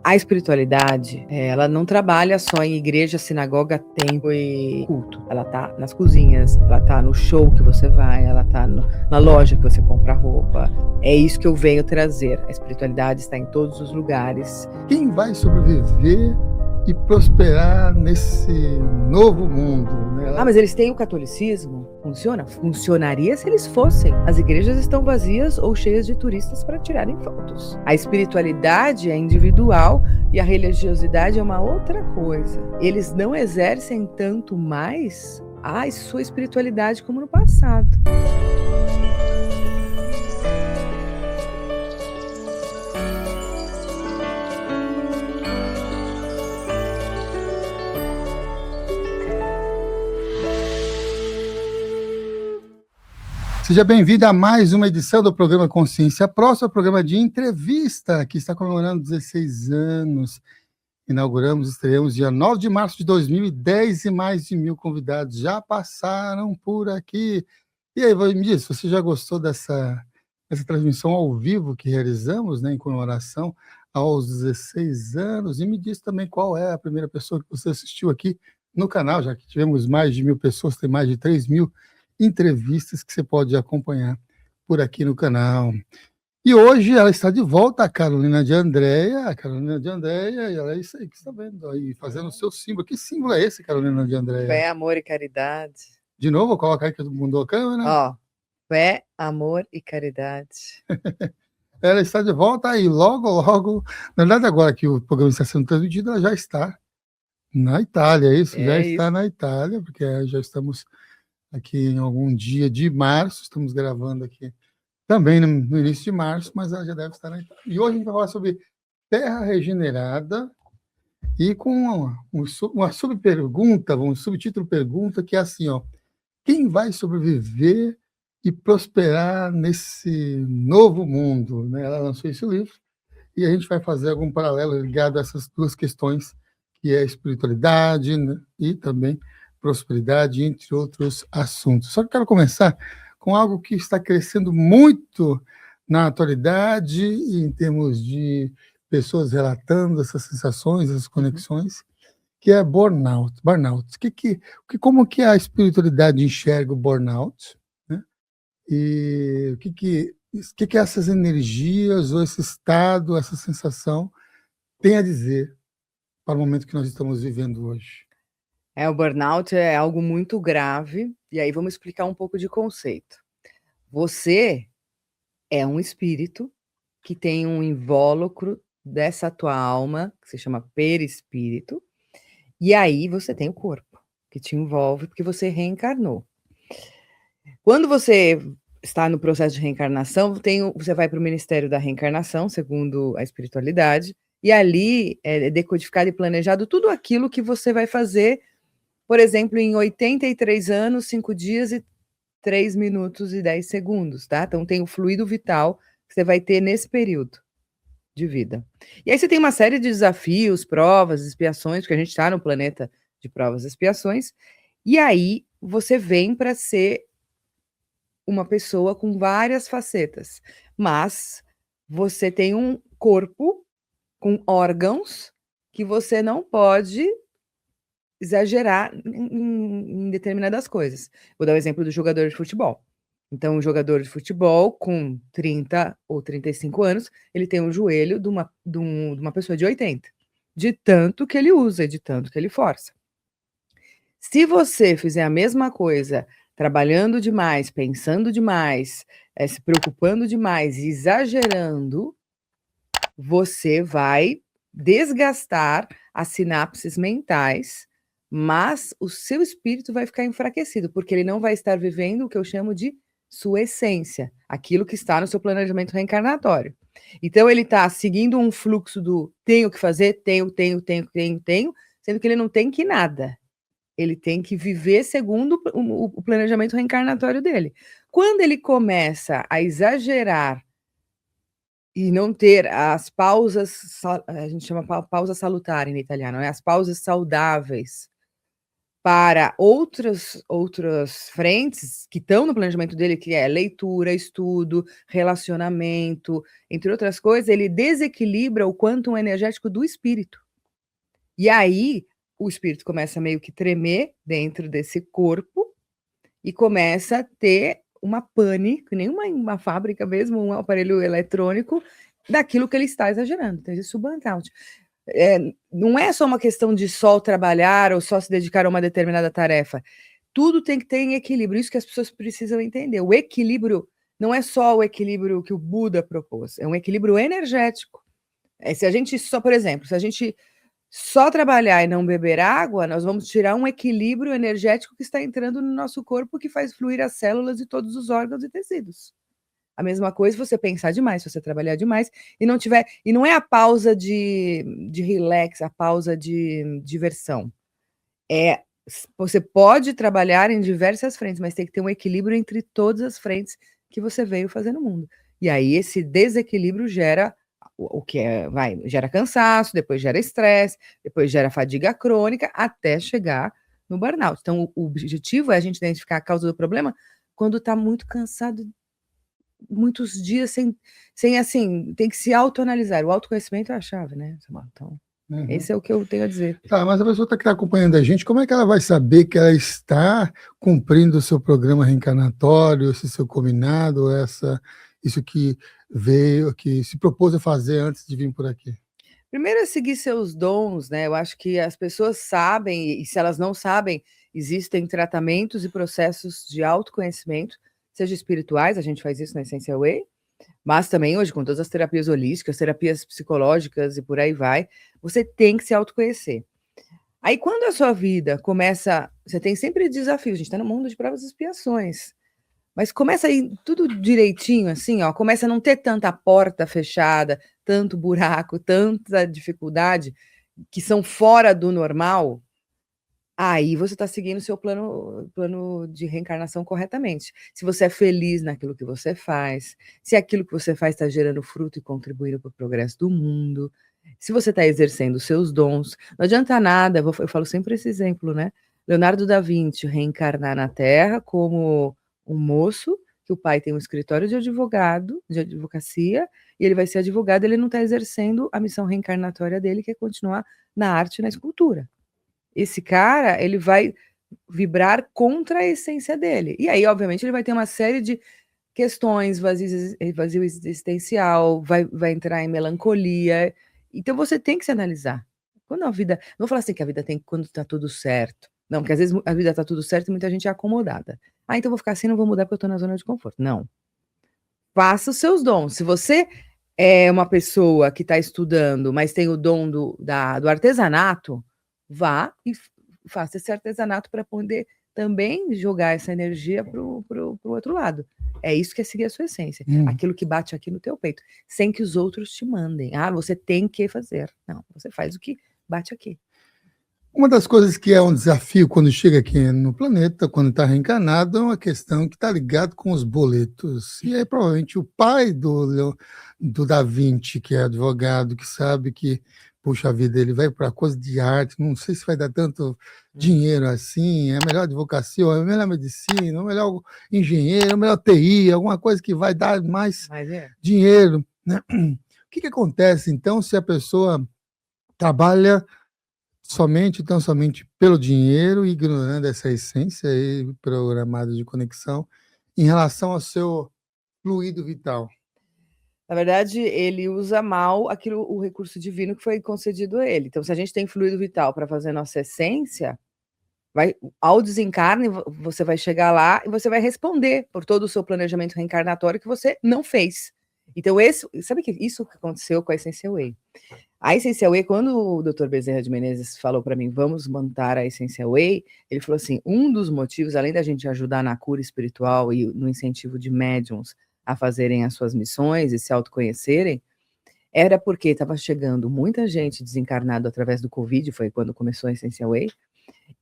A espiritualidade, ela não trabalha só em igreja, sinagoga, templo e culto. Ela tá nas cozinhas, ela tá no show que você vai, ela tá na loja que você compra roupa. É isso que eu venho trazer. A espiritualidade está em todos os lugares. Quem vai sobreviver e prosperar nesse novo mundo, né? Mas eles têm o catolicismo? Funciona? Funcionaria se eles fossem. As igrejas estão vazias ou cheias de turistas para tirarem fotos. A espiritualidade é individual e a religiosidade é uma outra coisa. Eles não exercem tanto mais a sua espiritualidade como no passado. Seja bem-vindo a mais uma edição do programa Consciência Próxima, programa de entrevista, que está comemorando 16 anos. Estreamos dia 9 de março de 2010 e mais de 1.000 convidados já passaram por aqui. E aí, me diz, você já gostou dessa transmissão ao vivo que realizamos, né, em comemoração aos 16 anos? E me diz também qual é a primeira pessoa que você assistiu aqui no canal, já que tivemos mais de 1.000 pessoas, tem mais de 3.000 entrevistas que você pode acompanhar por aqui no canal. E hoje ela está de volta, a Carolina de Andréia. A Carolina de Andréia, e ela é isso aí que você está vendo aí, fazendo o seu símbolo. Que símbolo é esse, Carolina de Andréia? Fé, amor e caridade. De novo, vou colocar aí que mudou a câmera. Fé, amor e caridade. Ela está de volta aí, logo, na verdade agora que o programa está sendo transmitido, ela já está na Itália, é isso? Está na Itália, porque já estamos aqui em algum dia de março, estamos gravando aqui também no início de março, mas ela já deve estar na Itália. E hoje a gente vai falar sobre terra regenerada e com uma subpergunta, um subtítulo pergunta que é assim, quem vai sobreviver e prosperar nesse novo mundo? Né? Ela lançou esse livro e a gente vai fazer algum paralelo ligado a essas duas questões, que é a espiritualidade, né? E também prosperidade, entre outros assuntos. Só que quero começar com algo que está crescendo muito na atualidade, em termos de pessoas relatando essas sensações, essas conexões, que é burnout. Como que a espiritualidade enxerga o burnout, né? E o que essas energias, ou esse estado, essa sensação tem a dizer para o momento que nós estamos vivendo hoje? O burnout é algo muito grave, e aí vamos explicar um pouco de conceito. Você é um espírito que tem um invólucro dessa tua alma, que se chama perispírito, e aí você tem o corpo, que te envolve, porque você reencarnou. Quando você está no processo de reencarnação, você vai para o Ministério da Reencarnação, segundo a espiritualidade, e ali é decodificado e planejado tudo aquilo que você vai fazer, por exemplo, em 83 anos, 5 dias e 3 minutos e 10 segundos, tá? Então tem o fluido vital que você vai ter nesse período de vida. E aí você tem uma série de desafios, provas, expiações, porque a gente está no planeta de provas e expiações, e aí você vem para ser uma pessoa com várias facetas, mas você tem um corpo com órgãos que você não pode exagerar em determinadas coisas. Vou dar o exemplo do jogador de futebol. Então, um jogador de futebol com 30 ou 35 anos, ele tem um joelho de uma pessoa de 80, de tanto que ele usa, de tanto que ele força. Se você fizer a mesma coisa, trabalhando demais, pensando demais, se preocupando demais, exagerando, você vai desgastar as sinapses mentais, mas o seu espírito vai ficar enfraquecido, porque ele não vai estar vivendo o que eu chamo de sua essência, aquilo que está no seu planejamento reencarnatório. Então ele está seguindo um fluxo do tenho que fazer, tenho, sendo que ele não tem que nada. Ele tem que viver segundo o planejamento reencarnatório dele. Quando ele começa a exagerar e não ter as pausas, a gente chama pausa salutare em italiano, as pausas saudáveis para outras frentes que estão no planejamento dele, que é leitura, estudo, relacionamento, entre outras coisas, ele desequilibra o quantum energético do espírito. E aí, o espírito começa a meio que tremer dentro desse corpo e começa a ter uma pane, que nem uma fábrica mesmo, um aparelho eletrônico, daquilo que ele está exagerando. Então, existe o burnout. Não é só uma questão de só trabalhar ou só se dedicar a uma determinada tarefa. Tudo tem que ter em equilíbrio. Isso que as pessoas precisam entender. O equilíbrio não é só o equilíbrio que o Buda propôs, é um equilíbrio energético. Se a gente só, por exemplo, se a gente só trabalhar e não beber água, nós vamos tirar um equilíbrio energético que está entrando no nosso corpo, que faz fluir as células e todos os órgãos e tecidos. A mesma coisa se você pensar demais, se você trabalhar demais e não tiver. E não é a pausa de relax, a pausa de diversão. Você pode trabalhar em diversas frentes, mas tem que ter um equilíbrio entre todas as frentes que você veio fazer no mundo. E aí esse desequilíbrio gera o que gera cansaço, depois gera estresse, depois gera fadiga crônica, até chegar no burnout. Então, o objetivo é a gente identificar a causa do problema quando está muito cansado, muitos dias sem assim, tem que se autoanalisar. O autoconhecimento é a chave, né, Samuel? Então, esse é o que eu tenho a dizer. Tá, mas a pessoa que está acompanhando a gente, como é que ela vai saber que ela está cumprindo o seu programa reencarnatório, esse seu combinado, isso que veio, que se propôs a fazer antes de vir por aqui? Primeiro é seguir seus dons, né? Eu acho que as pessoas sabem, e se elas não sabem, existem tratamentos e processos de autoconhecimento, seja espirituais, a gente faz isso na Essential Way, mas também hoje com todas as terapias holísticas, terapias psicológicas e por aí vai, você tem que se autoconhecer. Aí quando a sua vida começa, você tem sempre desafios, a gente está no mundo de provas e expiações, mas começa a ir tudo direitinho, assim, ó, começa a não ter tanta porta fechada, tanto buraco, tanta dificuldade, que são fora do normal, aí você está seguindo o seu plano de reencarnação corretamente. Se você é feliz naquilo que você faz, se aquilo que você faz está gerando fruto e contribuindo para o progresso do mundo, se você está exercendo os seus dons, não adianta nada, eu falo sempre esse exemplo, né? Leonardo da Vinci reencarnar na Terra como um moço, que o pai tem um escritório de advogado, de advocacia, e ele vai ser advogado, ele não está exercendo a missão reencarnatória dele, que é continuar na arte e na escultura. Esse cara, ele vai vibrar contra a essência dele. E aí, obviamente, ele vai ter uma série de questões, vazio existencial, vai entrar em melancolia. Então, você tem que se analisar. Quando a vida... Não vou falar assim que a vida tem quando está tudo certo. Não, porque às vezes a vida está tudo certo e muita gente é acomodada. Então eu vou ficar assim, não vou mudar porque eu estou na zona de conforto. Não. Faça os seus dons. Se você é uma pessoa que está estudando, mas tem o dom do artesanato, vá e faça esse artesanato para poder também jogar essa energia para o outro lado. É isso que é seguir a sua essência. Aquilo que bate aqui no teu peito, sem que os outros te mandem. Você tem que fazer. Não, você faz o que bate aqui. Uma das coisas que é um desafio quando chega aqui no planeta, quando está reencarnado, é uma questão que está ligado com os boletos. E aí, provavelmente, o pai do Da Vinci, que é advogado, que sabe que, puxa vida, ele vai para coisa de arte, não sei se vai dar tanto dinheiro assim, é melhor advocacia, é melhor medicina, é melhor engenheiro, é melhor TI, alguma coisa que vai dar mais dinheiro, né? O que acontece, então, se a pessoa trabalha tão somente pelo dinheiro, ignorando essa essência aí programada de conexão em relação ao seu fluido vital? Na verdade, ele usa mal o recurso divino que foi concedido a ele. Então, se a gente tem fluido vital para fazer nossa essência, ao desencarne, você vai chegar lá e você vai responder por todo o seu planejamento reencarnatório que você não fez. Então, sabe que isso que aconteceu com a Essential Way? A Essential Way, quando o Dr. Bezerra de Menezes falou para mim, vamos montar a Essential Way, ele falou assim, um dos motivos, além da gente ajudar na cura espiritual e no incentivo de médiums a fazerem as suas missões e se autoconhecerem, era porque estava chegando muita gente desencarnada através do Covid, foi quando começou a Essential Way,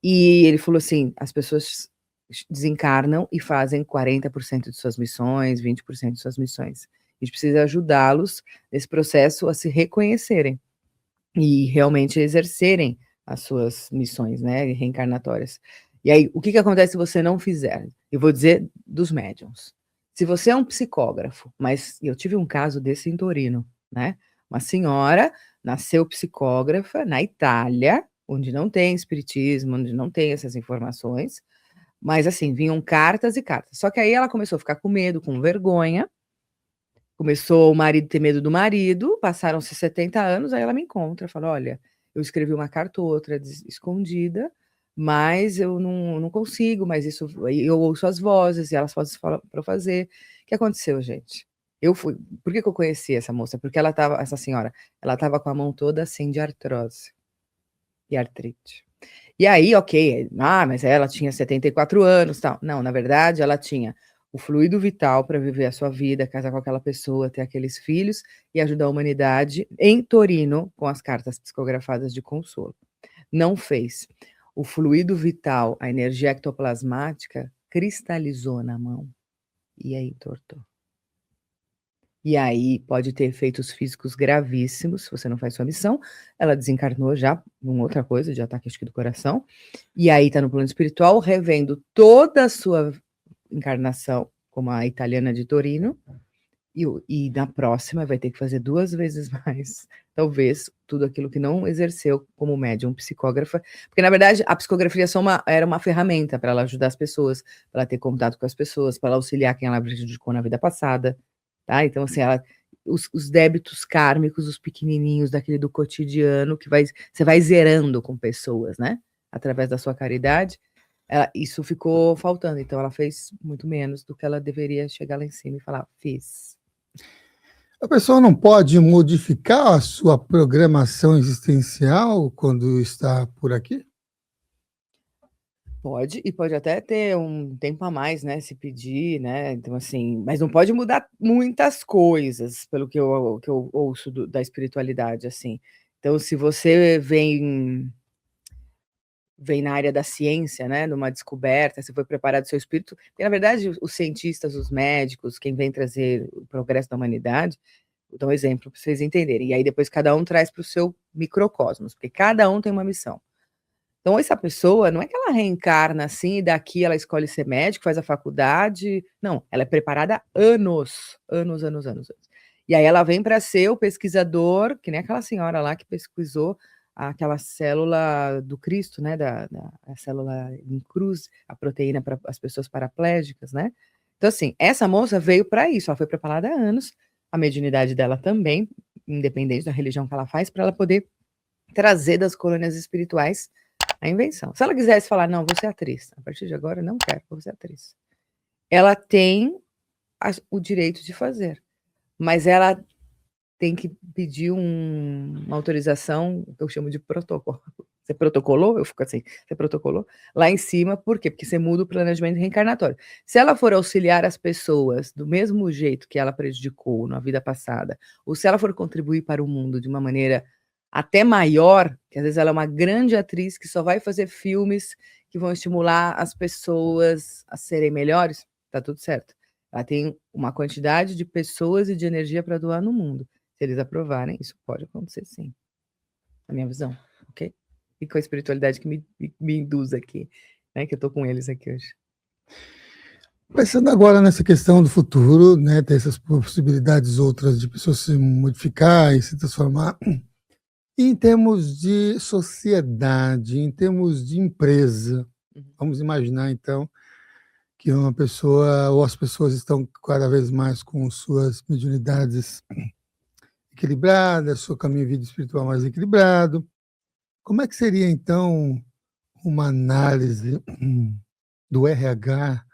e ele falou assim, as pessoas desencarnam e fazem 40% de suas missões, 20% de suas missões. A gente precisa ajudá-los nesse processo a se reconhecerem e realmente exercerem as suas missões, né, reencarnatórias. E aí, o que acontece se você não fizer? Eu vou dizer dos médiums. Se você é um psicógrafo, mas eu tive um caso desse em Torino, né? Uma senhora nasceu psicógrafa na Itália, onde não tem espiritismo, onde não tem essas informações, mas assim, vinham cartas e cartas. Só que aí ela começou a ficar com medo, com vergonha, começou o marido ter medo do marido, passaram-se 70 anos, aí ela me encontra, fala, olha, eu escrevi uma carta ou outra escondida, mas eu não consigo, mas isso, eu ouço as vozes, e elas fazem para eu fazer. O que aconteceu, gente? Eu fui, por que eu conheci essa moça? Porque ela tava, essa senhora, ela estava com a mão toda assim de artrose e artrite. E aí, ok, mas ela tinha 74 anos, tal. Não, na verdade, ela tinha o fluido vital para viver a sua vida, casar com aquela pessoa, ter aqueles filhos e ajudar a humanidade em Torino com as cartas psicografadas de consolo. Não fez. O fluido vital, a energia ectoplasmática, cristalizou na mão e aí entortou. E aí pode ter efeitos físicos gravíssimos se você não faz sua missão. Ela desencarnou já em outra coisa, de ataque acho que do coração. E aí está no plano espiritual, revendo toda a sua encarnação, como a italiana de Torino. E na próxima vai ter que fazer 2 vezes mais, talvez, tudo aquilo que não exerceu como médium psicógrafa. Porque, na verdade, a psicografia era uma ferramenta para ela ajudar as pessoas, para ela ter contato com as pessoas, para ela auxiliar quem ela prejudicou na vida passada. Tá? Então, assim, os débitos kármicos, os pequenininhos daquele do cotidiano, que você vai zerando com pessoas, né? Através da sua caridade, isso ficou faltando. Então, ela fez muito menos do que ela deveria chegar lá em cima e falar, fiz. A pessoa não pode modificar a sua programação existencial quando está por aqui? Pode, e pode até ter um tempo a mais, né, se pedir, né, então assim, mas não pode mudar muitas coisas, pelo que eu ouço da espiritualidade, assim. Então se você vem na área da ciência, né, numa descoberta, você foi preparado seu espírito, porque na verdade os cientistas, os médicos, quem vem trazer o progresso da humanidade, vou dar um exemplo para vocês entenderem, e aí depois cada um traz para o seu microcosmos, porque cada um tem uma missão. Então, essa pessoa, não é que ela reencarna assim e daqui ela escolhe ser médico, faz a faculdade. Não, ela é preparada há anos, anos, anos, anos, anos. E aí ela vem para ser o pesquisador, que nem aquela senhora lá que pesquisou aquela célula do Cristo, né? A célula em cruz, a proteína para as pessoas paraplégicas, né? Então, assim, essa moça veio para isso, ela foi preparada há anos, a mediunidade dela também, independente da religião que ela faz, para ela poder trazer das colônias espirituais a invenção. Se ela quisesse falar, não, vou ser atriz, a partir de agora não quero, vou ser atriz. Ela tem o direito de fazer, mas ela tem que pedir uma autorização, que eu chamo de protocolo. Você protocolou? Eu fico assim, você protocolou? Lá em cima, por quê? Porque você muda o planejamento reencarnatório. Se ela for auxiliar as pessoas do mesmo jeito que ela prejudicou na vida passada, ou se ela for contribuir para o mundo de uma maneira até maior, que às vezes ela é uma grande atriz que só vai fazer filmes que vão estimular as pessoas a serem melhores, tá tudo certo. Ela tem uma quantidade de pessoas e de energia para doar no mundo. Se eles aprovarem, isso pode acontecer sim, na minha visão, ok? E com a espiritualidade que me induz aqui, né, que eu tô com eles aqui hoje. Pensando agora nessa questão do futuro, né, ter essas possibilidades outras de pessoas se modificar e se transformar, em termos de sociedade, em termos de empresa, vamos imaginar então que uma pessoa ou as pessoas estão cada vez mais com suas mediunidades equilibradas, seu caminho de vida espiritual mais equilibrado. Como é que seria então uma análise do RH,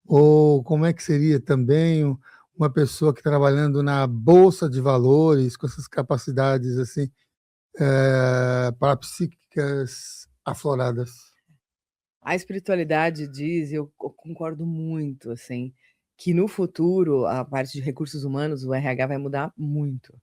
ou como é que seria também uma pessoa que trabalhando na bolsa de valores com essas capacidades assim parapsíquicas afloradas? A espiritualidade diz, e eu concordo muito, assim, que no futuro a parte de recursos humanos, o RH vai mudar muito.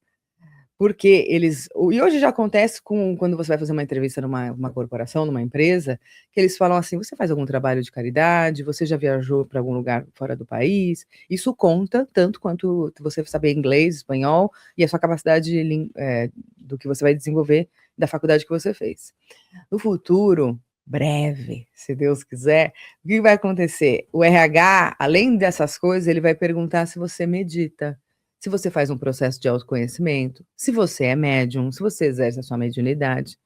Porque e hoje já acontece quando você vai fazer uma entrevista numa corporação, numa empresa, que eles falam assim: "Você faz algum trabalho de caridade? Você já viajou para algum lugar fora do país?". Isso conta tanto quanto você saber inglês, espanhol e a sua capacidade do que você vai desenvolver da faculdade que você fez. No futuro, breve, se Deus quiser, o que vai acontecer? O RH, além dessas coisas, ele vai perguntar se você medita, se você faz um processo de autoconhecimento, se você é médium, se você exerce a sua mediunidade.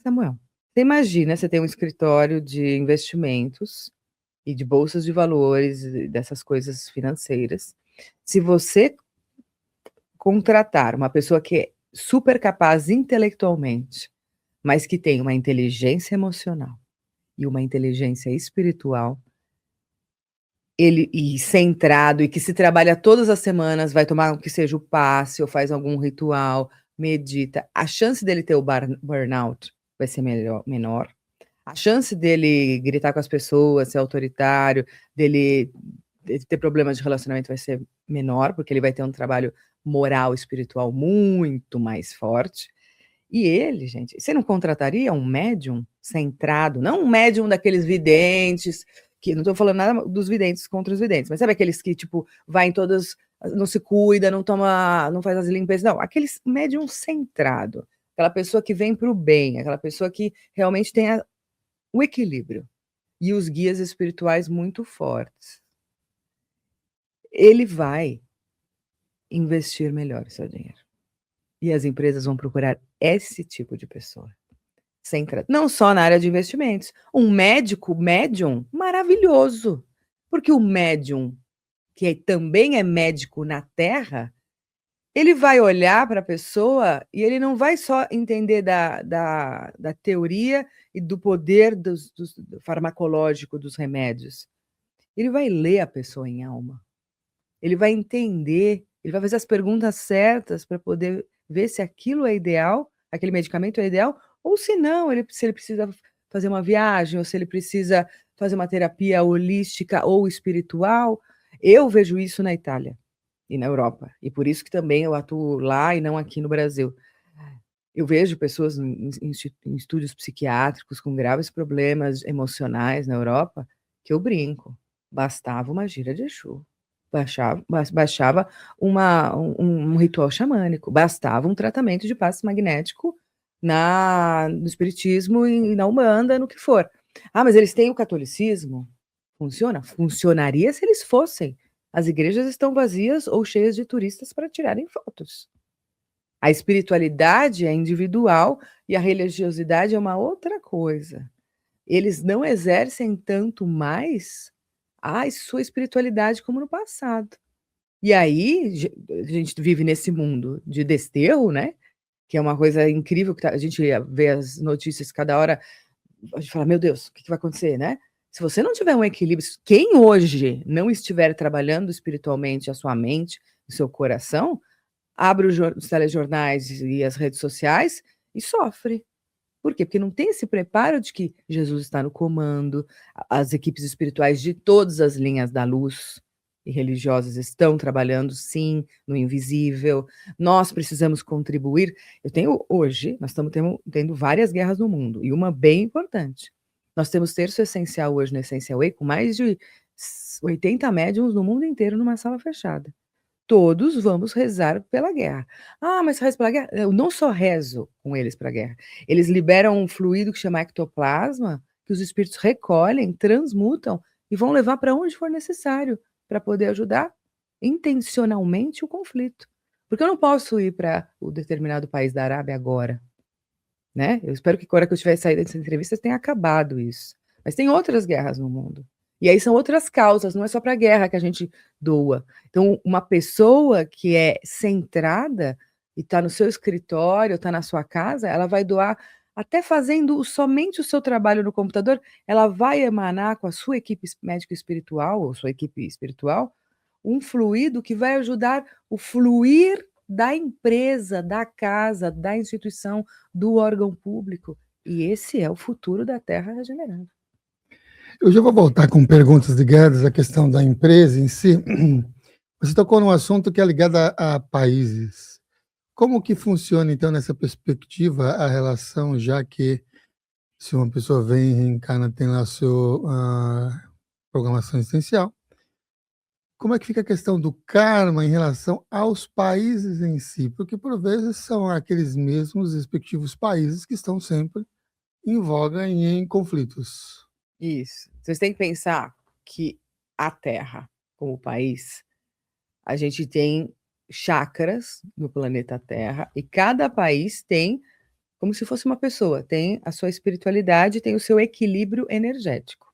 Samuel, você imagina, você tem um escritório de investimentos e de bolsas de valores, dessas coisas financeiras. Se você contratar uma pessoa que é super capaz intelectualmente, mas que tem uma inteligência emocional e uma inteligência espiritual, e centrado, e que se trabalha todas as semanas, vai tomar que seja o passe, ou faz algum ritual, medita, a chance dele ter o burnout vai ser menor. A chance dele gritar com as pessoas, ser autoritário, dele ter problemas de relacionamento vai ser menor, porque ele vai ter um trabalho moral, espiritual muito mais forte. E ele, gente, você não contrataria um médium centrado, não um médium daqueles videntes, que não estou falando nada dos videntes contra os videntes, mas sabe aqueles que, tipo, vai em todas, não se cuida, não toma, não faz as limpezas, não, aqueles médium centrado, aquela pessoa que vem para o bem, aquela pessoa que realmente tem o equilíbrio e os guias espirituais muito fortes. Ele vai investir melhor o seu dinheiro. E as empresas vão procurar esse tipo de pessoa. Não só na área de investimentos. Um médico, médium, maravilhoso. Porque o médium, que também é médico na Terra, ele vai olhar para a pessoa e ele não vai só entender da teoria e do poder do farmacológico dos remédios. Ele vai ler a pessoa em alma. Ele vai entender, ele vai fazer as perguntas certas para poder ver se aquilo é ideal, aquele medicamento é ideal, ou se não, se ele precisa fazer uma viagem, ou se ele precisa fazer uma terapia holística ou espiritual. Eu vejo isso na Itália e na Europa, e por isso que também eu atuo lá e não aqui no Brasil. Eu vejo pessoas em estúdios psiquiátricos com graves problemas emocionais na Europa, que eu brinco, bastava uma gira de Exu. Baixava um ritual xamânico, bastava um tratamento de passe magnético no espiritismo e na Umbanda, no que for. Ah, mas eles têm o catolicismo? Funciona? Funcionaria se eles fossem. As igrejas estão vazias ou cheias de turistas para tirarem fotos. A espiritualidade é individual e a religiosidade é uma outra coisa. Eles não exercem tanto mais a sua espiritualidade como no passado. E aí, a gente vive nesse mundo de desterro, né? Que é uma coisa incrível, que a gente vê as notícias cada hora, a gente fala, meu Deus, o que vai acontecer, né? Se você não tiver um equilíbrio, quem hoje não estiver trabalhando espiritualmente a sua mente, o seu coração, abre os telejornais e as redes sociais e sofre. Por quê? Porque não tem esse preparo de que Jesus está no comando, as equipes espirituais de todas as linhas da luz e religiosas estão trabalhando, sim, no invisível. Nós precisamos contribuir. Hoje, nós estamos tendo várias guerras no mundo, e uma bem importante. Nós temos terço essencial hoje no Essential Way, com mais de 80 médiums no mundo inteiro numa sala fechada. Todos vamos rezar pela guerra. Ah, mas reza pela guerra? Eu não só rezo com eles para a guerra. Eles liberam um fluido que chama ectoplasma, que os espíritos recolhem, transmutam e vão levar para onde for necessário para poder ajudar intencionalmente o conflito. Porque eu não posso ir para o determinado país da Arábia agora, né? Eu espero que agora que eu tiver saído dessa entrevista tenha acabado isso. Mas tem outras guerras no mundo. E aí são outras causas, não é só para a guerra que a gente doa. Então, uma pessoa que é centrada e está no seu escritório, está na sua casa, ela vai doar, até fazendo somente o seu trabalho no computador, ela vai emanar com a sua equipe médica espiritual, ou sua equipe espiritual, um fluido que vai ajudar o fluir da empresa, da casa, da instituição, do órgão público. E esse é o futuro da Terra regenerada. Eu já vou voltar com perguntas ligadas à questão da empresa em si. Você tocou num assunto que é ligado a países. Como que funciona, então, nessa perspectiva, a relação, já que se uma pessoa vem e reencarna, tem lá a sua programação essencial, como é que fica a questão do karma em relação aos países em si? Porque, por vezes, são aqueles mesmos respectivos países que estão sempre em voga e em conflitos. Isso. Vocês têm que pensar que a Terra, como país, a gente tem chakras no planeta Terra e cada país tem, como se fosse uma pessoa, tem a sua espiritualidade, tem o seu equilíbrio energético.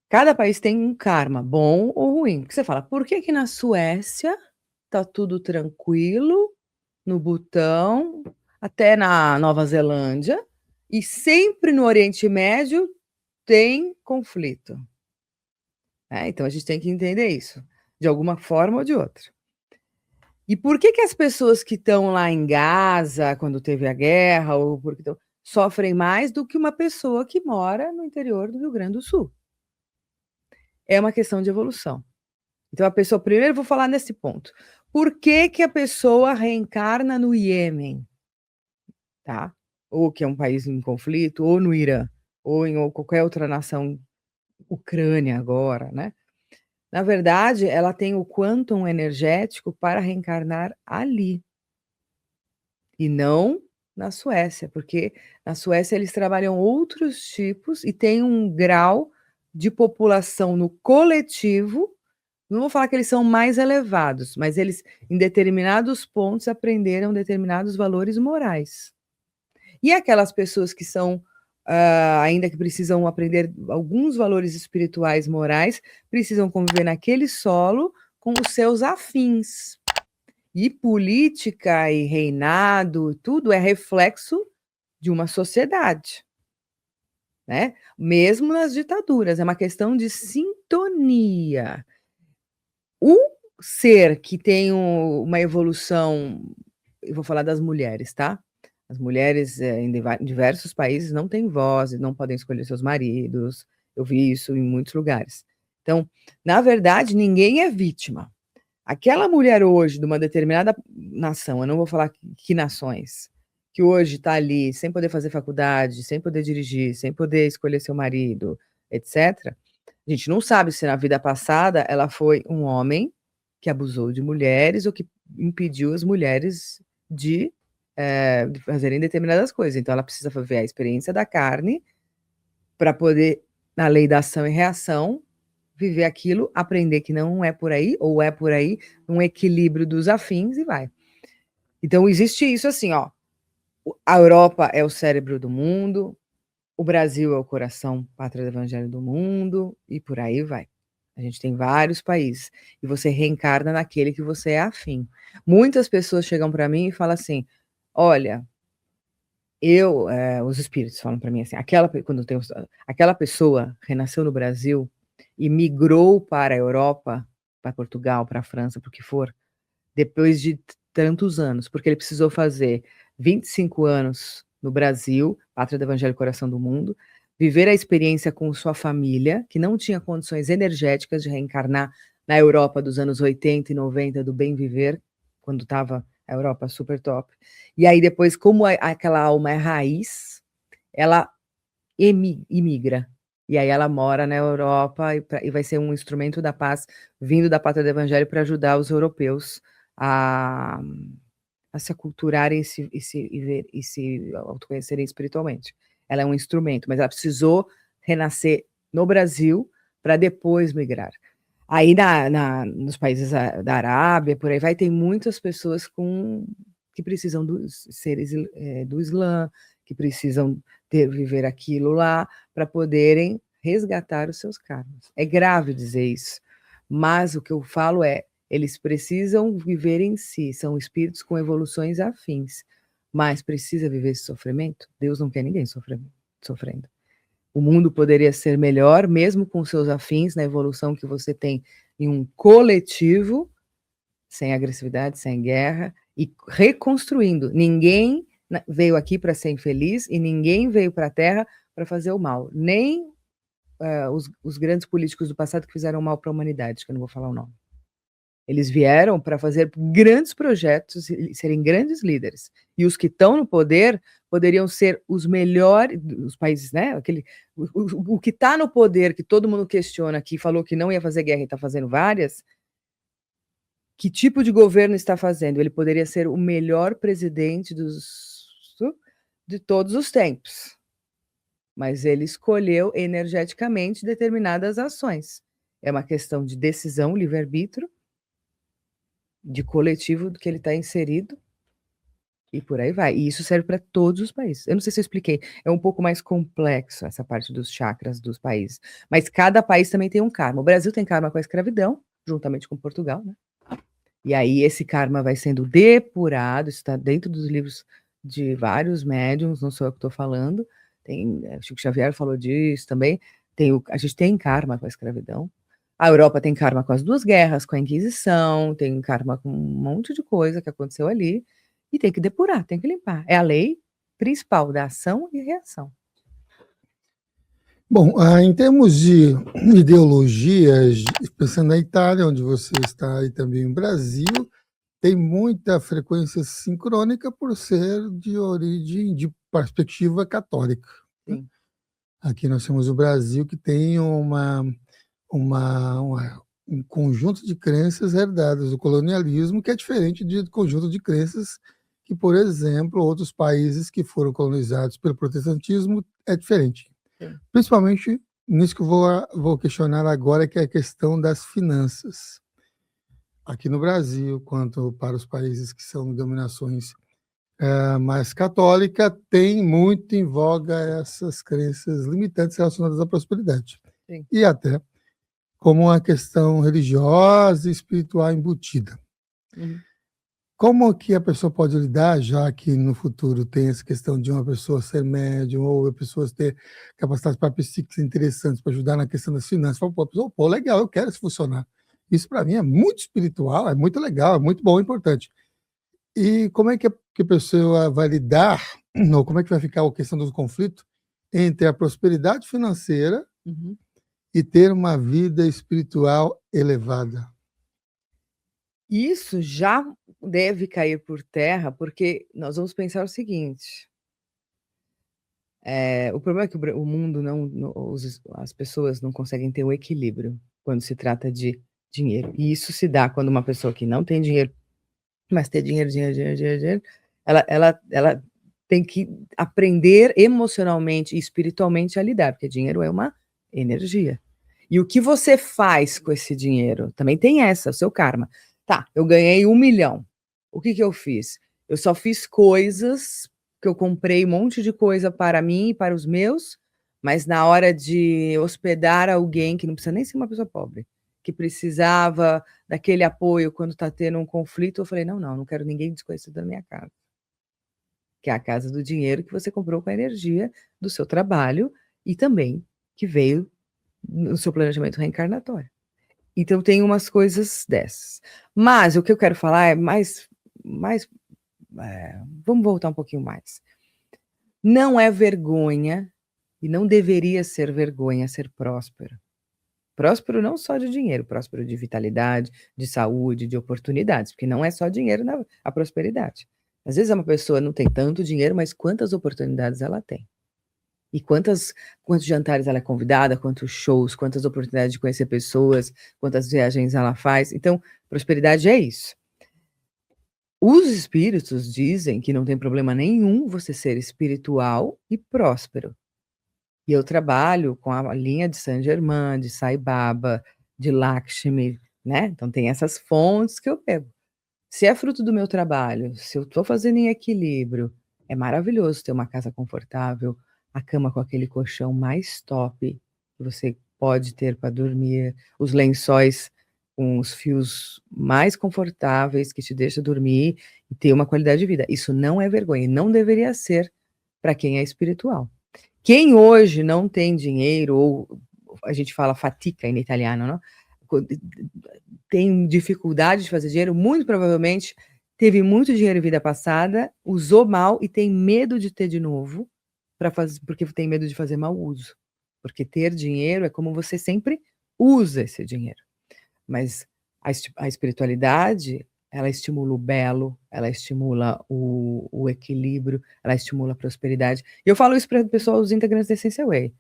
Cada país tem um karma, bom ou ruim. Porque você fala, por que na Suécia tá tudo tranquilo, no Butão, até na Nova Zelândia, e sempre no Oriente Médio tem conflito? Então a gente tem que entender isso, de alguma forma ou de outra. E por que as pessoas que estão lá em Gaza, quando teve a guerra, ou porque sofrem mais do que uma pessoa que mora no interior do Rio Grande do Sul? É uma questão de evolução. Então a pessoa, primeiro eu vou falar nesse ponto. Por que a pessoa reencarna no Iêmen? Tá? Ou que é um país em conflito, ou no Irã, ou em qualquer outra nação, Ucrânia agora, né? Na verdade, ela tem o quantum energético para reencarnar ali. E não na Suécia, porque na Suécia eles trabalham outros tipos e tem um grau de população no coletivo. Não vou falar que eles são mais elevados, mas eles, em determinados pontos, aprenderam determinados valores morais. E aquelas pessoas que são, ainda que precisam aprender alguns valores espirituais, morais, precisam conviver naquele solo com os seus afins. E política e reinado, tudo é reflexo de uma sociedade, né? Mesmo nas ditaduras, é uma questão de sintonia. O ser que tem uma evolução, eu vou falar das mulheres, tá? As mulheres em diversos países não têm voz, não podem escolher seus maridos. Eu vi isso em muitos lugares. Então, na verdade, ninguém é vítima. Aquela mulher hoje, de uma determinada nação, eu não vou falar que nações, que hoje está ali sem poder fazer faculdade, sem poder dirigir, sem poder escolher seu marido, etc. A gente não sabe se na vida passada ela foi um homem que abusou de mulheres ou que impediu as mulheres de fazerem determinadas coisas. Então ela precisa viver a experiência da carne para poder, na lei da ação e reação, viver aquilo, aprender que não é por aí, ou é por aí, um equilíbrio dos afins e vai. Então existe isso assim, ó. A Europa é o cérebro do mundo, o Brasil é o coração, pátria do evangelho do mundo, e por aí vai. A gente tem vários países, e você reencarna naquele que você é afim. Muitas pessoas chegam para mim e falam assim, olha, os espíritos falam para mim assim, aquela pessoa renasceu no Brasil e migrou para a Europa, para Portugal, para a França, para o que for, depois de tantos anos, porque ele precisou fazer 25 anos no Brasil, pátria do evangelho, coração do mundo, viver a experiência com sua família, que não tinha condições energéticas de reencarnar na Europa dos anos 80 e 90, do bem viver, quando estava a Europa super top. E aí depois, como aquela alma é raiz, ela imigra. E aí ela mora na Europa e vai ser um instrumento da paz vindo da pátria do evangelho para ajudar os europeus a se aculturarem e se autoconhecerem espiritualmente. Ela é um instrumento, mas ela precisou renascer no Brasil para depois migrar. Aí nos países da Arábia, por aí vai, tem muitas pessoas que precisam dos seres do Islã, que precisam viver aquilo lá para poderem resgatar os seus karmas. É grave dizer isso, mas o que eu falo é, eles precisam viver em si, são espíritos com evoluções afins, mas precisa viver esse sofrimento? Deus não quer ninguém sofrendo. O mundo poderia ser melhor, mesmo com seus afins, na evolução que você tem em um coletivo, sem agressividade, sem guerra, e reconstruindo. Ninguém veio aqui para ser infeliz e ninguém veio para a Terra para fazer o mal. Nem os grandes políticos do passado que fizeram mal para a humanidade, que eu não vou falar o nome. Eles vieram para fazer grandes projetos e serem grandes líderes. E os que estão no poder poderiam ser os melhores, os países, né? O que está no poder, que todo mundo questiona, que falou que não ia fazer guerra e está fazendo várias, que tipo de governo está fazendo? Ele poderia ser o melhor presidente de todos os tempos, mas ele escolheu energeticamente determinadas ações. É uma questão de decisão, livre-arbítrio, de coletivo do que ele está inserido, e por aí vai. E isso serve para todos os países. Eu não sei se eu expliquei, é um pouco mais complexo essa parte dos chakras dos países, mas cada país também tem um karma. O Brasil tem karma com a escravidão, juntamente com Portugal, né? E aí esse karma vai sendo depurado, isso está dentro dos livros de vários médiums, não sou eu que estou falando, Chico Xavier falou disso também, a gente tem karma com a escravidão, a Europa tem karma com as duas guerras, com a Inquisição, tem karma com um monte de coisa que aconteceu ali, e tem que depurar, tem que limpar. É a lei principal da ação e reação. Bom, em termos de ideologias, pensando na Itália, onde você está, e também no Brasil, tem muita frequência sincrônica por ser de origem, de perspectiva católica. Sim. Aqui nós temos o Brasil, que tem um conjunto de crenças herdadas do colonialismo, que é diferente do conjunto de crenças que, por exemplo, outros países que foram colonizados pelo protestantismo é diferente. Sim. Principalmente nisso que eu vou questionar agora, que é a questão das finanças. Aqui no Brasil, quanto para os países que são dominações mais católica, tem muito em voga essas crenças limitantes relacionadas à prosperidade. Sim. E até como uma questão religiosa e espiritual embutida. Uhum. Como que a pessoa pode lidar, já que no futuro tem essa questão de uma pessoa ser médium ou pessoas ter capacidades para psíquicas interessantes para ajudar na questão das finanças? Fala, pô, legal, eu quero isso funcionar. Isso para mim é muito espiritual, é muito legal, é muito bom, importante. E como é que a pessoa vai lidar, ou como é que vai ficar a questão do conflito entre a prosperidade financeira e ter uma vida espiritual elevada? Isso já deve cair por terra, porque nós vamos pensar o seguinte, o problema é que o mundo as pessoas não conseguem ter o equilíbrio quando se trata de dinheiro. E isso se dá quando uma pessoa que não tem dinheiro, mas tem dinheiro, ela tem que aprender emocionalmente e espiritualmente a lidar, porque dinheiro é uma energia. E o que você faz com esse dinheiro? Também tem o seu karma. Tá, eu ganhei 1 milhão. O que eu fiz? Eu só fiz coisas que eu comprei um monte de coisa para mim e para os meus, mas na hora de hospedar alguém, que não precisa nem ser uma pessoa pobre, que precisava daquele apoio quando está tendo um conflito, eu falei, não quero ninguém desconhecido da minha casa. Que é a casa do dinheiro que você comprou com a energia do seu trabalho e também que veio no seu planejamento reencarnatório. Então tem umas coisas dessas. Mas o que eu quero falar é vamos voltar um pouquinho mais. Não é vergonha, e não deveria ser vergonha ser próspero. Próspero não só de dinheiro, próspero de vitalidade, de saúde, de oportunidades, porque não é só dinheiro a prosperidade. Às vezes uma pessoa não tem tanto dinheiro, mas quantas oportunidades ela tem? E quantos jantares ela é convidada, quantos shows, quantas oportunidades de conhecer pessoas, quantas viagens ela faz. Então, prosperidade é isso. Os espíritos dizem que não tem problema nenhum você ser espiritual e próspero. E eu trabalho com a linha de Saint Germain, de Sai Baba, de Lakshmi, né? Então tem essas fontes que eu pego. Se é fruto do meu trabalho, se eu estou fazendo em equilíbrio, é maravilhoso ter uma casa confortável, a cama com aquele colchão mais top que você pode ter para dormir, os lençóis com os fios mais confortáveis que te deixam dormir e ter uma qualidade de vida. Isso não é vergonha, e não deveria ser para quem é espiritual. Quem hoje não tem dinheiro, ou a gente fala fatica em italiano, não? Tem dificuldade de fazer dinheiro, muito provavelmente teve muito dinheiro em vida passada, usou mal e tem medo de ter de novo, porque tem medo de fazer mau uso. Porque ter dinheiro é como você sempre usa esse dinheiro. Mas a espiritualidade, ela estimula o belo, ela estimula o equilíbrio, ela estimula a prosperidade. E eu falo isso para pessoal, os integrantes da Essential Way.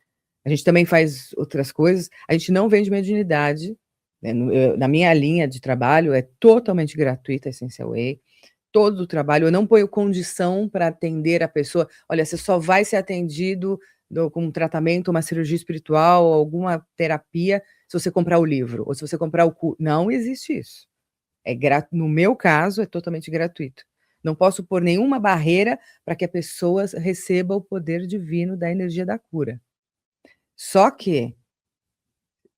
A gente também faz outras coisas, a gente não vende mediunidade, né, na minha linha de trabalho é totalmente gratuita a Essential Way, todo o trabalho, eu não ponho condição para atender a pessoa, olha, você só vai ser atendido com um tratamento, uma cirurgia espiritual, alguma terapia, se você comprar o livro, ou se você comprar o curso. Não existe isso. No meu caso, é totalmente gratuito. Não posso pôr nenhuma barreira para que a pessoa receba o poder divino da energia da cura. Só que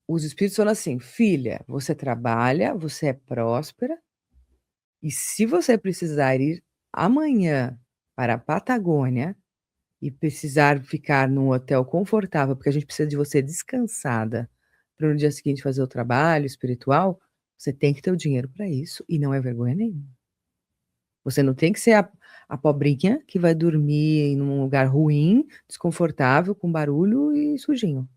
os espíritos falam assim: filha, você trabalha, você é próspera, e se você precisar ir amanhã para a Patagônia e precisar ficar num hotel confortável, porque a gente precisa de você descansada para no dia seguinte fazer o trabalho espiritual, você tem que ter o dinheiro para isso e não é vergonha nenhuma. Você não tem que ser a pobrinha que vai dormir num lugar ruim, desconfortável, com barulho e sujinho.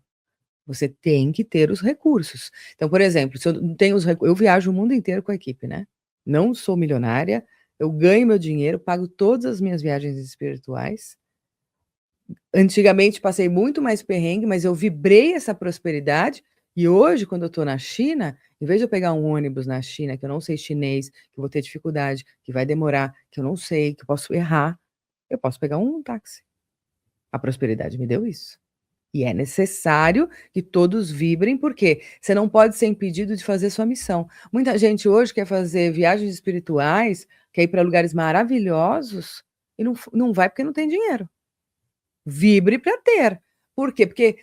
Você tem que ter os recursos. Então, por exemplo, se eu não tenho eu viajo o mundo inteiro com a equipe, né? Não sou milionária, eu ganho meu dinheiro, pago todas as minhas viagens espirituais. Antigamente passei muito mais perrengue, mas eu vibrei essa prosperidade, e hoje, quando eu estou na China, em vez de eu pegar um ônibus na China, que eu não sei chinês, que eu vou ter dificuldade, que vai demorar, que eu não sei, que eu posso errar, eu posso pegar um táxi. A prosperidade me deu isso. E é necessário que todos vibrem, porque você não pode ser impedido de fazer sua missão. Muita gente hoje quer fazer viagens espirituais, quer ir para lugares maravilhosos, e não vai porque não tem dinheiro. Vibre para ter. Por quê? Porque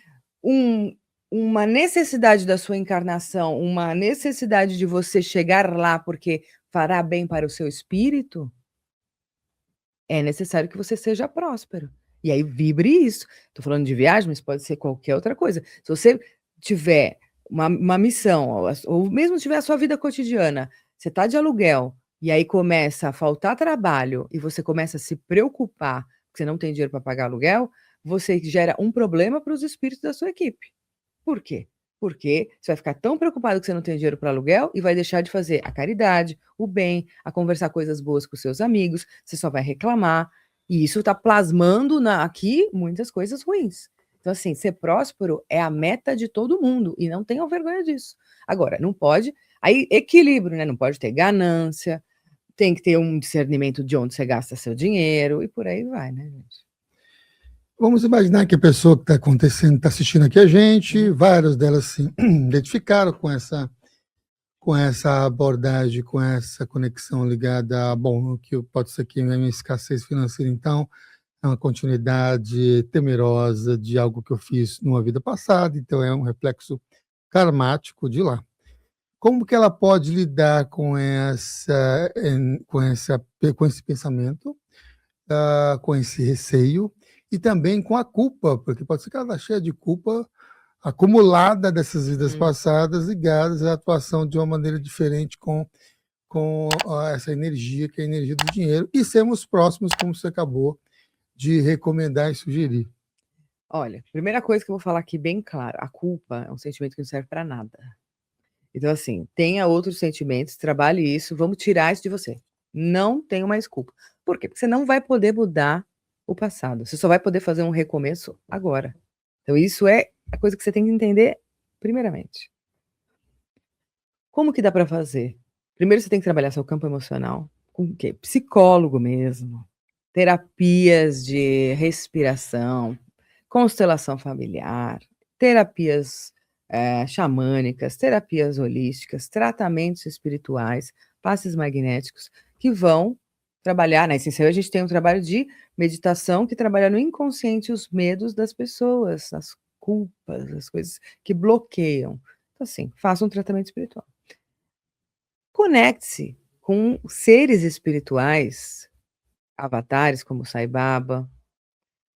uma necessidade da sua encarnação, uma necessidade de você chegar lá porque fará bem para o seu espírito, é necessário que você seja próspero. E aí vibre isso. Estou falando de viagem, mas pode ser qualquer outra coisa. Se você tiver uma missão, ou mesmo tiver a sua vida cotidiana, você está de aluguel, e aí começa a faltar trabalho, e você começa a se preocupar, porque você não tem dinheiro para pagar aluguel, você gera um problema para os espíritos da sua equipe. Por quê? Porque você vai ficar tão preocupado que você não tem dinheiro para aluguel e vai deixar de fazer a caridade, o bem, a conversar coisas boas com seus amigos, você só vai reclamar. E isso está plasmando aqui muitas coisas ruins. Então, assim, ser próspero é a meta de todo mundo e não tenham vergonha disso. Agora, não pode. Aí, equilíbrio, né? Não pode ter ganância, tem que ter um discernimento de onde você gasta seu dinheiro e por aí vai, né, gente? Vamos imaginar que a pessoa que está acontecendo, está assistindo aqui a gente, várias delas se identificaram com essa abordagem, com essa conexão ligada a, bom, o que pode ser que a minha escassez financeira, então, é uma continuidade temerosa de algo que eu fiz numa vida passada, então é um reflexo karmático de lá. Como que ela pode lidar com esse pensamento, com esse receio, e também com a culpa, porque pode ser que ela está cheia de culpa acumulada dessas vidas passadas, ligadas à atuação de uma maneira diferente com essa energia, que é a energia do dinheiro, e sermos próximos, como você acabou de recomendar e sugerir. Olha, primeira coisa que eu vou falar aqui bem claro, a culpa é um sentimento que não serve para nada. Então, assim, tenha outros sentimentos, trabalhe isso, vamos tirar isso de você. Não tenha mais culpa. Por quê? Porque você não vai poder mudar o passado. Você só vai poder fazer um recomeço agora. Então, isso é a coisa que você tem que entender primeiramente. Como que dá para fazer? Primeiro você tem que trabalhar seu campo emocional com o quê? Psicólogo mesmo, terapias de respiração, constelação familiar, terapias xamânicas, terapias holísticas, tratamentos espirituais, passes magnéticos, que vão trabalhar, na Essential a gente tem um trabalho de meditação que trabalha no inconsciente os medos das pessoas, as culpas, as coisas que bloqueiam. Então, assim, faça um tratamento espiritual. Conecte-se com seres espirituais, avatares como Sai Baba,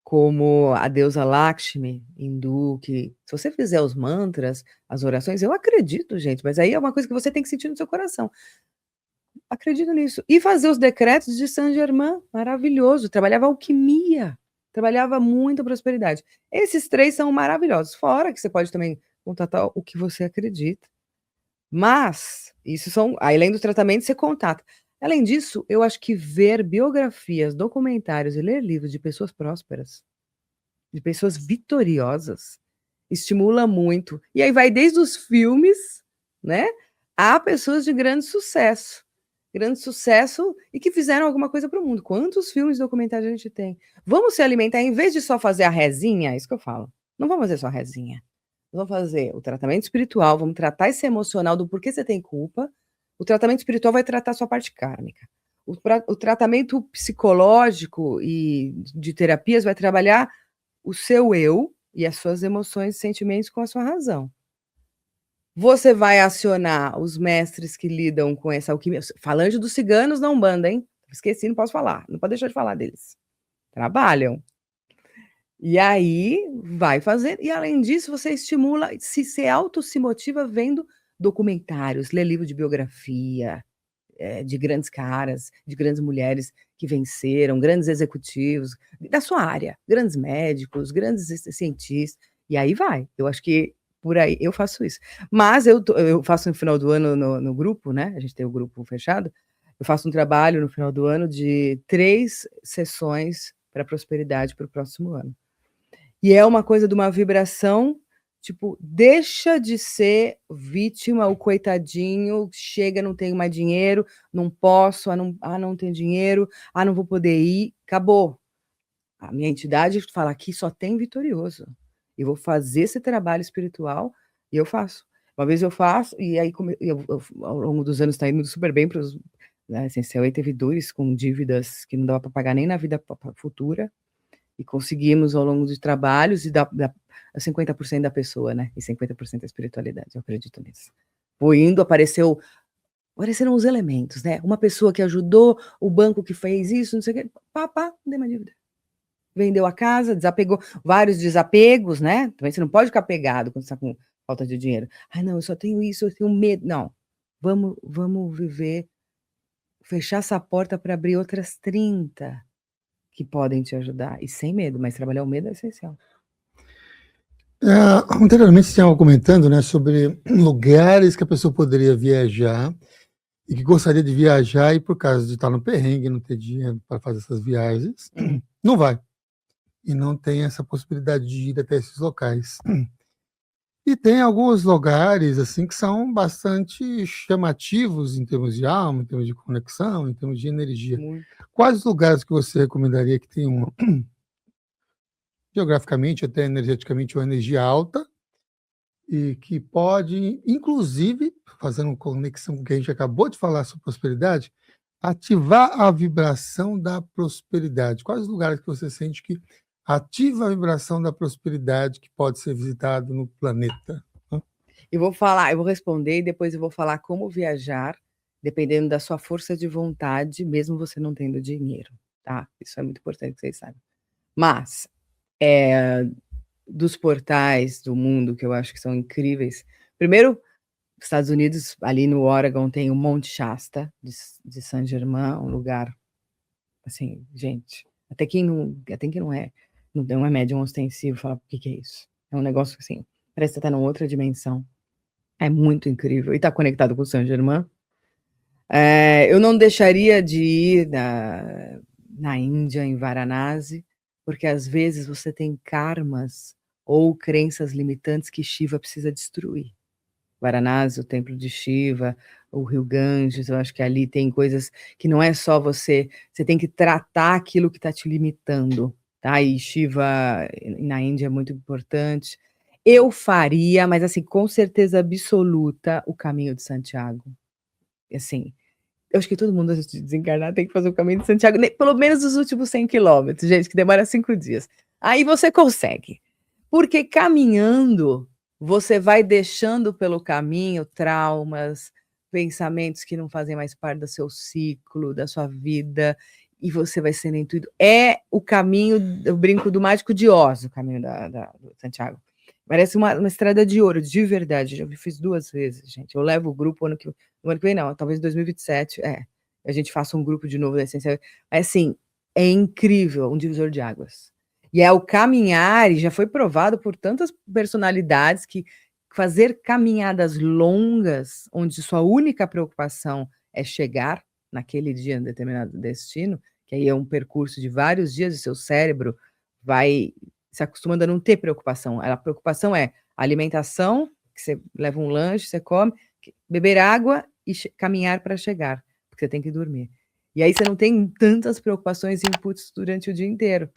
como a deusa Lakshmi, hindu, que se você fizer os mantras, as orações, eu acredito, gente, mas aí é uma coisa que você tem que sentir no seu coração. Acredito nisso. E fazer os decretos de Saint-Germain, maravilhoso. Trabalhava alquimia, trabalhava muita prosperidade. Esses 3 são maravilhosos. Fora que você pode também contatar o que você acredita. Mas, isso são, além do tratamento, você contata. Além disso, eu acho que ver biografias, documentários e ler livros de pessoas prósperas, de pessoas vitoriosas, estimula muito. E aí vai desde os filmes, né, a pessoas de grande sucesso e que fizeram alguma coisa para o mundo. Quantos filmes documentários a gente tem? Vamos se alimentar, em vez de só fazer a rezinha, é isso que eu falo. Não vamos fazer só a rezinha. Vamos fazer o tratamento espiritual, vamos tratar esse emocional do porquê você tem culpa. O tratamento espiritual vai tratar a sua parte kármica. O tratamento psicológico e de terapias vai trabalhar o seu eu e as suas emoções e sentimentos com a sua razão. Você vai acionar os mestres que lidam com essa alquimia. Falange dos ciganos na Umbanda, hein? Esqueci, não posso falar. Não pode deixar de falar deles. Trabalham. E aí, vai fazer. E além disso, você estimula, se auto se motiva vendo documentários, lê livro de biografia, de grandes caras, de grandes mulheres que venceram, grandes executivos, da sua área, grandes médicos, grandes cientistas, e aí vai. Eu acho que por aí eu faço isso. Mas eu faço no final do ano no grupo, né? A gente tem o grupo fechado. Eu faço um trabalho no final do ano de 3 sessões para prosperidade para o próximo ano. E é uma coisa de uma vibração, tipo, deixa de ser vítima, o coitadinho, chega, não tenho mais dinheiro, não posso, não tenho dinheiro, não vou poder ir, acabou. A minha entidade fala, aqui só tem vitorioso. Eu vou fazer esse trabalho espiritual e eu faço. Uma vez eu faço, e aí ao longo dos anos está indo super bem para os... Né, Essencial, aí teve 2 com dívidas que não dava para pagar nem na vida futura, e conseguimos, ao longo de trabalhos, e dar 50% da pessoa, né? E 50% da espiritualidade, eu acredito nisso. Foi indo, apareceram os elementos, né? Uma pessoa que ajudou, o banco que fez isso, não sei o quê, não dei uma dívida. Vendeu a casa, desapegou, vários desapegos, né? Também você não pode ficar pegado quando você está com falta de dinheiro. Não, eu só tenho isso, eu tenho medo. Não, vamos viver, fechar essa porta para abrir outras 30 que podem te ajudar, e sem medo, mas trabalhar o medo é essencial. Anteriormente, você estava comentando, né, sobre lugares que a pessoa poderia viajar e que gostaria de viajar e, por causa de estar no perrengue, não ter dinheiro para fazer essas viagens, não vai. E não tem essa possibilidade de ir até esses locais. E tem alguns lugares assim que são bastante chamativos em termos de alma, em termos de conexão, em termos de energia. Muito. Quais os lugares que você recomendaria que tenham geograficamente, até energeticamente, uma energia alta e que pode, inclusive, fazendo conexão com o que a gente acabou de falar sobre prosperidade, ativar a vibração da prosperidade? Quais os lugares que você sente que ativa a vibração da prosperidade que pode ser visitado no planeta? Eu vou responder e depois eu vou falar como viajar, dependendo da sua força de vontade, mesmo você não tendo dinheiro, tá? Isso é muito importante que vocês saibam. Mas, dos portais do mundo que eu acho que são incríveis, primeiro, Estados Unidos, ali no Oregon, tem o Monte Shasta, de Saint-Germain, um lugar, assim, gente, até quem não é médium ostensivo, fala, o que é isso? É um negócio assim, parece que você tá numa outra dimensão. É muito incrível. E tá conectado com o Saint-Germain. Eu não deixaria de ir na Índia, em Varanasi, porque às vezes você tem karmas ou crenças limitantes que Shiva precisa destruir. Varanasi, o templo de Shiva, o rio Ganges, eu acho que ali tem coisas que não é só você tem que tratar aquilo que está te limitando, tá? E Shiva na Índia é muito importante. Eu faria, mas assim, com certeza absoluta, o caminho de Santiago. Assim, eu acho que todo mundo antes de desencarnar tem que fazer o caminho de Santiago, pelo menos os últimos 100 quilômetros, gente, que demora 5 dias. Aí você consegue. Porque caminhando, você vai deixando pelo caminho traumas, pensamentos que não fazem mais parte do seu ciclo, da sua vida, e você vai sendo intuído. É o caminho, eu brinco do Mágico de Oz, o caminho do Santiago. Parece uma estrada de ouro, de verdade. Já fiz 2 vezes, gente. Eu levo o grupo no ano que vem, não, talvez em 2027, a gente faça um grupo de novo da Essencial. Assim, é incrível, um divisor de águas. E é o caminhar, e já foi provado por tantas personalidades que fazer caminhadas longas, onde sua única preocupação é chegar naquele dia, em determinado destino, que aí é um percurso de vários dias, e seu cérebro vai se acostumando a não ter preocupação. A preocupação é alimentação, que você leva um lanche, você come, beber água e caminhar para chegar, porque você tem que dormir. E aí você não tem tantas preocupações e inputs durante o dia inteiro.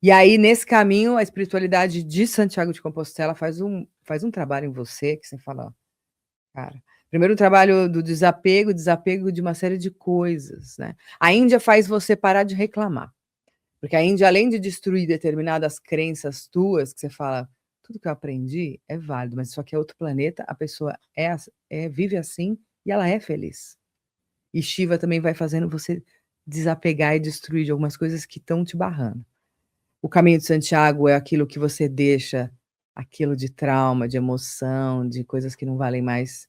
E aí, nesse caminho, a espiritualidade de Santiago de Compostela faz um trabalho em você que você fala, ó, cara, primeiro o trabalho do desapego de uma série de coisas, né? A Índia faz você parar de reclamar. Porque a Índia, além de destruir determinadas crenças tuas, que você fala, tudo que eu aprendi é válido, mas isso aqui é outro planeta, a pessoa vive assim e ela é feliz. E Shiva também vai fazendo você desapegar e destruir de algumas coisas que estão te barrando. O caminho de Santiago é aquilo que você deixa, aquilo de trauma, de emoção, de coisas que não valem mais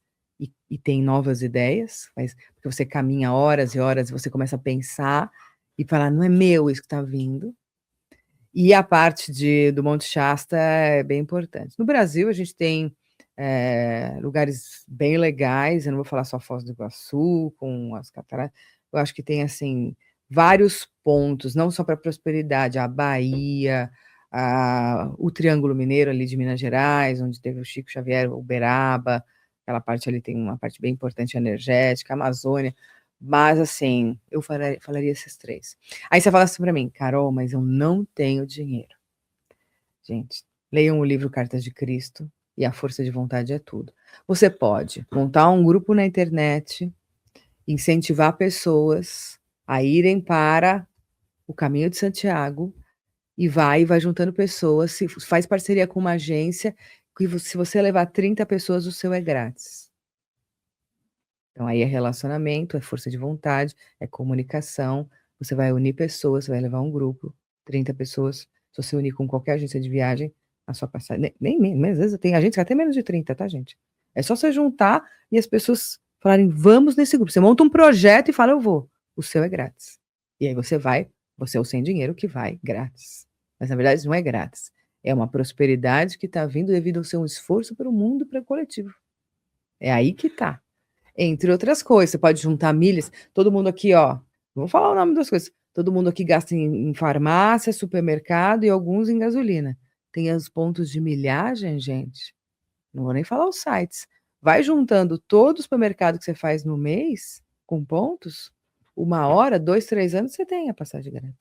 e tem novas ideias, porque você caminha horas e horas e você começa a pensar e falar, não é meu isso que está vindo. E a parte do Monte Shasta é bem importante. No Brasil, a gente tem lugares bem legais, eu não vou falar só Foz do Iguaçu, com as cataratas, eu acho que tem, assim, vários pontos, não só para prosperidade, a Bahia, o Triângulo Mineiro ali de Minas Gerais, onde teve o Chico Xavier, Uberaba, aquela parte ali tem uma parte bem importante energética, a Amazônia, mas assim, eu falaria esses 3. Aí você fala assim para mim, Carol, mas eu não tenho dinheiro. Gente, leiam o livro Cartas de Cristo e a força de vontade é tudo. Você pode montar um grupo na internet, incentivar pessoas a irem para o caminho de Santiago e vai juntando pessoas, faz parceria com uma agência, que se você levar 30 pessoas, o seu é grátis. Então aí é relacionamento, é força de vontade, é comunicação, você vai unir pessoas, você vai levar um grupo, 30 pessoas, se você unir com qualquer agência de viagem, a sua passagem, nem às vezes tem agência que até menos de 30, tá, gente? É só você juntar e as pessoas falarem, vamos nesse grupo. Você monta um projeto e fala, eu vou. O seu é grátis. E aí você é o sem dinheiro que vai grátis. Mas na verdade não é grátis. É uma prosperidade que está vindo devido ao seu esforço para o mundo e para o coletivo. É aí que tá. Entre outras coisas, você pode juntar milhas. Todo mundo aqui, ó, vou falar o nome das coisas. Todo mundo aqui gasta em farmácia, supermercado e alguns em gasolina. Tem os pontos de milhagem, gente. Não vou nem falar os sites. Vai juntando todo o supermercado que você faz no mês, com pontos, 1 hora, 2, 3 anos, você tem a passagem grátis.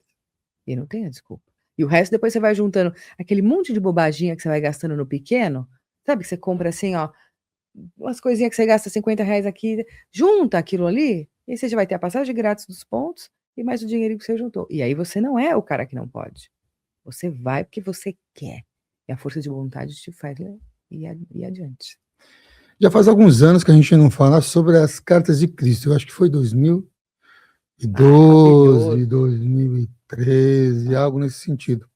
E não tem a desculpa. E o resto depois você vai juntando aquele monte de bobaginha que você vai gastando no pequeno. Sabe que você compra assim, ó, umas coisinhas que você gasta R$ 50 aqui, junta aquilo ali, e aí você já vai ter a passagem grátis dos pontos e mais o dinheiro que você juntou. E aí você não é o cara que não pode. Você vai porque você quer. E a força de vontade te faz ir adiante. Já faz alguns anos que a gente não fala sobre as cartas de Cristo. Eu acho que foi 2012, 2013, algo nesse sentido.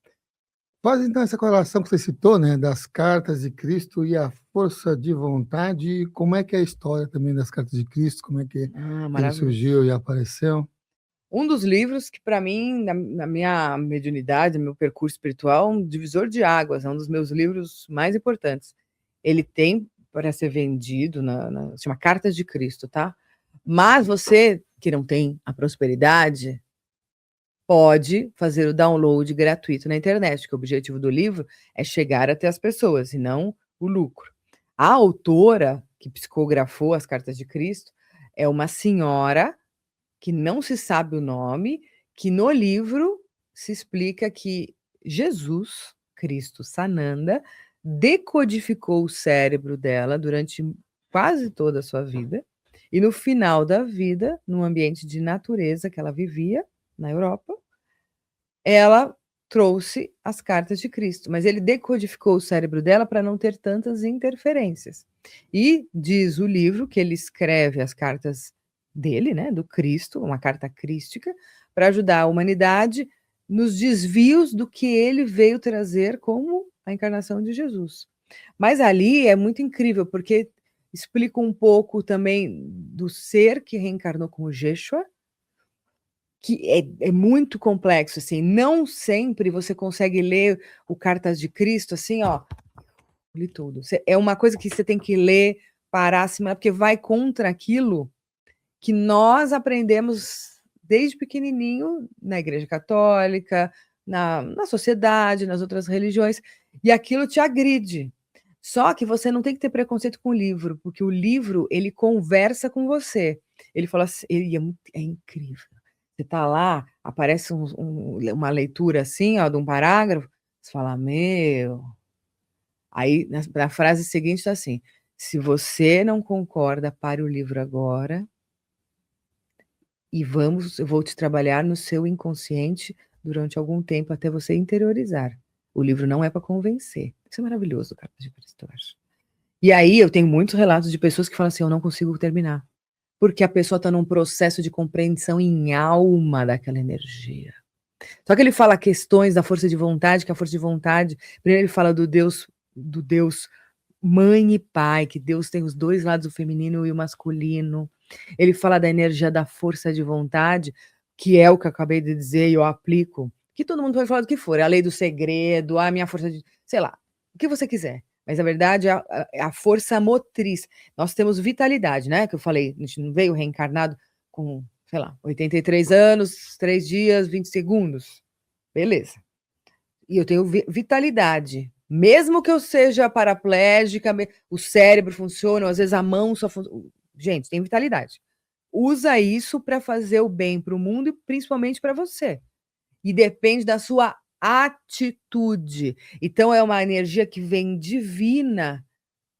Faz então essa correlação que você citou, né, das cartas de Cristo e a força de vontade. Como é que é a história também das cartas de Cristo? Como é que ele surgiu e apareceu? Um dos livros que, para mim, na minha mediunidade, no meu percurso espiritual, um divisor de águas, é um dos meus livros mais importantes. Ele tem para ser vendido, se chama Cartas de Cristo, tá? Mas você que não tem a prosperidade, pode fazer o download gratuito na internet, porque o objetivo do livro é chegar até as pessoas e não o lucro. A autora que psicografou as Cartas de Cristo é uma senhora que não se sabe o nome, que no livro se explica que Jesus Cristo Sananda decodificou o cérebro dela durante quase toda a sua vida, e no final da vida, num ambiente de natureza que ela vivia na Europa, ela trouxe as cartas de Cristo, mas ele decodificou o cérebro dela para não ter tantas interferências. E diz o livro que ele escreve as cartas dele, né, do Cristo, uma carta crística, para ajudar a humanidade nos desvios do que ele veio trazer como a encarnação de Jesus. Mas ali é muito incrível, porque explica um pouco também do ser que reencarnou como Yeshua, que é muito complexo, assim, não sempre você consegue ler o Cartas de Cristo, assim, ó, li tudo. É uma coisa que você tem que ler, parar, porque vai contra aquilo que nós aprendemos desde pequenininho na Igreja Católica, na sociedade, nas outras religiões, e aquilo te agride. Só que você não tem que ter preconceito com o livro, porque o livro, ele conversa com você. Ele fala assim, é incrível. Você está lá, aparece uma leitura assim, ó, de um parágrafo, você fala, meu... Aí, na frase seguinte está assim, se você não concorda, pare o livro agora e eu vou te trabalhar no seu inconsciente durante algum tempo até você interiorizar. O livro não é para convencer. Isso é maravilhoso, Carta de Cristo, eu acho. E aí eu tenho muitos relatos de pessoas que falam assim, eu não consigo terminar. Porque a pessoa está num processo de compreensão em alma daquela energia. Só que ele fala questões da força de vontade, que a força de vontade, primeiro ele fala do Deus mãe e pai, que Deus tem os dois lados, o feminino e o masculino. Ele fala da energia da força de vontade, que é o que eu acabei de dizer e eu aplico, que todo mundo pode falar do que for, é a lei do segredo, a minha força de... sei lá, o que você quiser. Mas, na verdade, é a força motriz. Nós temos vitalidade, né? Que eu falei, a gente não veio reencarnado com, sei lá, 83 anos, 3 dias, 20 segundos. Beleza. E eu tenho vitalidade. Mesmo que eu seja paraplégica, o cérebro funciona, às vezes a mão só funciona. Gente, tem vitalidade. Usa isso para fazer o bem para o mundo e principalmente para você. E depende da sua atitude. Então, é uma energia que vem divina,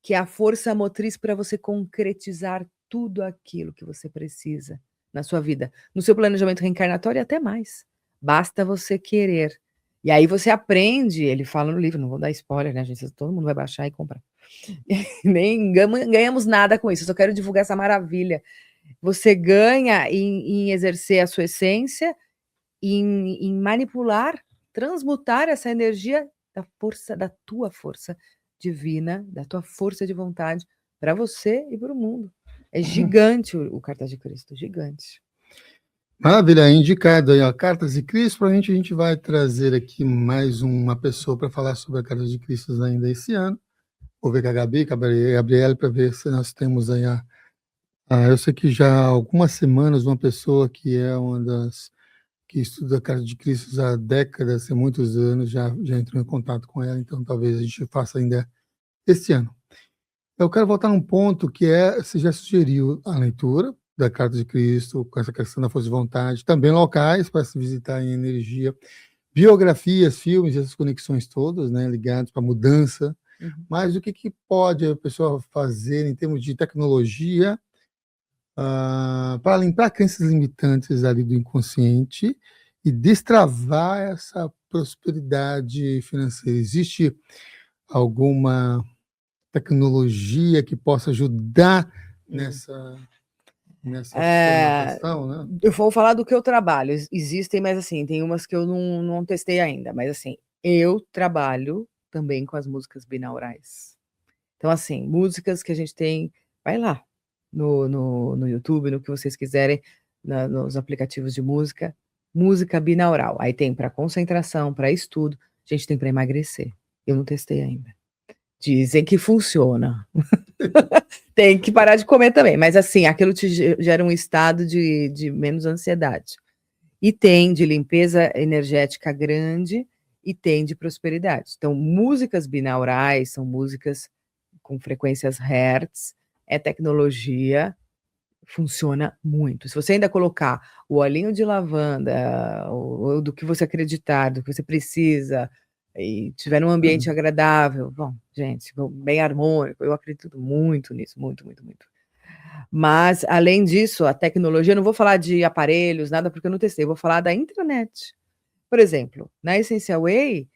que é a força motriz para você concretizar tudo aquilo que você precisa na sua vida, no seu planejamento reencarnatório e até mais. Basta você querer. E aí você aprende, ele fala no livro, não vou dar spoiler, né, gente? Todo mundo vai baixar e comprar. Nem ganhamos nada com isso, eu só quero divulgar essa maravilha. Você ganha em exercer a sua essência, em manipular, transmutar essa energia da força, da tua força divina, da tua força de vontade, para você e para o mundo. É gigante o Cartas de Cristo, gigante. Maravilha, indicado aí, ó, Cartas de Cristo. Para a gente vai trazer aqui mais uma pessoa para falar sobre a Cartas de Cristo ainda esse ano. Vou ver com a Gabi, com a Gabriela, para ver se nós temos aí eu sei que já há algumas semanas uma pessoa que é uma das que estuda a Carta de Cristo há décadas, há muitos anos, já entrou em contato com ela, então talvez a gente faça ainda esse ano. Eu quero voltar num ponto que você já sugeriu a leitura da Carta de Cristo, com essa questão da força de vontade, também locais para se visitar em energia, biografias, filmes, essas conexões todas, né, ligadas para a mudança. Uhum. Mas o que pode a pessoa fazer em termos de tecnologia para limpar crenças limitantes ali do inconsciente e destravar essa prosperidade financeira? Existe alguma tecnologia que possa ajudar nessa formatação, né? Eu vou falar do que eu trabalho. Existem, mas assim, tem umas que eu não testei ainda. Mas assim, eu trabalho também com as músicas binaurais. Então, assim, músicas que a gente tem, vai lá no YouTube, no que vocês quiserem, nos aplicativos de música, música binaural. Aí tem para concentração, para estudo, a gente tem para emagrecer. Eu não testei ainda. Dizem que funciona. Tem que parar de comer também, mas assim, aquilo te gera um estado de menos ansiedade. E tem de limpeza energética grande e tem de prosperidade. Então, músicas binaurais são músicas com frequências Hertz, é tecnologia, funciona muito. Se você ainda colocar o olhinho de lavanda, ou do que você acreditar, do que você precisa, e tiver num ambiente agradável, bom, gente, bem harmônico, eu acredito muito nisso, muito, muito, muito. Mas, além disso, a tecnologia, eu não vou falar de aparelhos, nada, porque eu não testei, eu vou falar da intranet. Por exemplo, na Essential Way,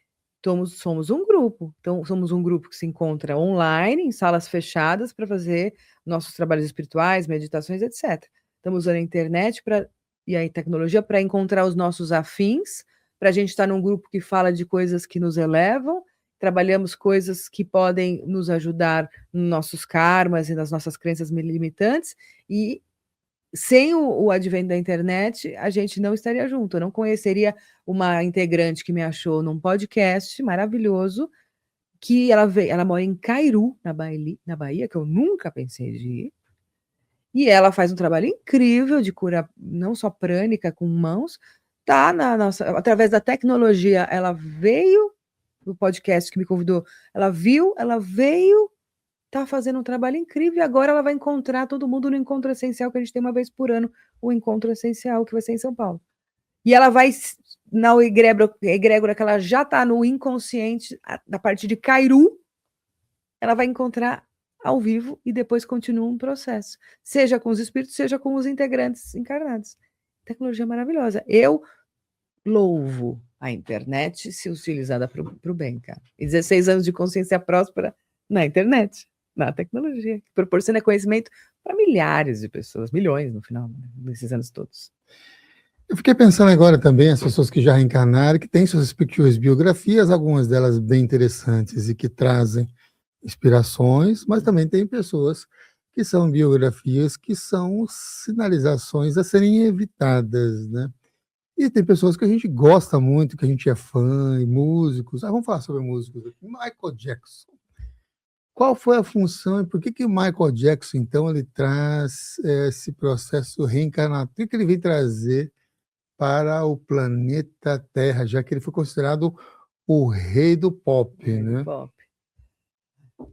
somos um grupo. Então, somos um grupo que se encontra online, em salas fechadas, para fazer nossos trabalhos espirituais, meditações, etc. Estamos usando a internet e a tecnologia para encontrar os nossos afins, para a gente estar num grupo que fala de coisas que nos elevam, trabalhamos coisas que podem nos ajudar nos nossos karmas e nas nossas crenças limitantes, e sem o advento da internet, a gente não estaria junto. Eu não conheceria uma integrante que me achou num podcast maravilhoso, que ela mora em Cairu, na Bahia, que eu nunca pensei de ir, E ela faz um trabalho incrível de cura, não só prânica com mãos, tá na nossa, através da tecnologia, ela veio no podcast que me convidou, ela viu, ela veio, tá fazendo um trabalho incrível, e agora ela vai encontrar todo mundo no Encontro Essencial, que a gente tem uma vez por ano, o Encontro Essencial, que vai ser em São Paulo. E ela vai, na egrégora que ela já está no inconsciente, da parte de Cairu, ela vai encontrar ao vivo e depois continua um processo, seja com os espíritos, seja com os integrantes encarnados. Tecnologia maravilhosa. Eu louvo a internet se utilizada para o bem, cara. E 16 anos de consciência próspera na internet, na tecnologia, que proporciona conhecimento para milhares de pessoas, milhões no final, desses anos todos. Eu fiquei pensando agora também, as pessoas que já reencarnaram, que têm suas respectivas biografias, algumas delas bem interessantes e que trazem inspirações, mas também tem pessoas que são biografias que são sinalizações a serem evitadas, né? E tem pessoas que a gente gosta muito, que a gente é fã, e músicos. Vamos falar sobre músicos aqui. Michael Jackson. Qual foi a função e por que o Michael Jackson, então, ele traz esse processo reencarnatório? O que ele vem trazer para o planeta Terra, já que ele foi considerado o rei do pop, né? Pop.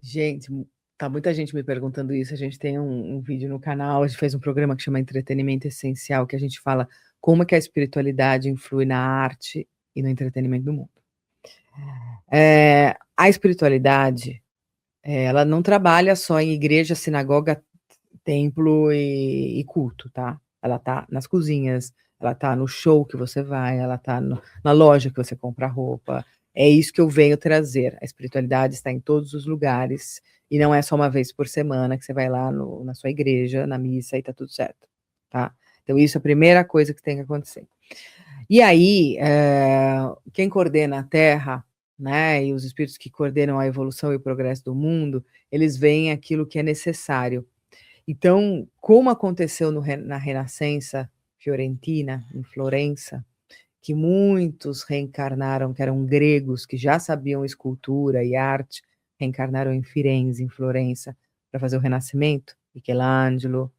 Gente, tá muita gente me perguntando isso. A gente tem um vídeo no canal, a gente fez um programa que chama Entretenimento Essencial, que a gente fala como é que a espiritualidade influi na arte e no entretenimento do mundo. A espiritualidade, ela não trabalha só em igreja, sinagoga, templo e culto, tá? Ela tá nas cozinhas, ela tá no show que você vai, ela tá na loja que você compra roupa. É isso que eu venho trazer. A espiritualidade está em todos os lugares e não é só uma vez por semana que você vai lá na sua igreja, na missa e tá tudo certo, tá? Então isso é a primeira coisa que tem que acontecer. E aí, quem coordena a Terra, né, e os espíritos que coordenam a evolução e o progresso do mundo, eles veem aquilo que é necessário. Então, como aconteceu na Renascença Fiorentina, em Florença, que muitos reencarnaram, que eram gregos, que já sabiam escultura e arte, reencarnaram em Firenze, em Florença, para fazer o Renascimento, Michelangelo,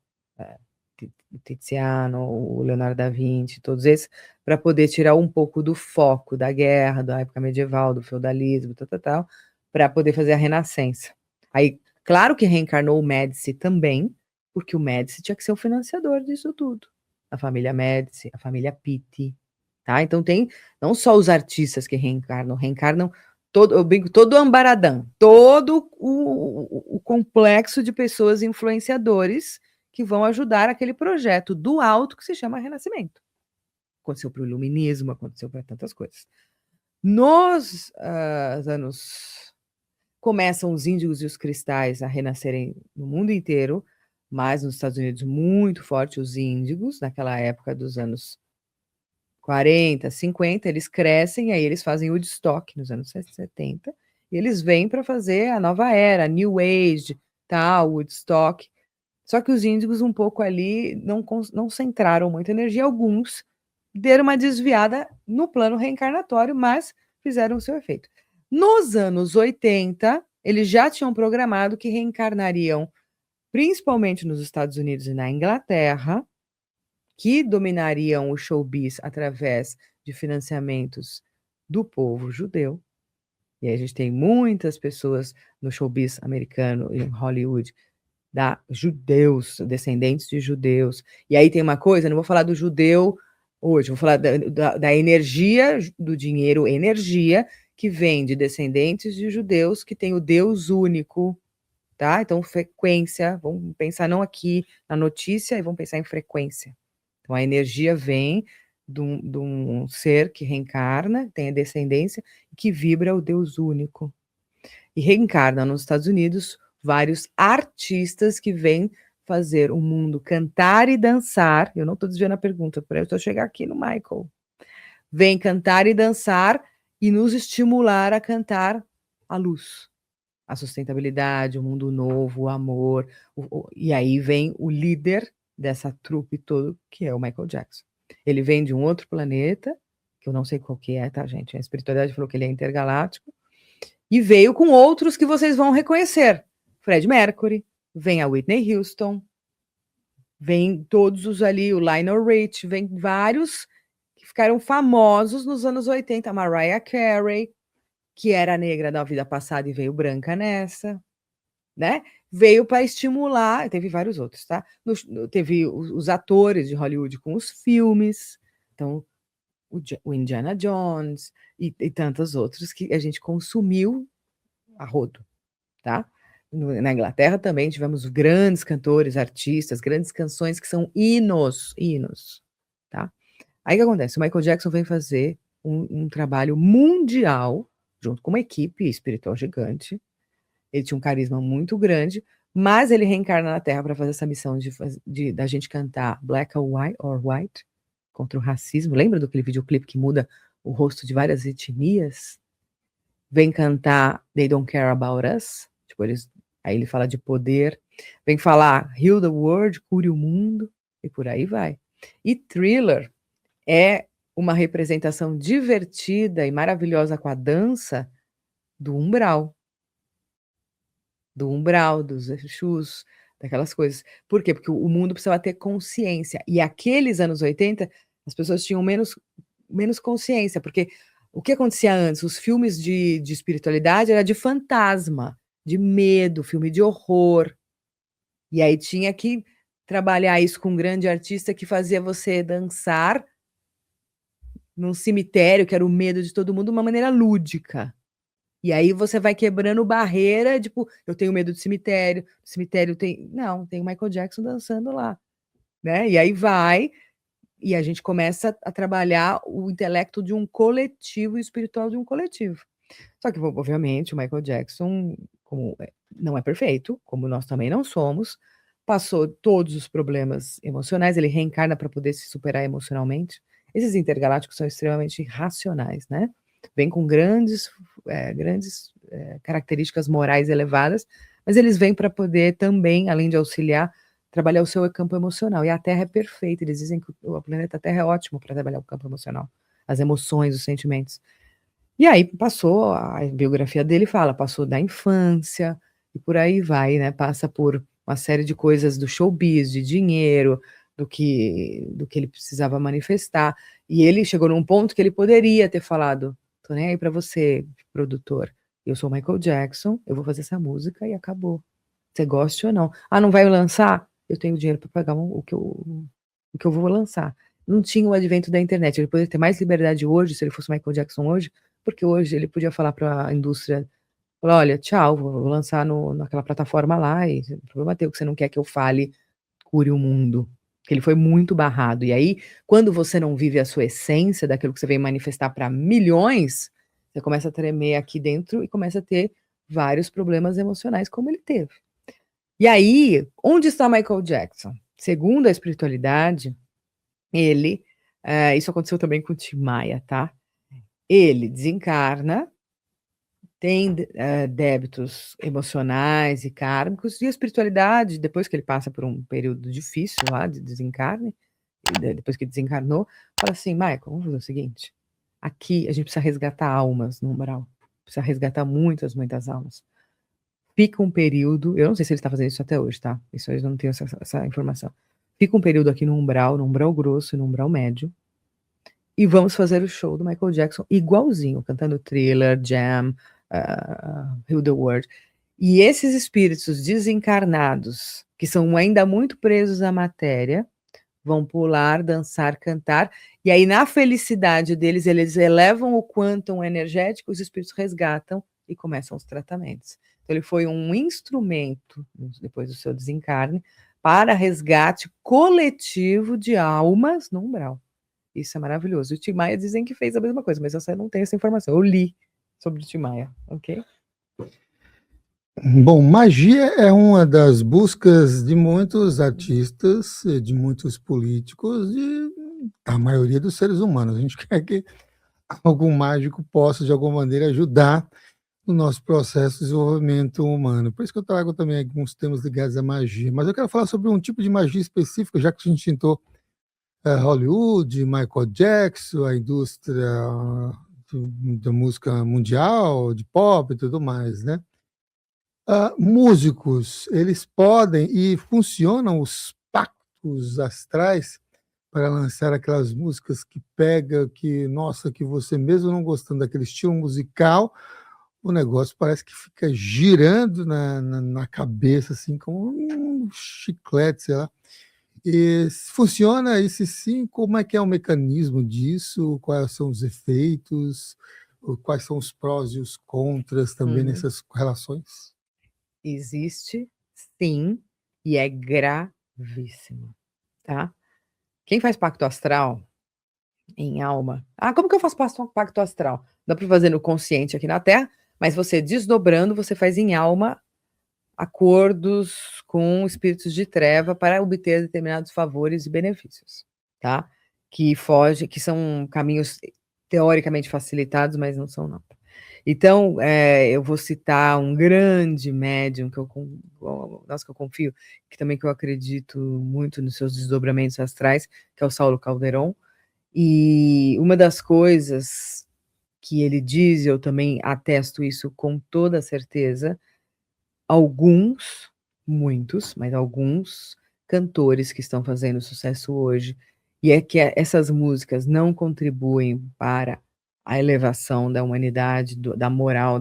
Tiziano, o Leonardo da Vinci, todos esses, para poder tirar um pouco do foco da guerra, da época medieval, do feudalismo, tal, para poder fazer a Renascença. Aí, claro que reencarnou o Médici também, porque o Médici tinha que ser o financiador disso tudo. A família Médici, a família Pitti, tá? Então tem não só os artistas que reencarnam todo, eu brinco, todo o ambaradã, todo o complexo de pessoas influenciadores que vão ajudar aquele projeto do alto que se chama Renascimento. Aconteceu para o Iluminismo, aconteceu para tantas coisas. Nos anos... Começam os índigos e os cristais a renascerem no mundo inteiro, mas nos Estados Unidos muito forte os índigos, naquela época dos anos 40, 50, eles crescem, e aí eles fazem Woodstock nos anos 70, e eles vêm para fazer a nova era, New Age, tal, Woodstock. Só que os índigos um pouco ali não centraram muita energia, alguns deram uma desviada no plano reencarnatório, mas fizeram o seu efeito. Nos anos 80, eles já tinham programado que reencarnariam, principalmente nos Estados Unidos e na Inglaterra, que dominariam o showbiz através de financiamentos do povo judeu. E aí a gente tem muitas pessoas no showbiz americano, em Hollywood, judeus, descendentes de judeus. E aí tem uma coisa, não vou falar do judeu hoje, vou falar da energia, do dinheiro, energia, que vem de descendentes de judeus, que tem o Deus único, tá? Então, frequência, vamos pensar não aqui na notícia, e vamos pensar em frequência. Então, a energia vem de um ser que reencarna, tem a descendência, que vibra o Deus único. E reencarna nos Estados Unidos vários artistas que vêm fazer o mundo cantar e dançar. Eu não estou desviando a pergunta, para eu chegar aqui no Michael. Vem cantar e dançar e nos estimular a cantar a luz, a sustentabilidade, o mundo novo, o amor. E aí vem o líder dessa trupe todo, que é o Michael Jackson. Ele vem de um outro planeta, que eu não sei qual que é, tá, gente? A espiritualidade falou que ele é intergaláctico, e veio com outros que vocês vão reconhecer. Fred Mercury, vem a Whitney Houston, Vem todos os ali, o Lionel Rich, vem vários que ficaram famosos nos anos 80, a Mariah Carey, que era negra da vida passada e veio branca nessa, né? Veio para estimular, teve vários outros, tá? Teve os atores de Hollywood com os filmes, então o Indiana Jones e tantos outros que a gente consumiu a rodo, tá? Na Inglaterra também tivemos grandes cantores, artistas, grandes canções que são hinos, tá? Aí o que acontece? O Michael Jackson vem fazer um trabalho mundial, junto com uma equipe espiritual gigante. Ele tinha um carisma muito grande, mas ele reencarna na Terra para fazer essa missão da gente cantar Black or White contra o racismo. Lembra daquele videoclipe que muda o rosto de várias etnias? Vem cantar They Don't Care About Us. Tipo, aí ele fala de poder. Vem falar Heal the World, cure o mundo, e por aí vai. E Thriller é uma representação divertida e maravilhosa com a dança do umbral, dos Exus, daquelas coisas. Por quê? Porque o mundo precisava ter consciência. E aqueles anos 80, as pessoas tinham menos consciência, porque o que acontecia antes? Os filmes de espiritualidade era de fantasma, de medo, filme de horror. E aí tinha que trabalhar isso com um grande artista que fazia você dançar num cemitério, que era o medo de todo mundo, de uma maneira lúdica. E aí você vai quebrando barreira, tipo, eu tenho medo de cemitério tem... Não, tem o Michael Jackson dançando lá, né? E aí vai, e a gente começa a trabalhar o intelecto de um coletivo e o espiritual de um coletivo. Só que, obviamente, o Michael Jackson não é perfeito, como nós também não somos, passou todos os problemas emocionais, ele reencarna para poder se superar emocionalmente. Esses intergalácticos são extremamente racionais, né? Vêm com grandes características morais elevadas, mas eles vêm para poder também, além de auxiliar, trabalhar o seu campo emocional. E a Terra é perfeita, eles dizem que o planeta Terra é ótimo para trabalhar o campo emocional, as emoções, os sentimentos. E aí passou, a biografia dele fala, passou da infância, e por aí vai, né? Passa por uma série de coisas do showbiz, de dinheiro, do que ele precisava manifestar. E ele chegou num ponto que ele poderia ter falado: tô nem aí para você, produtor. Eu sou Michael Jackson, eu vou fazer essa música e acabou. Você gosta ou não? Ah, não vai lançar? Eu tenho dinheiro para pagar o que eu vou lançar. Não tinha o advento da internet. Ele poderia ter mais liberdade hoje, se ele fosse Michael Jackson hoje, porque hoje ele podia falar para a indústria: olha, tchau, vou lançar naquela plataforma lá, e o problema é teu, que você não quer que eu fale, cure o mundo. Que ele foi muito barrado. E aí, quando você não vive a sua essência, daquilo que você veio manifestar para milhões, você começa a tremer aqui dentro e começa a ter vários problemas emocionais, como ele teve. E aí, onde está Michael Jackson? Segundo a espiritualidade, isso aconteceu também com o Tim Maia, tá? Ele desencarna, tem débitos emocionais e kármicos, e a espiritualidade, depois que ele passa por um período difícil lá de desencarne, depois que desencarnou, fala assim: Michael, vamos fazer o seguinte, aqui a gente precisa resgatar almas no umbral, precisa resgatar muitas almas. Fica um período, eu não sei se ele está fazendo isso até hoje, tá? Isso eu não tenho essa informação. Fica um período aqui no umbral grosso e no umbral médio, e vamos fazer o show do Michael Jackson igualzinho, cantando Thriller, Jam, Heal the World. E esses espíritos desencarnados, que são ainda muito presos à matéria, vão pular, dançar, cantar, e aí na felicidade deles, eles elevam o quantum energético, os espíritos resgatam e começam os tratamentos. Então ele foi um instrumento, depois do seu desencarne, para resgate coletivo de almas no umbral. Isso é maravilhoso. O Tim Maia dizem que fez a mesma coisa, mas eu não tenho essa informação. Eu li sobre o Tim Maia, ok? Bom, magia é uma das buscas de muitos artistas, de muitos políticos, da maioria dos seres humanos. A gente quer que algum mágico possa, de alguma maneira, ajudar no nosso processo de desenvolvimento humano. Por isso que eu trago também alguns temas ligados à magia. Mas eu quero falar sobre um tipo de magia específica, já que a gente tentou Hollywood, Michael Jackson, a indústria da música mundial, de pop e tudo mais, né? Músicos, eles podem e funcionam os pactos impactos astrais para lançar aquelas músicas que pega, que, nossa, que você mesmo não gostando daquele estilo musical, o negócio parece que fica girando na cabeça, assim, como um chiclete, sei lá. E funciona esse sim? Como é que é o mecanismo disso? Quais são os efeitos? Quais são os prós e os contras também nessas relações? Existe, sim, e é gravíssimo, tá? Quem faz pacto astral em alma... como que eu faço pacto astral? Dá para fazer no consciente aqui na Terra, mas você desdobrando, você faz em alma acordos com espíritos de treva para obter determinados favores e benefícios, tá? Que são caminhos teoricamente facilitados, mas não são não. Então, eu vou citar um grande médium que eu confio, que eu acredito muito nos seus desdobramentos astrais, que é o Saulo Calderon. E uma das coisas que ele diz, eu também atesto isso com toda certeza, muitos, mas alguns cantores que estão fazendo sucesso hoje, e é que essas músicas não contribuem para a elevação da humanidade, da moral,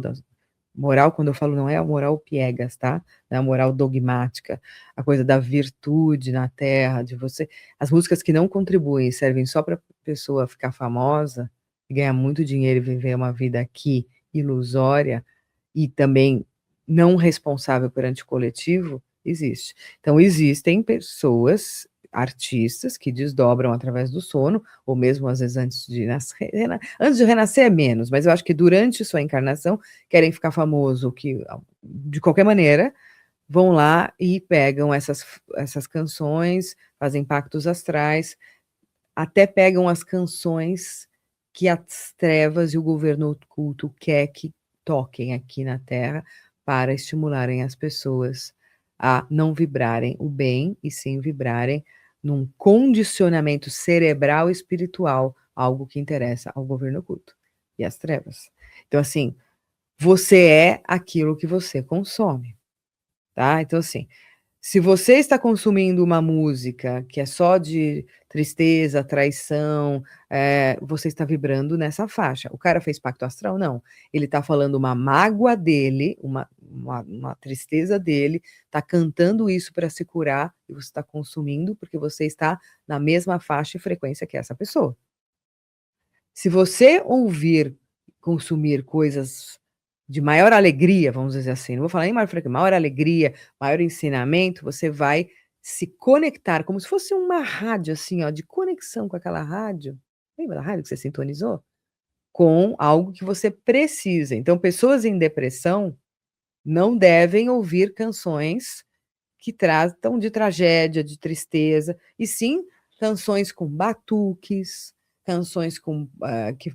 moral, quando eu falo, não é a moral piegas, tá? É a moral dogmática, a coisa da virtude na terra, de você. As músicas que não contribuem, servem só para a pessoa ficar famosa, ganhar muito dinheiro e viver uma vida aqui ilusória, e também não responsável perante o coletivo, existe. Então, existem pessoas, artistas, que desdobram através do sono, ou mesmo às vezes antes de renascer é menos, mas eu acho que durante sua encarnação querem ficar famoso, que de qualquer maneira vão lá e pegam essas canções, fazem pactos astrais, até pegam as canções que as trevas e o governo oculto quer que toquem aqui na Terra para estimularem as pessoas a não vibrarem o bem e sim vibrarem num condicionamento cerebral e espiritual, algo que interessa ao governo oculto e às trevas. Então, assim, você é aquilo que você consome, tá? Então, assim, se você está consumindo uma música que é só de tristeza, traição, você está vibrando nessa faixa. O cara fez pacto astral? Não. Ele está falando uma mágoa dele, uma tristeza dele, está cantando isso para se curar, e você está consumindo porque você está na mesma faixa e frequência que essa pessoa. Se você consumir coisas de maior alegria, vamos dizer assim, não vou falar nem maior alegria, maior ensinamento, você vai se conectar, como se fosse uma rádio, assim, ó, de conexão com aquela rádio. Lembra da rádio que você sintonizou? Com algo que você precisa. Então, pessoas em depressão não devem ouvir canções que tratam de tragédia, de tristeza, e sim canções com batuques, canções com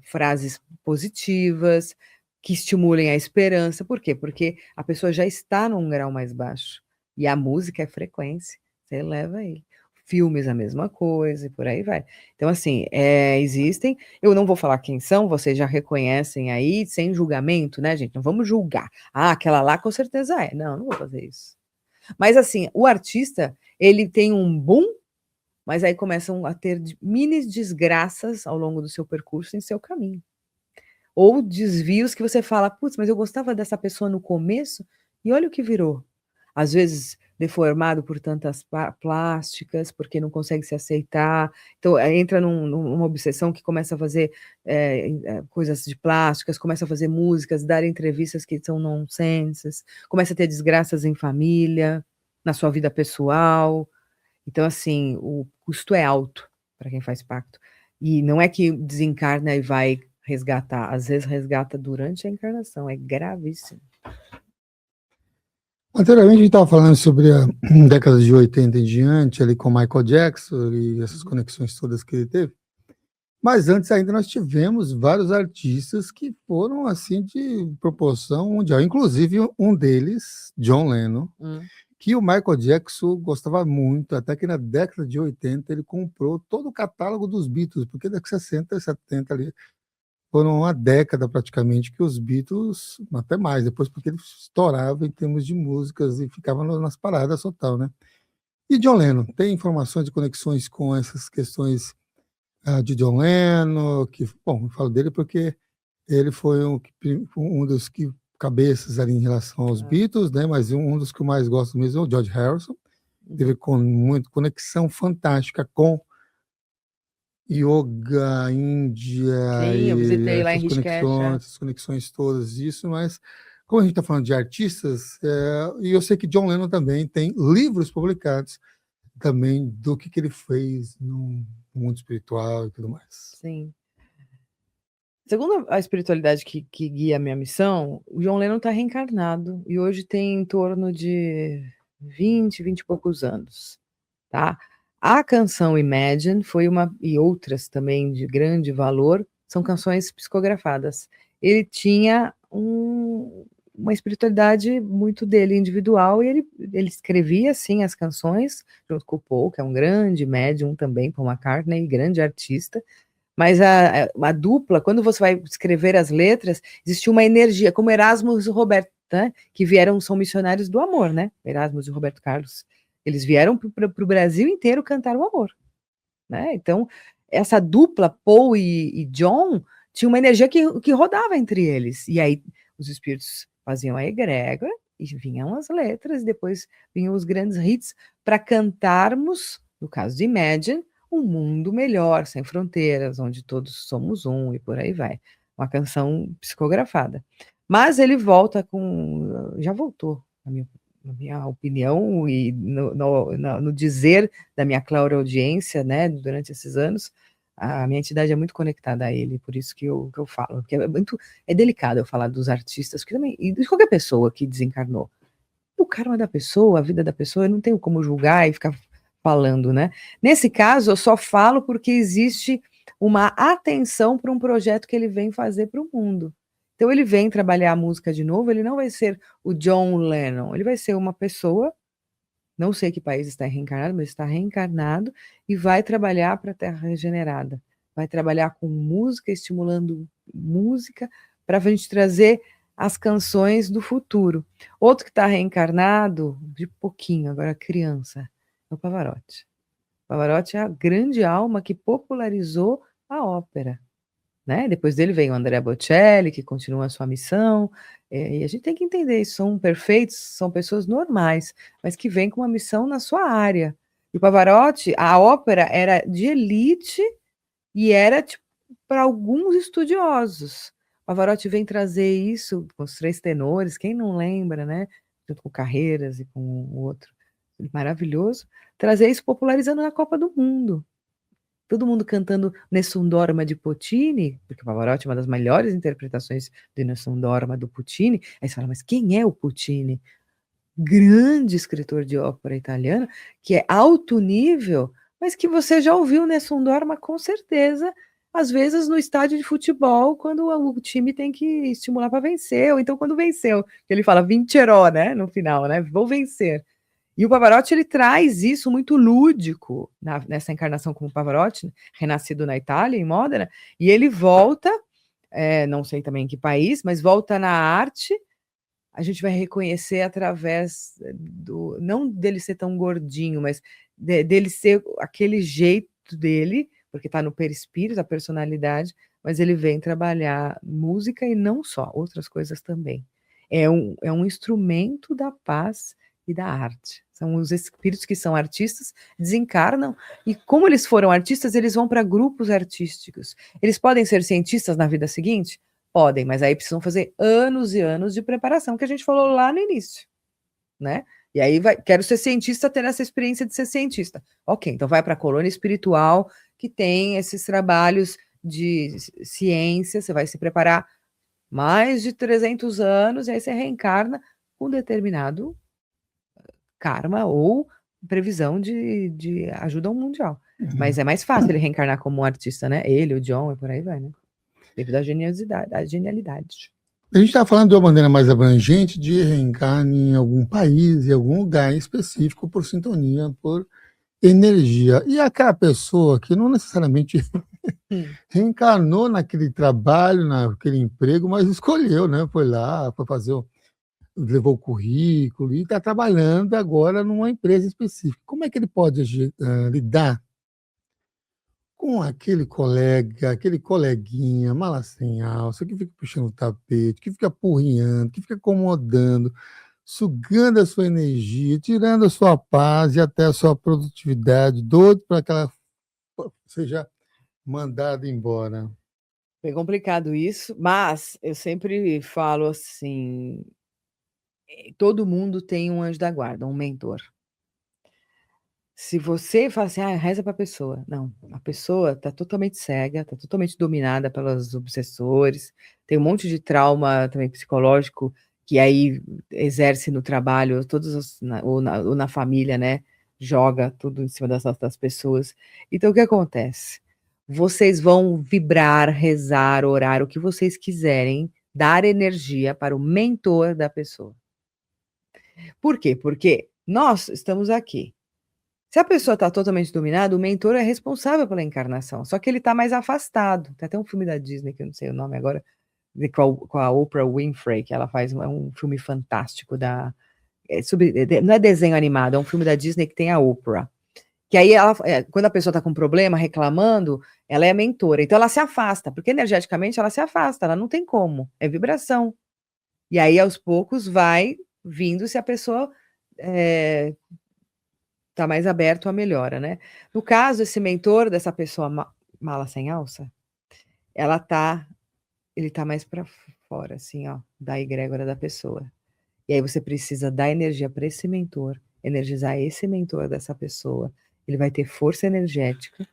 frases positivas, que estimulem a esperança. Por quê? Porque a pessoa já está num grau mais baixo. E a música é frequência, você eleva ele. Filmes, a mesma coisa, e por aí vai. Então, assim, existem, eu não vou falar quem são, vocês já reconhecem aí, sem julgamento, né, gente? Não vamos julgar. Aquela lá com certeza é. Não, não vou fazer isso. Mas, assim, o artista, ele tem um boom, mas aí começam a ter mini desgraças ao longo do seu percurso em seu caminho. Ou desvios que você fala, putz, mas eu gostava dessa pessoa no começo e olha o que virou. Às vezes deformado por tantas plásticas, porque não consegue se aceitar. Então entra numa obsessão que começa a fazer coisas de plásticas, começa a fazer músicas, dar entrevistas que são nonsenses, começa a ter desgraças em família, na sua vida pessoal. Então, assim, o custo é alto para quem faz pacto. E não é que desencarna e vai resgatar, às vezes resgata durante a encarnação, é gravíssimo. Anteriormente a gente estava falando sobre a década de 80 em diante, ali com Michael Jackson e essas conexões todas que ele teve. Mas antes ainda nós tivemos vários artistas que foram assim de proporção mundial, inclusive um deles, John Lennon, que o Michael Jackson gostava muito, até que na década de 80 ele comprou todo o catálogo dos Beatles, porque da 60 e 70 ali foram uma década praticamente que os Beatles, até mais, depois porque ele estourava em termos de músicas e ficava nas paradas total, né? E John Lennon, tem informações de conexões com essas questões de John Lennon, que, bom, eu falo dele porque ele foi um dos cabeças ali em relação aos Beatles, né? Mas um dos que eu mais gosto mesmo é o George Harrison. Teve muita conexão fantástica com yoga, Índia, sim, eu visitei lá em essas Rishikesh. conexões todas, isso, mas como a gente está falando de artistas, e eu sei que John Lennon também tem livros publicados também do que ele fez no mundo espiritual e tudo mais. Sim. Segundo a espiritualidade que guia a minha missão, o John Lennon está reencarnado e hoje tem em torno de 20 e poucos anos, tá? A canção Imagine foi e outras também de grande valor, são canções psicografadas. Ele tinha uma espiritualidade muito dele, individual, e ele escrevia, sim, as canções, junto com o Paul, que é um grande médium também, Paul McCartney, grande artista, mas a dupla, quando você vai escrever as letras, existe uma energia, como Erasmus e Roberto, né, que são missionários do amor, né? Erasmus e Roberto Carlos. Eles vieram para o Brasil inteiro cantar o amor, né? Então, essa dupla, Paul e John, tinha uma energia que rodava entre eles. E aí, os espíritos faziam a egrégora, e vinham as letras, e depois vinham os grandes hits para cantarmos, no caso de Imagine, um mundo melhor, sem fronteiras, onde todos somos um, e por aí vai. Uma canção psicografada. Mas ele volta já voltou, na minha opinião, e no dizer da minha clareaudiência, né, durante esses anos, a minha entidade é muito conectada a ele, por isso que eu falo, porque é delicado eu falar dos artistas, que também, e de qualquer pessoa que desencarnou. O karma da pessoa, a vida da pessoa, eu não tenho como julgar e ficar falando, né? Nesse caso, eu só falo porque existe uma atenção para um projeto que ele vem fazer para o mundo. Então, ele vem trabalhar a música de novo, ele não vai ser o John Lennon, ele vai ser uma pessoa, não sei que país está reencarnado, mas está reencarnado e vai trabalhar para a Terra Regenerada. Vai trabalhar com música, estimulando música, para a gente trazer as canções do futuro. Outro que está reencarnado, de pouquinho, agora criança, é o Pavarotti. O Pavarotti é a grande alma que popularizou a ópera, né? Depois dele vem o Andrea Bocelli, que continua a sua missão, e a gente tem que entender isso, são perfeitos, são pessoas normais, mas que vêm com uma missão na sua área. E o Pavarotti, a ópera era de elite e era tipo, para alguns estudiosos. O Pavarotti vem trazer isso com os três tenores, quem não lembra, né? Junto com Carreiras e com o outro maravilhoso, trazer isso popularizando na Copa do Mundo. Todo mundo cantando Nessun Dorma de Puccini, porque o Pavarotti é uma das melhores interpretações de Nessun Dorma do Puccini. Aí você fala, mas quem é o Puccini? Grande escritor de ópera italiano, que é alto nível, mas que você já ouviu Nessun Dorma com certeza, às vezes no estádio de futebol, quando o time tem que estimular para vencer, ou então quando venceu, ele fala vincerò, né, no final, né, vou vencer. E o Pavarotti, ele traz isso muito lúdico nessa encarnação como Pavarotti, renascido na Itália, em Modena, e ele volta, não sei também em que país, mas volta na arte. A gente vai reconhecer através não dele ser tão gordinho, mas dele ser aquele jeito dele, porque está no perispírito, a personalidade, mas ele vem trabalhar música e não só, outras coisas também. É um instrumento da paz e da arte. São os espíritos que são artistas, desencarnam, e como eles foram artistas, eles vão para grupos artísticos. Eles podem ser cientistas na vida seguinte? Podem, mas aí precisam fazer anos e anos de preparação, que a gente falou lá no início, né? E aí quero ser cientista, ter essa experiência de ser cientista. Ok, então vai para a colônia espiritual, que tem esses trabalhos de ciência, você vai se preparar mais de 300 anos, e aí você reencarna com determinado karma ou previsão de ajuda ao mundial. Mas é mais fácil ele reencarnar como um artista, né? Ele, o John, e por aí vai, né? Devido à genialidade. A gente está falando de uma maneira mais abrangente de reencarne em algum país, em algum lugar em específico, por sintonia, por energia. E aquela pessoa que não necessariamente reencarnou naquele trabalho, naquele emprego, mas escolheu, né? Foi lá, foi fazer levou o currículo e está trabalhando agora numa empresa específica. Como é que ele pode lidar com aquele colega, aquele coleguinha mala sem alça, que fica puxando o tapete, que fica apurrinhando, que fica incomodando, sugando a sua energia, tirando a sua paz e até a sua produtividade, doido para que ela seja mandada embora? É complicado isso, mas eu sempre falo assim, todo mundo tem um anjo da guarda, um mentor. Se você fala assim: "Ah, reza para a pessoa", não, a pessoa está totalmente cega, está totalmente dominada pelos obsessores, tem um monte de trauma também psicológico, que aí exerce no trabalho, todos os ou na família, né, joga tudo em cima das pessoas. Então o que acontece? Vocês vão vibrar, rezar, orar, o que vocês quiserem, dar energia para o mentor da pessoa. Por quê? Porque nós estamos aqui. Se a pessoa está totalmente dominada, o mentor é responsável pela encarnação, só que ele está mais afastado. Tem até um filme da Disney, que eu não sei o nome agora, com a Oprah Winfrey, que ela faz um filme fantástico não é desenho animado, é um filme da Disney que tem a Oprah. Que aí quando a pessoa está com um problema, reclamando, ela é a mentora. Então ela se afasta, porque energeticamente ela se afasta, ela não tem como, é vibração. E aí, aos poucos, vai vindo se a pessoa tá mais aberto à melhora, né. No caso, esse mentor dessa pessoa mala sem alça, ele tá mais para fora, assim, ó, da egrégora da pessoa. E aí você precisa dar energia para esse mentor, energizar esse mentor dessa pessoa, ele vai ter força energética.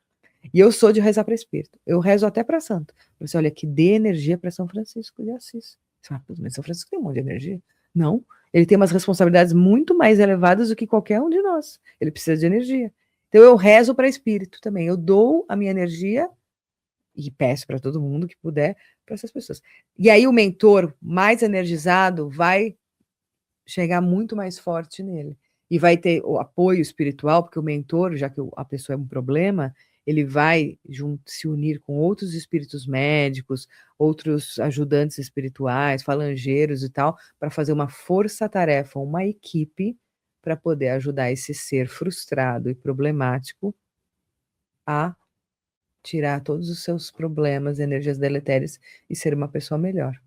E eu sou de rezar para espírito, eu rezo até para santo. Você olha, que dê energia para São Francisco de Assis. Você fala: "Putz, mas São Francisco tem um monte de energia". Não, ele tem umas responsabilidades muito mais elevadas do que qualquer um de nós. Ele precisa de energia. Então eu rezo para espírito também, eu dou a minha energia e peço para todo mundo que puder, para essas pessoas. E aí o mentor mais energizado vai chegar muito mais forte nele. E vai ter o apoio espiritual, porque o mentor, já que a pessoa é um problema, ele vai se unir com outros espíritos médicos, outros ajudantes espirituais, falangeiros e tal, para fazer uma força-tarefa, uma equipe, para poder ajudar esse ser frustrado e problemático a tirar todos os seus problemas, energias deletérias e ser uma pessoa melhor.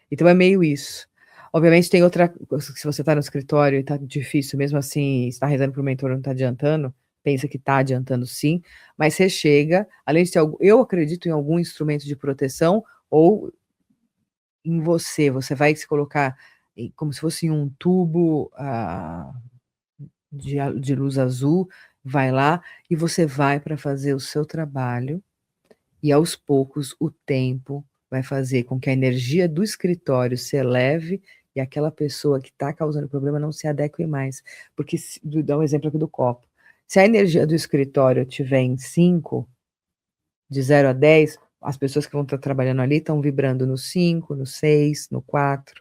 Então é meio isso. Obviamente tem outra coisa, se você está no escritório e está difícil, mesmo assim, está rezando para o mentor não está adiantando, pensa que está adiantando sim, mas você chega, além de ter eu acredito em algum instrumento de proteção ou em você vai se colocar como se fosse em um tubo, de luz azul, vai lá e você vai para fazer o seu trabalho, e aos poucos o tempo vai fazer com que a energia do escritório se eleve e aquela pessoa que está causando problema não se adeque mais. Porque, dá um exemplo aqui do copo. Se a energia do escritório tiver em 5, de 0 a 10, as pessoas que vão estar trabalhando ali estão vibrando no 5, no 6, no 4.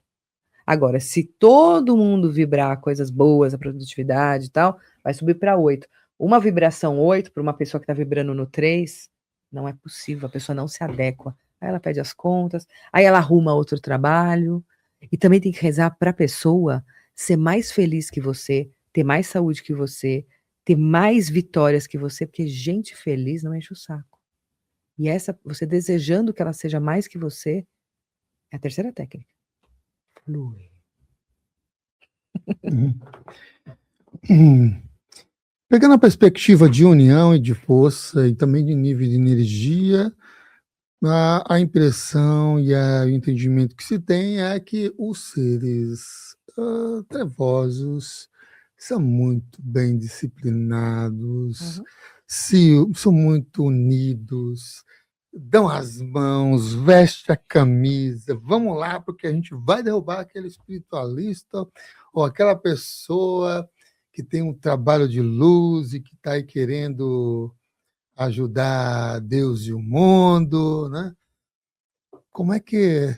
Agora, se todo mundo vibrar coisas boas, a produtividade e tal, vai subir para 8. Uma vibração 8 para uma pessoa que está vibrando no 3, não é possível, a pessoa não se adequa. Aí ela pede as contas, aí ela arruma outro trabalho. E também tem que rezar para a pessoa ser mais feliz que você, ter mais saúde que você, ter mais vitórias que você, porque gente feliz não enche o saco. E você desejando que ela seja mais que você, é a terceira técnica. Flui. Pegando a perspectiva de união e de força e também de nível de energia, a impressão e o entendimento que se tem é que os seres trevosos são muito bem disciplinados, são muito unidos, dão as mãos, veste a camisa, vamos lá, porque a gente vai derrubar aquele espiritualista ou aquela pessoa que tem um trabalho de luz e que está aí querendo ajudar Deus e o mundo, né? Como é que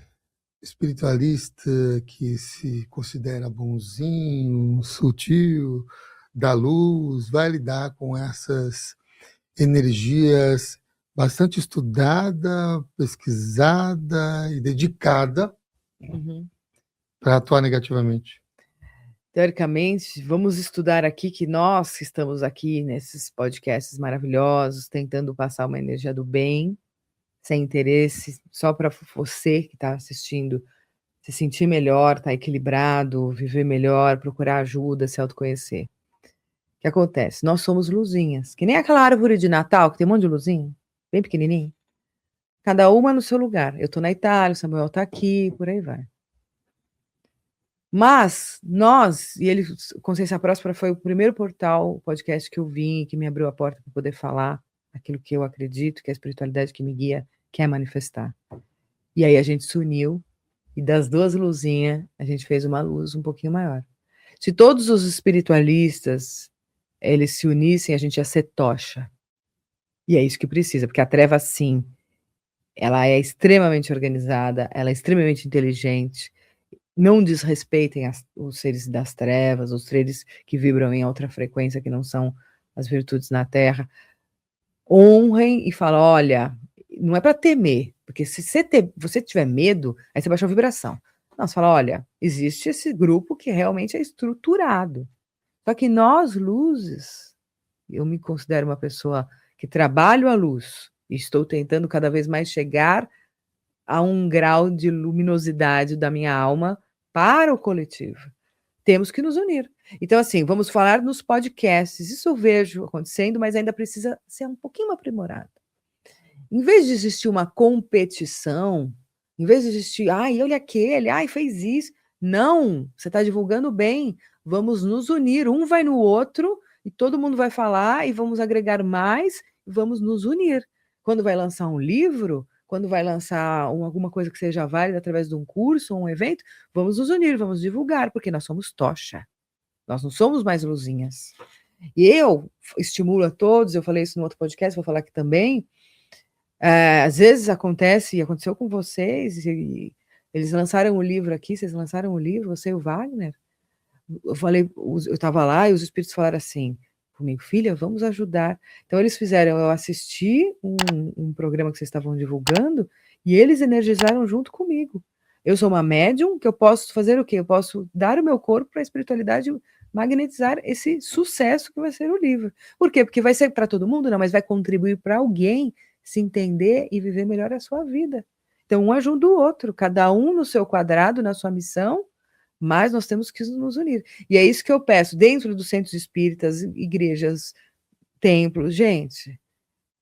espiritualista que se considera bonzinho, sutil, da luz, vai lidar com essas energias bastante estudada, pesquisada e dedicada para atuar negativamente? Teoricamente, vamos estudar aqui que nós que estamos aqui nesses podcasts maravilhosos, tentando passar uma energia do bem, sem interesse, só para você que está assistindo se sentir melhor, estar equilibrado, viver melhor, procurar ajuda, se autoconhecer. O que acontece? Nós somos luzinhas, que nem aquela árvore de Natal, que tem um monte de luzinha, bem pequenininha. Cada uma no seu lugar. Eu estou na Itália, o Samuel está aqui, por aí vai. Mas nós, e ele, Consciência Próspera foi o primeiro portal, podcast que eu vim, que me abriu a porta para poder falar aquilo que eu acredito, que a espiritualidade que me guia quer manifestar. E aí a gente se uniu, e das duas luzinhas, a gente fez uma luz um pouquinho maior. Se todos os espiritualistas, eles se unissem, a gente ia ser tocha. E é isso que precisa, porque a treva, sim, ela é extremamente organizada, ela é extremamente inteligente. Não desrespeitem os seres das trevas, os seres que vibram em outra frequência, que não são as virtudes na Terra. Honrem e falem, olha, não é para temer, porque se você tiver medo, aí você baixa a vibração. Não, você fala, olha, existe esse grupo que realmente é estruturado. Só que nós, luzes, eu me considero uma pessoa que trabalho a luz, e estou tentando cada vez mais chegar a um grau de luminosidade da minha alma para o coletivo. Temos que nos unir. Então, assim, vamos falar nos podcasts. Isso eu vejo acontecendo, mas ainda precisa ser um pouquinho aprimorado. Em vez de existir uma competição, em vez de existir, ai, olha aquele, ai, fez isso. Não, você está divulgando bem. Vamos nos unir. Um vai no outro e todo mundo vai falar e vamos agregar mais e vamos nos unir. Quando vai lançar um livro, quando vai lançar alguma coisa que seja válida através de um curso ou um evento, vamos nos unir, vamos divulgar, porque nós somos tocha. Nós não somos mais luzinhas. E eu estimulo a todos, eu falei isso no outro podcast, vou falar aqui também, às vezes acontece, e aconteceu com vocês, e eles lançaram o livro aqui, vocês lançaram o livro, você e o Wagner, eu estava lá e os espíritos falaram assim, comigo, filha, vamos ajudar. Então eles fizeram eu assistir um programa que vocês estavam divulgando, e eles energizaram junto comigo. Eu sou uma médium, que eu posso fazer o quê? Eu posso dar o meu corpo para a espiritualidade magnetizar esse sucesso que vai ser o livro. Por quê? Porque vai ser para todo mundo? Não, mas vai contribuir para alguém se entender e viver melhor a sua vida. Então, um ajuda o outro, cada um no seu quadrado, na sua missão, mas nós temos que nos unir. E é isso que eu peço, dentro dos centros espíritas, igrejas, templos, gente,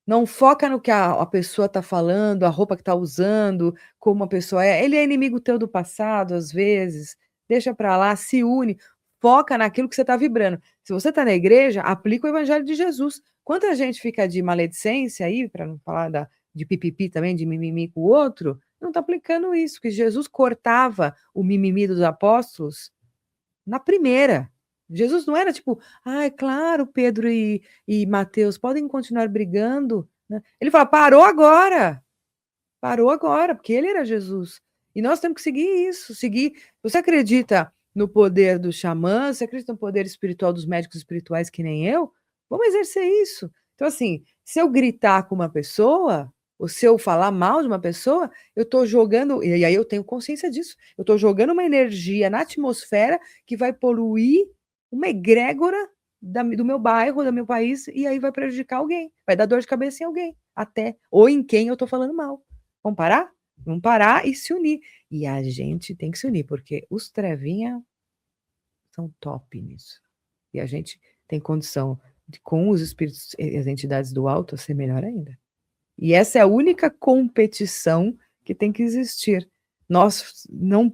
não foca no que a pessoa está falando, a roupa que está usando, como a pessoa é. Ele é inimigo teu do passado, às vezes. Deixa para lá, se une. Foca naquilo que você está vibrando. Se você está na igreja, aplica o evangelho de Jesus. Quanta gente fica de maledicência aí, para não falar de pipipi também, de mimimi com o outro, não está aplicando isso, que Jesus cortava o mimimi dos apóstolos na primeira. Jesus não era tipo, ai, claro, Pedro e Mateus podem continuar brigando. Né? Ele fala, parou agora, porque ele era Jesus. E nós temos que seguir isso, seguir. Você acredita no poder do xamã? Você acredita no poder espiritual dos médicos espirituais que nem eu? Vamos exercer isso. Então, assim, se eu gritar com uma pessoa, ou se eu falar mal de uma pessoa, eu estou jogando, e aí eu tenho consciência disso, eu estou jogando uma energia na atmosfera que vai poluir uma egrégora do meu bairro, do meu país, e aí vai prejudicar alguém, vai dar dor de cabeça em alguém, até, ou em quem eu estou falando mal. Vamos parar? Vamos parar e se unir. E a gente tem que se unir, porque os trevinha são top nisso. E a gente tem condição de, com os espíritos e as entidades do alto, ser melhor ainda. E essa é a única competição que tem que existir. Nós não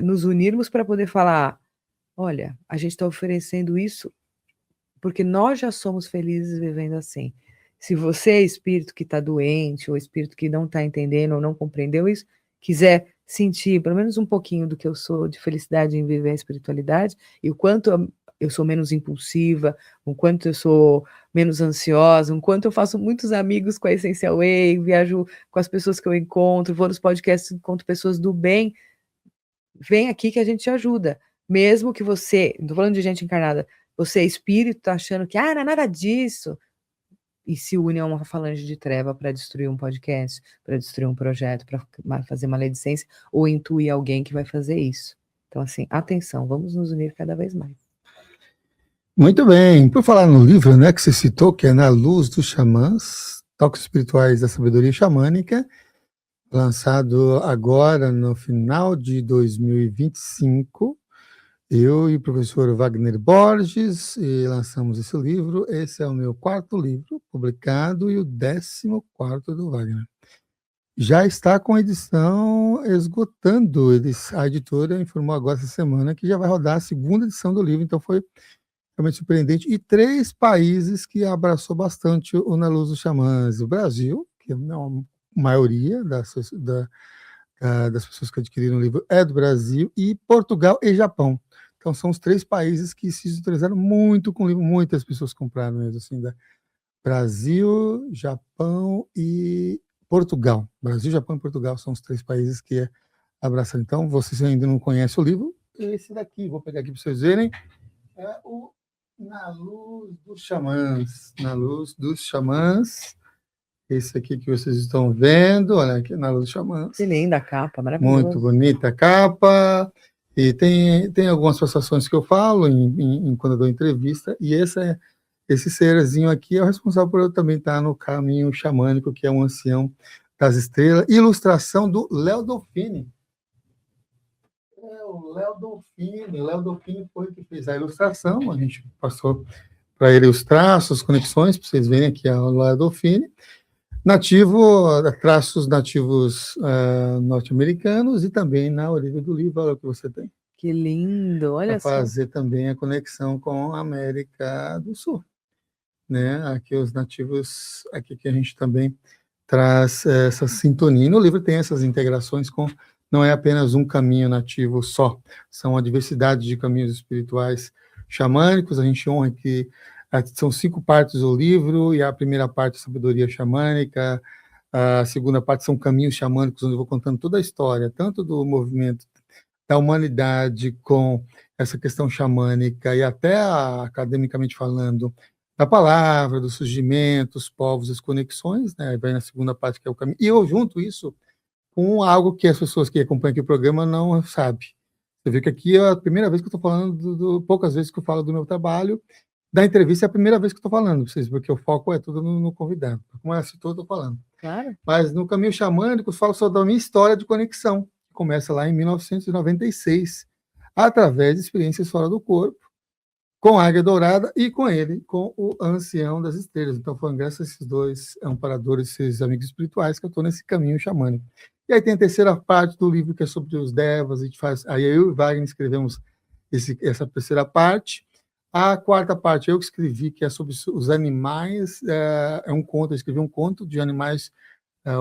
nos unirmos para poder falar, olha, a gente está oferecendo isso porque nós já somos felizes vivendo assim. Se você é espírito que está doente, ou espírito que não está entendendo, ou não compreendeu isso, quiser sentir pelo menos um pouquinho do que eu sou de felicidade em viver a espiritualidade, e o quanto eu sou menos impulsiva, o quanto eu sou menos ansiosa, o quanto eu faço muitos amigos com a Essential Way, viajo com as pessoas que eu encontro, vou nos podcasts, encontro pessoas do bem, vem aqui que a gente te ajuda. Mesmo que você, não estou falando de gente encarnada, você é espírito, está achando que, não é nada disso. e se une a uma falange de treva para destruir um podcast, para destruir um projeto, para fazer maledicência, ou intuir alguém que vai fazer isso. Então, assim, atenção, vamos nos unir cada vez mais. Muito bem. Por falar no livro, né, que você citou, que é Na Luz dos Xamãs, Toques Espirituais da Sabedoria Xamânica, lançado agora no final de 2025, eu e o professor Wagner Borges lançamos esse livro. Esse é o meu 4º livro publicado e o 14º do Wagner. Já está com a edição esgotando. A editora informou agora essa semana que já vai rodar a 2ª edição do livro, então foi realmente surpreendente. E 3 países que abraçou bastante o Na Luz dos Xamãs: o Brasil, que é a maioria das pessoas que adquiriram o livro é do Brasil, e Portugal e Japão. Então, são os 3 países que se sintonizaram muito com o livro. Muitas pessoas compraram mesmo, assim, Brasil, Japão e Portugal. Brasil, Japão e Portugal são os 3 países que abraçaram. Então, vocês ainda não conhecem o livro, esse daqui, vou pegar aqui para vocês verem, é o Na Luz dos Xamãs. Na Luz dos Xamãs. Esse aqui que vocês estão vendo, olha aqui, Na Luz dos Xamãs. Que linda a capa, maravilhosa. Muito bonita a capa. E tem algumas passações que eu falo quando eu dou entrevista, e esse serzinho aqui é o responsável por eu também estar no caminho xamânico, que é um ancião das estrelas. Ilustração do Léo Dolfini. O Léo Dolfini foi que fez a ilustração, a gente passou para ele os traços, as conexões, para vocês verem aqui o Léo Dolfini. Traços nativos norte-americanos, e também na orelha do livro, olha o que você tem. Que lindo, olha só. Para fazer também a conexão com a América do Sul, né? Aqui os nativos, aqui que a gente também traz essa sintonia. E no livro tem essas integrações não é apenas um caminho nativo só, são a diversidade de caminhos espirituais xamânicos. A gente honra que são 5 partes do livro, e a primeira parte é sabedoria xamânica, a segunda parte são caminhos xamânicos, onde eu vou contando toda a história, tanto do movimento da humanidade com essa questão xamânica, e até academicamente falando, da palavra, do surgimento, os povos, as conexões, né? Vai na segunda parte, que é o caminho. E eu junto isso com algo que as pessoas que acompanham aqui o programa não sabem. Você vê que aqui é a primeira vez que eu estou falando, poucas vezes que eu falo do meu trabalho. Da entrevista é a primeira vez que eu estou falando, porque o foco é tudo no convidado. Como ela citou, eu estou falando. Claro. Mas no caminho xamânico, eu falo só da minha história de conexão, que começa lá em 1996, através de experiências fora do corpo, com a Águia Dourada e com o Ancião das Estrelas. Então, foi graças a esses 2 amparadores, esses amigos espirituais, que eu estou nesse caminho xamânico. E aí tem a terceira parte do livro, que é sobre os devas. Aí eu e o Wagner escrevemos essa terceira parte. A 4ª parte eu que escrevi, que é sobre os animais. É um conto, eu escrevi um conto de animais,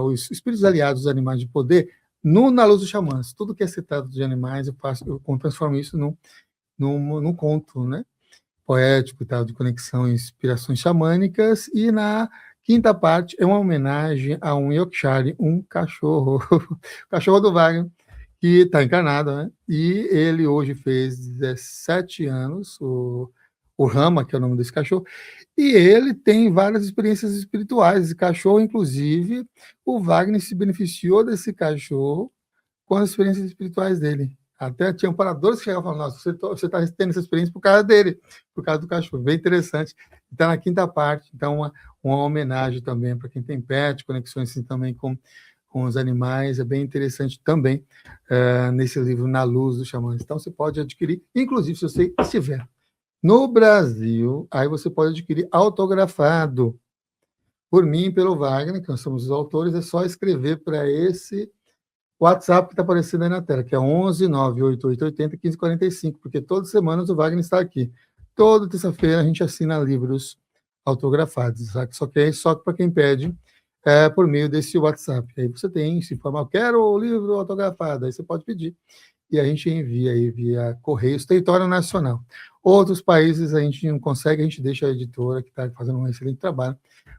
os espíritos aliados dos animais de poder, Na Luz dos Xamãs. Tudo que é citado de animais, eu transformo isso num conto, né? Poético e tal, de conexão e inspirações xamânicas. E na 5ª parte é uma homenagem a um Yorkshire, um cachorro, o cachorro do Wagner, que está encarnado, né? E ele hoje fez 17 anos, o Rama, que é o nome desse cachorro, e ele tem várias experiências espirituais. Esse cachorro, inclusive, o Wagner se beneficiou desse cachorro com as experiências espirituais dele. Até tinha amparadores que chegavam e falavam: nossa, você está tendo essa experiência por causa dele, por causa do cachorro. Bem interessante. Está na 5ª parte, então uma homenagem também para quem tem pet, conexões assim, também com os animais. É bem interessante também nesse livro, Na Luz dos Xamãs. Então, você pode adquirir, inclusive, se você estiver no Brasil, aí você pode adquirir autografado por mim e pelo Wagner, que nós somos os autores. É só escrever para esse WhatsApp que está aparecendo aí na tela, que é 11 98880 1545, porque todas as semanas o Wagner está aqui. Toda terça-feira a gente assina livros autografados, sabe? Só que é só para quem pede por meio desse WhatsApp. Aí você tem, se informar: eu quero o livro autografado, aí você pode pedir. E a gente envia aí via Correios, território nacional. Outros países a gente não consegue, a gente deixa a editora, que está fazendo um excelente trabalho,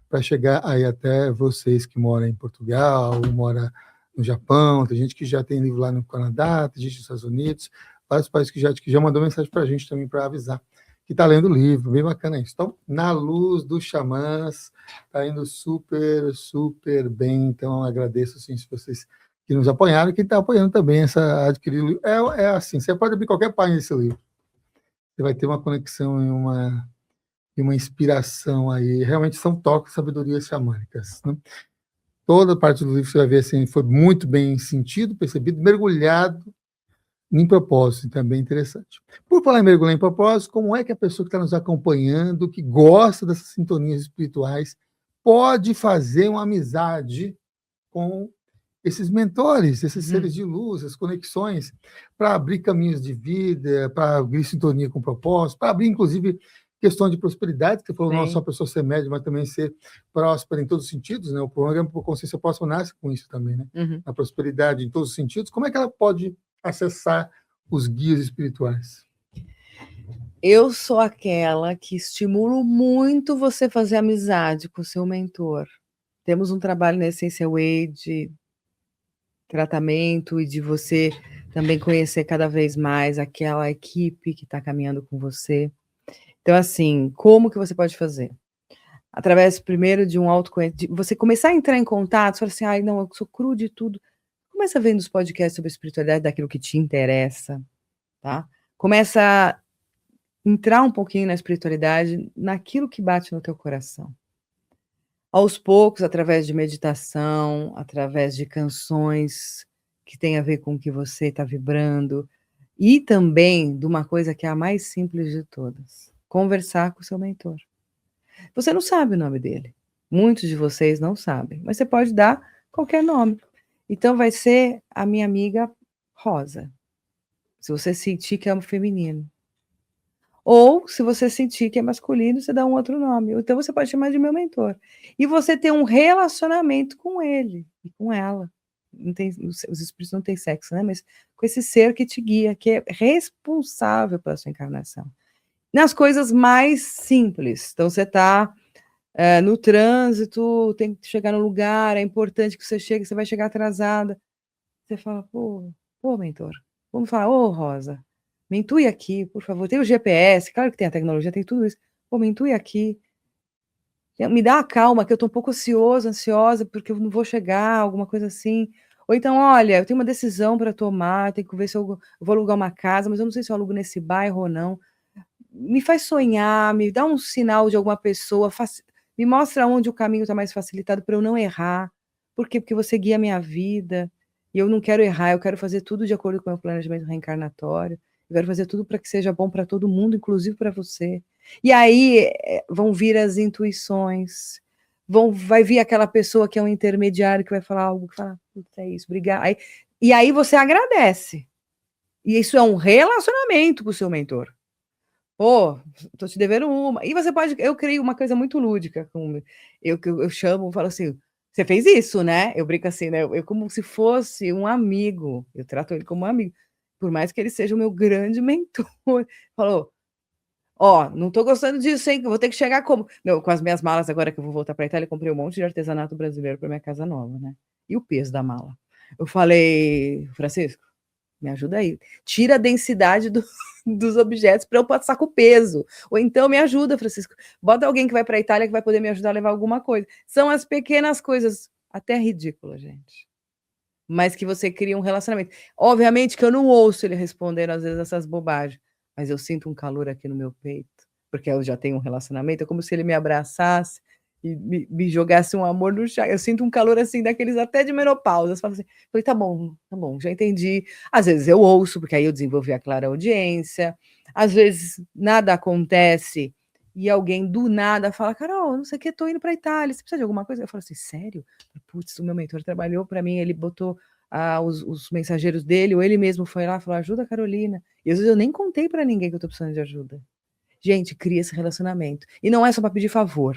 para chegar aí até vocês que moram em Portugal, ou moram no Japão. Tem gente que já tem livro lá no Canadá, tem gente nos Estados Unidos, vários países que já mandou mensagem para a gente também para avisar que está lendo o livro, bem bacana isso. Então, Na Luz dos Xamãs, está indo super, super bem. Então, agradeço assim, se vocês que nos apoiaram, e quem está apoiando também essa adquirir o livro. É assim, você pode abrir qualquer página desse livro. Você vai ter uma conexão e uma inspiração aí. Realmente são toques de sabedorias xamânicas, né? Toda parte do livro você vai ver assim, foi muito bem sentido, percebido, mergulhado em propósito, então é bem interessante. Por falar em mergulhar em propósito, como é que a pessoa que está nos acompanhando, que gosta dessas sintonias espirituais, pode fazer uma amizade com esses mentores, esses seres de luz, as conexões, para abrir caminhos de vida, para abrir sintonia com propósito, para abrir, inclusive, questão de prosperidade, que você falou, não só a pessoa ser média, mas também ser próspera em todos os sentidos, né? O programa por Consciência Próxima nasce com isso também, né? A prosperidade em todos os sentidos. Como é que ela pode acessar os guias espirituais? Eu sou aquela que estimulo muito você fazer amizade com o seu mentor. Temos um trabalho na Essência Way de tratamento e de você também conhecer cada vez mais aquela equipe que está caminhando com você. Então, assim, como que você pode fazer? Através, primeiro, de um autoconhecimento, você começar a entrar em contato, falar assim, ai, não, eu sou cru de tudo. Começa vendo os podcasts sobre espiritualidade, daquilo que te interessa, tá? Começa a entrar um pouquinho na espiritualidade, naquilo que bate no teu coração. Aos poucos, através de meditação, através de canções que tem a ver com o que você está vibrando, e também de uma coisa que é a mais simples de todas, conversar com o seu mentor. Você não sabe o nome dele, muitos de vocês não sabem, mas você pode dar qualquer nome. Então vai ser a minha amiga Rosa, se você sentir que é um feminino. Ou, se você sentir que é masculino, você dá um outro nome. Então, você pode chamar de meu mentor. E você ter um relacionamento com ele e com ela. Não tem, os espíritos não têm sexo, né? Mas com esse ser que te guia, que é responsável pela sua encarnação. Nas coisas mais simples. Então, você está no trânsito, tem que chegar no lugar, é importante que você chegue, você vai chegar atrasada. Você fala, pô, mentor, vamos falar, ô, Rosa, me intui aqui, por favor. Tem o GPS, claro que tem a tecnologia, tem tudo isso. Pô, me intui aqui. Me dá a calma, que eu tô um pouco ansiosa, porque eu não vou chegar, alguma coisa assim. Ou então, olha, eu tenho uma decisão para tomar, tenho que ver se eu vou alugar uma casa, mas eu não sei se eu alugo nesse bairro ou não. Me faz sonhar, me dá um sinal de alguma pessoa, me mostra onde o caminho está mais facilitado para eu não errar. Por quê? Porque você guia a minha vida. E eu não quero errar, eu quero fazer tudo de acordo com o meu planejamento reencarnatório. Eu quero fazer tudo para que seja bom para todo mundo, inclusive para você. E aí vão vir as intuições, vai vir aquela pessoa que é um intermediário que vai falar algo, que fala, putz, é isso, obrigado. E aí você agradece. E isso é um relacionamento com o seu mentor. Pô, tô te devendo uma. E você pode, eu criei uma coisa muito lúdica, eu chamo, falo assim, você fez isso, né? Eu brinco assim, né? Eu como se fosse um amigo, eu trato ele como um amigo, por mais que ele seja o meu grande mentor. Falou, ó, não tô gostando disso, hein? Vou ter que chegar como? Não, com as minhas malas agora que eu vou voltar para Itália, eu comprei um monte de artesanato brasileiro para minha casa nova, né? E o peso da mala. Eu falei, Francisco, me ajuda aí. Tira a densidade dos objetos para eu passar com o peso. Ou então me ajuda, Francisco. Bota alguém que vai para a Itália que vai poder me ajudar a levar alguma coisa. São as pequenas coisas, até ridículas, gente. Mas que você cria um relacionamento. Obviamente que eu não ouço ele respondendo às vezes essas bobagens, mas eu sinto um calor aqui no meu peito, porque eu já tenho um relacionamento, é como se ele me abraçasse e me jogasse um amor no chá. Eu sinto um calor assim, daqueles até de menopausa. Eu falo assim, falei, tá bom, já entendi. Às vezes eu ouço, porque aí eu desenvolvi a clara audiência. Às vezes nada acontece e alguém do nada fala, Carol, não sei o que, tô indo pra Itália, você precisa de alguma coisa? Eu falo assim, sério? Putz, o meu mentor trabalhou para mim, ele botou os mensageiros dele, ou ele mesmo foi lá e falou, ajuda a Carolina. E às vezes eu nem contei para ninguém que eu tô precisando de ajuda. Gente, cria esse relacionamento. E não é só para pedir favor.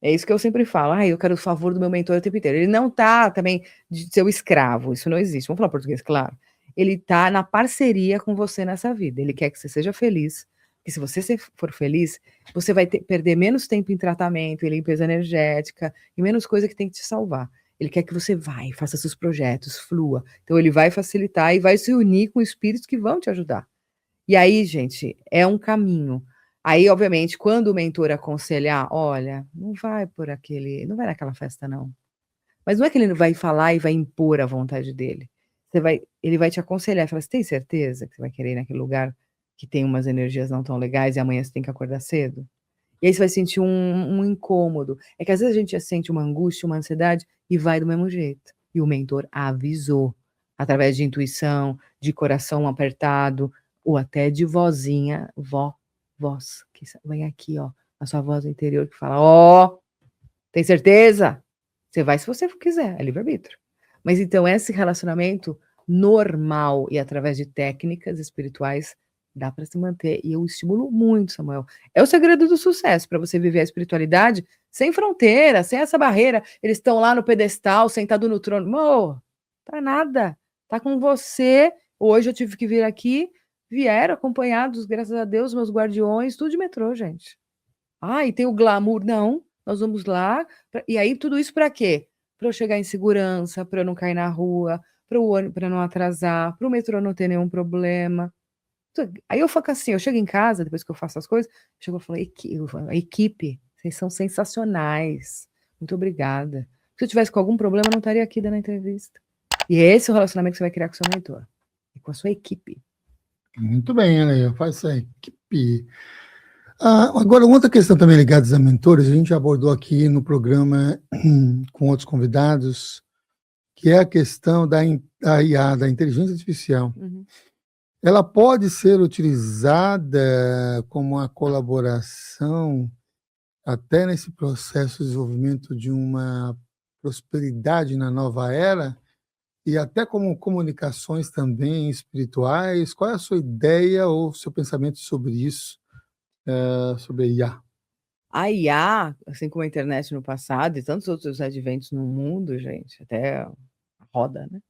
É isso que eu sempre falo. Eu quero o favor do meu mentor o tempo inteiro. Ele não tá também de seu escravo. Isso não existe. Vamos falar português, claro. Ele tá na parceria com você nessa vida. Ele quer que você seja feliz. Porque se você for feliz, você vai perder menos tempo em tratamento, em limpeza energética, e menos coisa que tem que te salvar. Ele quer que você faça seus projetos, flua. Então ele vai facilitar e vai se unir com espíritos que vão te ajudar. E aí, gente, é um caminho. Aí, obviamente, quando o mentor aconselhar, olha, não vai naquela festa, não. Mas não é que ele vai falar e vai impor a vontade dele. Ele vai te aconselhar e falar: "Você tem certeza que você vai querer ir naquele lugar que tem umas energias não tão legais e amanhã você tem que acordar cedo?". E aí você vai sentir um incômodo. É que às vezes a gente sente uma angústia, uma ansiedade e vai do mesmo jeito. E o mentor avisou, através de intuição, de coração apertado, ou até de vozinha, voz, que vem aqui, ó, a sua voz interior que fala: "Ó, tem certeza?". Você vai se você quiser, é livre-arbítrio. Mas então esse relacionamento normal e através de técnicas espirituais dá para se manter, e eu estimulo muito, Samuel. É o segredo do sucesso para você viver a espiritualidade sem fronteira, sem essa barreira. Eles estão lá no pedestal, sentado no trono. Mô, tá nada, tá com você. Hoje eu tive que vir aqui, vieram acompanhados, graças a Deus, meus guardiões, tudo de metrô, gente. Ah, e tem o glamour. Não, nós vamos lá, e aí tudo isso para quê? Para eu chegar em segurança, para eu não cair na rua, para o ônibus, para não atrasar, para o metrô não ter nenhum problema. Aí eu fico assim, eu chego em casa, depois que eu faço as coisas, chego e falo: "Equipe, vocês são sensacionais, muito obrigada. Se eu tivesse com algum problema, eu não estaria aqui dando a entrevista". E é esse o relacionamento que você vai criar com o seu mentor, e com a sua equipe. Muito bem, Ana, faz essa equipe. Agora, outra questão também ligada a mentores, a gente abordou aqui no programa com outros convidados, que é a questão da IA, da inteligência artificial. Uhum. Ela pode ser utilizada como uma colaboração até nesse processo de desenvolvimento de uma prosperidade na nova era e até como comunicações também espirituais. Qual é a sua ideia ou seu pensamento sobre isso, sobre a IA? A IA, assim como a internet no passado e tantos outros adventos no mundo, gente, até a roda, né,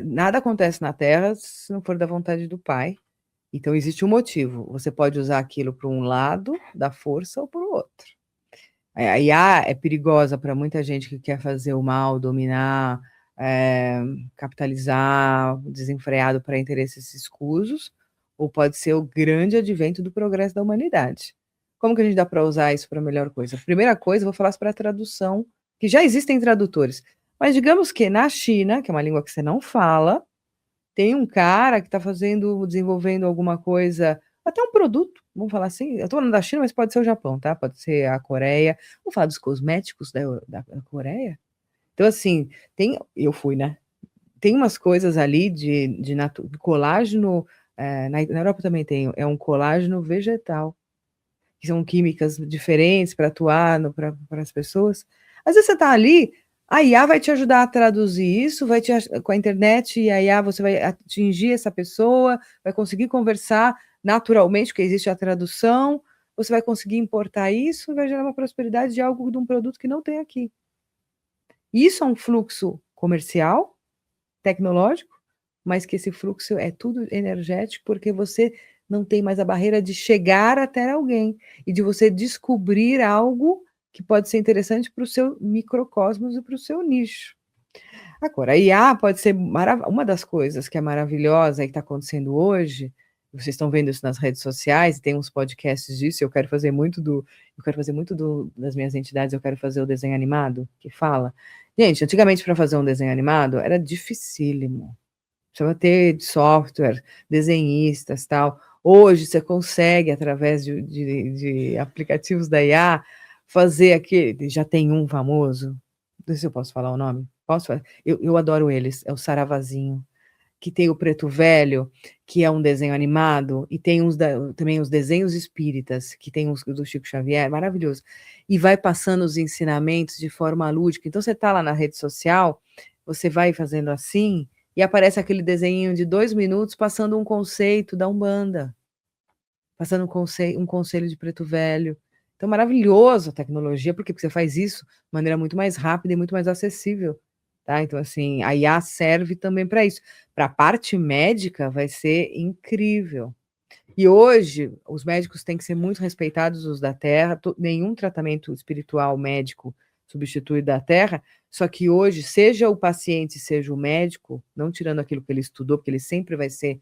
nada acontece na Terra se não for da vontade do Pai, então existe um motivo, você pode usar aquilo para um lado da força ou para o outro. A IA é perigosa para muita gente que quer fazer o mal, dominar, capitalizar desenfreado para interesses escusos, ou pode ser o grande advento do progresso da humanidade. Como que a gente dá para usar isso para a melhor coisa? Primeira coisa, eu vou falar para a tradução, que já existem tradutores, mas digamos que na China, que é uma língua que você não fala, tem um cara que está desenvolvendo alguma coisa, até um produto, vamos falar assim, eu estou falando da China, mas pode ser o Japão, tá, pode ser a Coreia, vamos falar dos cosméticos da Coreia? Então assim, eu fui, né, tem umas coisas ali de colágeno, na Europa também tem, é um colágeno vegetal, que são químicas diferentes para atuar para as pessoas. Às vezes você está ali, a IA vai te ajudar a traduzir isso, com a internet e a IA você vai atingir essa pessoa, vai conseguir conversar naturalmente, porque existe a tradução, você vai conseguir importar isso e vai gerar uma prosperidade de um produto que não tem aqui. Isso é um fluxo comercial, tecnológico, mas que esse fluxo é tudo energético, porque você não tem mais a barreira de chegar até alguém e de você descobrir algo que pode ser interessante para o seu microcosmos e para o seu nicho. Agora, a IA pode ser uma das coisas que é maravilhosa e que está acontecendo hoje, vocês estão vendo isso nas redes sociais, tem uns podcasts disso, eu quero fazer muito das minhas entidades, eu quero fazer o desenho animado, que fala. Gente, antigamente para fazer um desenho animado era dificílimo. Precisava ter software, desenhistas, tal. Hoje você consegue, através de aplicativos da IA, fazer aquele, já tem um famoso, não sei se eu posso falar o nome, posso falar? Eu adoro eles, é o Saravazinho, que tem o Preto Velho, que é um desenho animado, e tem também os desenhos espíritas, que tem os do Chico Xavier, maravilhoso, e vai passando os ensinamentos de forma lúdica. Então você está lá na rede social, você vai fazendo assim, e aparece aquele desenho de 2 minutos passando um conceito da Umbanda, passando um conselho de Preto Velho. Então maravilhoso a tecnologia, por quê? Porque você faz isso de maneira muito mais rápida e muito mais acessível, tá. Então assim, a IA serve também para isso. Para a parte médica vai ser incrível. E hoje, os médicos têm que ser muito respeitados, os da Terra, nenhum tratamento espiritual médico substitui da Terra, só que hoje, seja o paciente, seja o médico, não tirando aquilo que ele estudou, porque ele sempre vai ser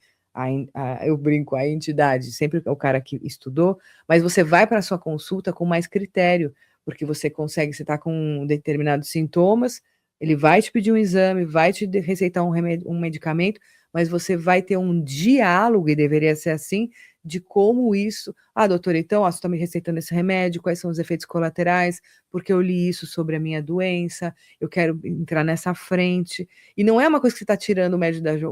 eu brinco, a entidade, sempre é o cara que estudou, mas você vai para a sua consulta com mais critério, porque você está com determinados sintomas, ele vai te pedir um exame, vai te receitar um medicamento, mas você vai ter um diálogo, e deveria ser assim, de como isso... doutor, então, você está me receitando esse remédio, quais são os efeitos colaterais, porque eu li isso sobre a minha doença, eu quero entrar nessa frente. E não é uma coisa que você está tirando o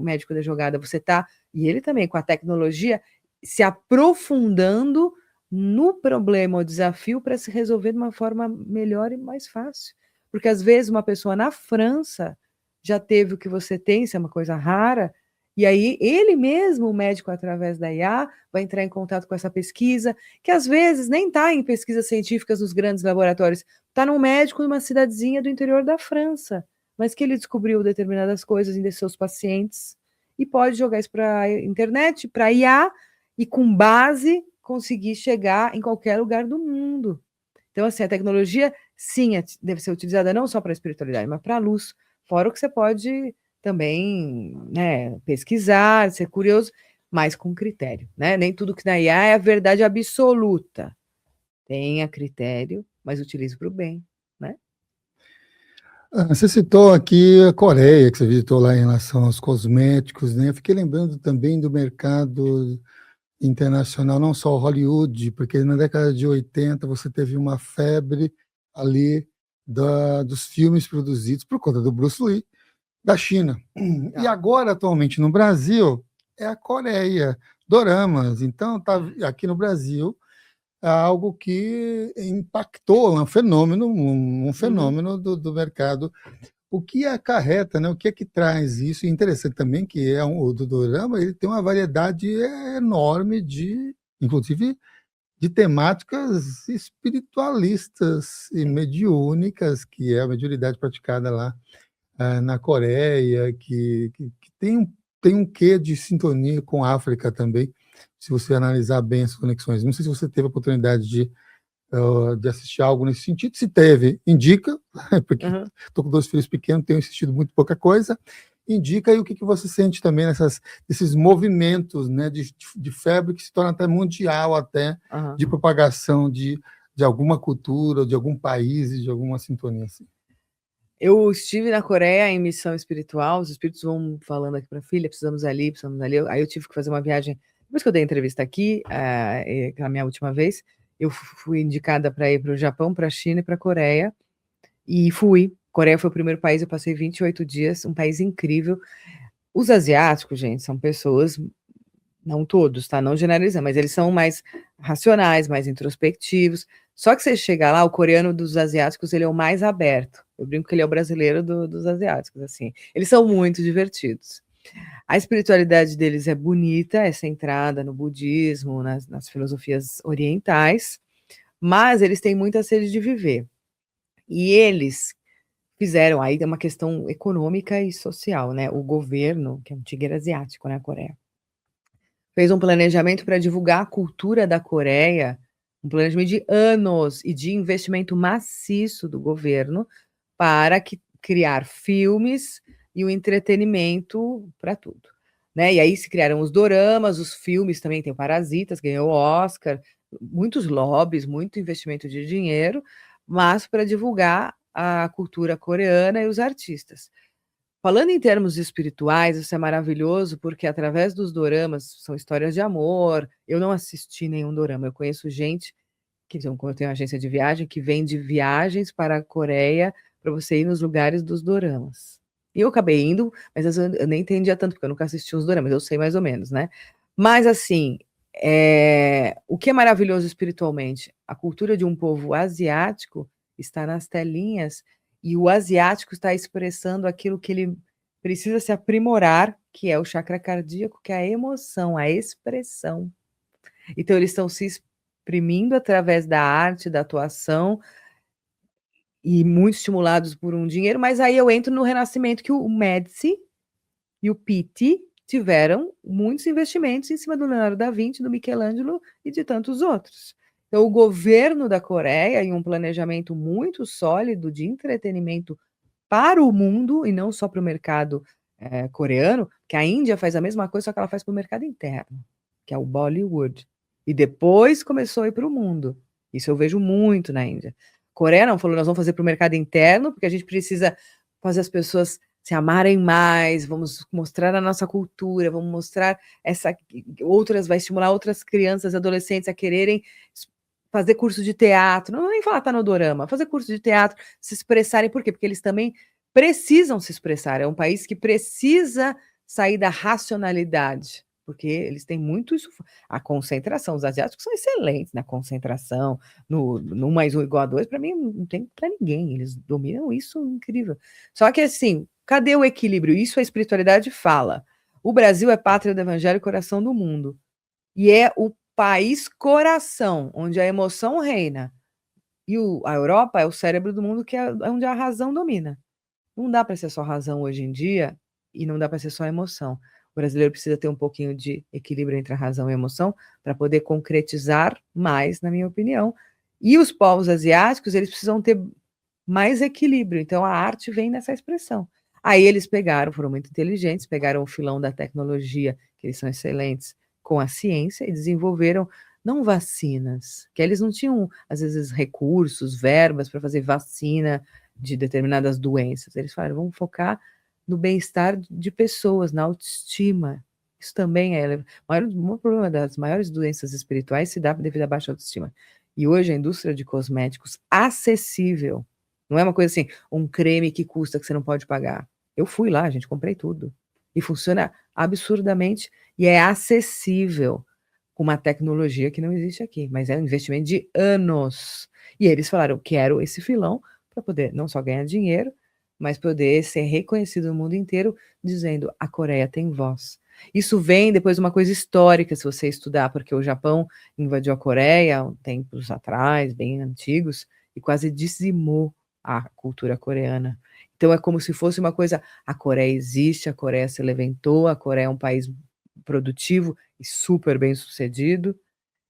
médico da jogada, você está, e ele também, com a tecnologia, se aprofundando no problema, o desafio, para se resolver de uma forma melhor e mais fácil. Porque, às vezes, uma pessoa na França já teve o que você tem, isso é uma coisa rara, e aí ele mesmo, o médico, através da IA, vai entrar em contato com essa pesquisa, que às vezes nem está em pesquisas científicas nos grandes laboratórios, está num médico numa cidadezinha do interior da França, mas que ele descobriu determinadas coisas em seus pacientes e pode jogar isso para a internet, para a IA, e com base conseguir chegar em qualquer lugar do mundo. Então, assim, a tecnologia, sim, deve ser utilizada não só para a espiritualidade, mas para a luz, fora o que você pode também, né, pesquisar, ser curioso, mas com critério, né? Nem tudo que na IA é a verdade absoluta. Tenha critério, mas utilize para o bem, né? Você citou aqui a Coreia, que você visitou lá em relação aos cosméticos, né? Eu fiquei lembrando também do mercado internacional, não só Hollywood, porque na década de 80 você teve uma febre ali dos filmes produzidos por conta do Bruce Lee, da China. E agora, atualmente, no Brasil, é a Coreia, doramas. Então, tá aqui no Brasil, é algo que impactou, um fenômeno do mercado. O que acarreta, né? O que é que traz isso? E interessante também que o do dorama, ele tem uma variedade enorme inclusive, de temáticas espiritualistas e mediúnicas, que é a mediunidade praticada lá na Coreia, que tem um quê de sintonia com a África também, se você analisar bem as conexões. Não sei se você teve a oportunidade de assistir algo nesse sentido. Se teve, indica, porque estou com 2 filhos pequenos, tenho assistido muito pouca coisa. Indica aí o que você sente também nesses movimentos, né, de febre que se torna até mundial, de propagação de alguma cultura, de algum país, de alguma sintonia assim. Eu estive na Coreia em missão espiritual, os espíritos vão falando aqui para a filha, precisamos ali, aí eu tive que fazer uma viagem, depois que eu dei a entrevista aqui, a minha última vez, eu fui indicada para ir para o Japão, para a China e para a Coreia, e fui. Coreia foi o primeiro país, eu passei 28 dias, um país incrível. Os asiáticos, gente, são pessoas, não todos, tá? Não generalizando, mas eles são mais racionais, mais introspectivos. Só que você chega lá, o coreano dos asiáticos, ele é o mais aberto. Eu brinco que ele é o brasileiro dos asiáticos, assim. Eles são muito divertidos. A espiritualidade deles é bonita, é centrada no budismo, nas filosofias orientais, mas eles têm muita sede de viver. E eles fizeram, aí uma questão econômica e social, né? O governo, que é um tigre asiático, né, a Coreia, fez um planejamento para divulgar a cultura da Coreia, um planejamento de anos e de investimento maciço do governo para criar filmes e o entretenimento para tudo, né? E aí se criaram os doramas, os filmes também, tem o Parasitas, ganhou o Oscar, muitos lobbies, muito investimento de dinheiro, mas para divulgar a cultura coreana e os artistas. Falando em termos espirituais, isso é maravilhoso, porque através dos doramas, são histórias de amor. Eu não assisti nenhum dorama, eu conheço gente eu tenho uma agência de viagem que vende viagens para a Coreia para você ir nos lugares dos doramas. E eu acabei indo, mas eu nem entendia tanto, porque eu nunca assisti os doramas, eu sei mais ou menos, né? Mas assim, o que é maravilhoso espiritualmente? A cultura de um povo asiático está nas telinhas, e o asiático está expressando aquilo que ele precisa se aprimorar, que é o chakra cardíaco, que é a emoção, a expressão. Então, eles estão se exprimindo através da arte, da atuação, e muito estimulados por um dinheiro, mas aí eu entro no renascimento, que o Médici e o Pitti tiveram muitos investimentos em cima do Leonardo da Vinci, do Michelangelo e de tantos outros. Então, o governo da Coreia, em um planejamento muito sólido de entretenimento para o mundo, e não só para o mercado coreano, que a Índia faz a mesma coisa, só que ela faz para o mercado interno, que é o Bollywood. E depois começou a ir para o mundo. Isso eu vejo muito na Índia. Coreia não, falou, nós vamos fazer para o mercado interno, porque a gente precisa fazer as pessoas se amarem mais, vamos mostrar a nossa cultura, vamos mostrar vai estimular outras crianças, adolescentes a quererem fazer curso de teatro, não nem falar tá no dorama, fazer curso de teatro, se expressarem, por quê? Porque eles também precisam se expressar, é um país que precisa sair da racionalidade, porque eles têm muito isso, a concentração, os asiáticos são excelentes na concentração, no 1 + 1 = 2, para mim não tem para ninguém, eles dominam isso, incrível. Só que assim, cadê o equilíbrio? Isso a espiritualidade fala. O Brasil é pátria do evangelho e coração do mundo, e é o país coração, onde a emoção reina, e a Europa é o cérebro do mundo, que é onde a razão domina. Não dá para ser só razão hoje em dia, e não dá para ser só emoção. O brasileiro precisa ter um pouquinho de equilíbrio entre a razão e a emoção para poder concretizar mais, na minha opinião. E os povos asiáticos, eles precisam ter mais equilíbrio. Então, a arte vem nessa expressão. Aí eles foram muito inteligentes, pegaram o filão da tecnologia, que eles são excelentes, com a ciência, e desenvolveram não vacinas, que eles não tinham, às vezes, recursos, verbas para fazer vacina de determinadas doenças. Eles falaram, vamos focar no bem-estar de pessoas, na autoestima. Isso também o problema das maiores doenças espirituais se dá devido à baixa autoestima. E hoje a indústria de cosméticos acessível, não é uma coisa assim, um creme que custa que você não pode pagar. Eu fui lá, gente, comprei tudo. E funciona absurdamente e é acessível com uma tecnologia que não existe aqui, mas é um investimento de anos. E eles falaram, eu quero esse filão para poder não só ganhar dinheiro, mas poder ser reconhecido no mundo inteiro, dizendo, a Coreia tem voz. Isso vem depois de uma coisa histórica, se você estudar, porque o Japão invadiu a Coreia tempos atrás, bem antigos, e quase dizimou a cultura coreana. Então é como se fosse uma coisa, a Coreia existe, a Coreia se levantou, a Coreia é um país produtivo e super bem sucedido,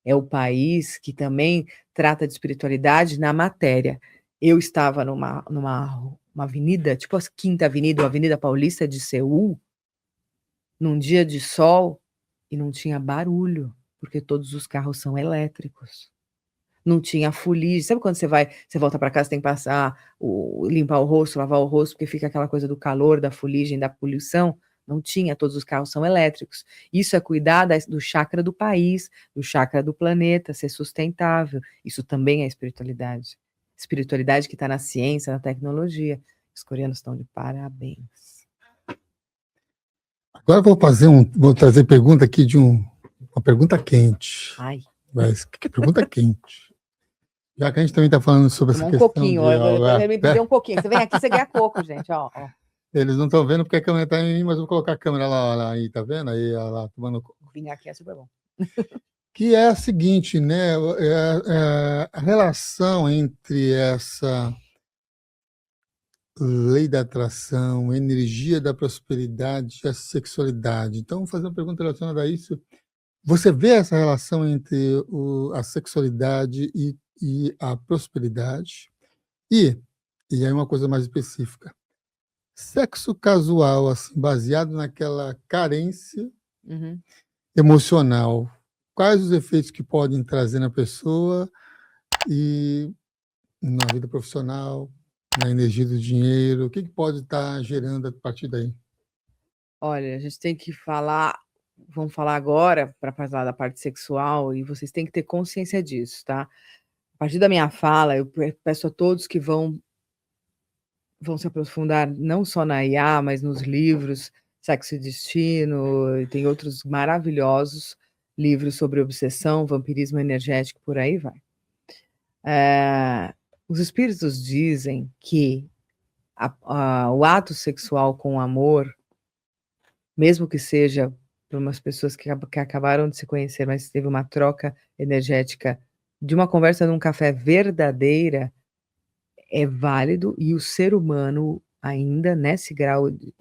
é o país que também trata de espiritualidade na matéria. Eu estava numa uma avenida, tipo a Quinta Avenida, ou Avenida Paulista de Seul, num dia de sol, e não tinha barulho, porque todos os carros são elétricos. Não tinha fuligem. Sabe quando você volta para casa, tem que passar, limpar o rosto, lavar o rosto, porque fica aquela coisa do calor, da fuligem, da poluição? Não tinha, todos os carros são elétricos. Isso é cuidar do chakra do país, do chakra do planeta, ser sustentável. Isso também é espiritualidade. Espiritualidade que está na ciência, na tecnologia. Os coreanos estão de parabéns. Agora vou trazer pergunta aqui uma pergunta quente. Ai. Mas que pergunta quente. Já que a gente também está falando sobre essa questão. Coquinho, ele me pediu um pouquinho. Você vem aqui, você ganha coco, gente. Ó. Eles não estão vendo porque a câmera está em mim, mas eu vou colocar a câmera lá aí, tá vendo? Aí lá tomando coco. Vinho aqui é super bom. Que é a seguinte, né? A relação entre essa lei da atração, energia da prosperidade e a sexualidade. Então, vou fazer uma pergunta relacionada a isso. Você vê essa relação entre a sexualidade e a prosperidade? E aí uma coisa mais específica. Sexo casual, assim, baseado naquela carência emocional, quais os efeitos que podem trazer na pessoa e na vida profissional, na energia do dinheiro, o que pode estar gerando a partir daí? Olha, a gente tem que falar, vamos falar agora para falar da parte sexual, e vocês têm que ter consciência disso, tá? A partir da minha fala, eu peço a todos que vão se aprofundar não só na IA, mas nos livros Sexo e Destino, e tem outros maravilhosos livros sobre obsessão, vampirismo energético, por aí vai. Os espíritos dizem que o ato sexual com amor, mesmo que seja para umas pessoas que acabaram de se conhecer, mas teve uma troca energética de uma conversa num café verdadeira, é válido, e o ser humano, ainda nesse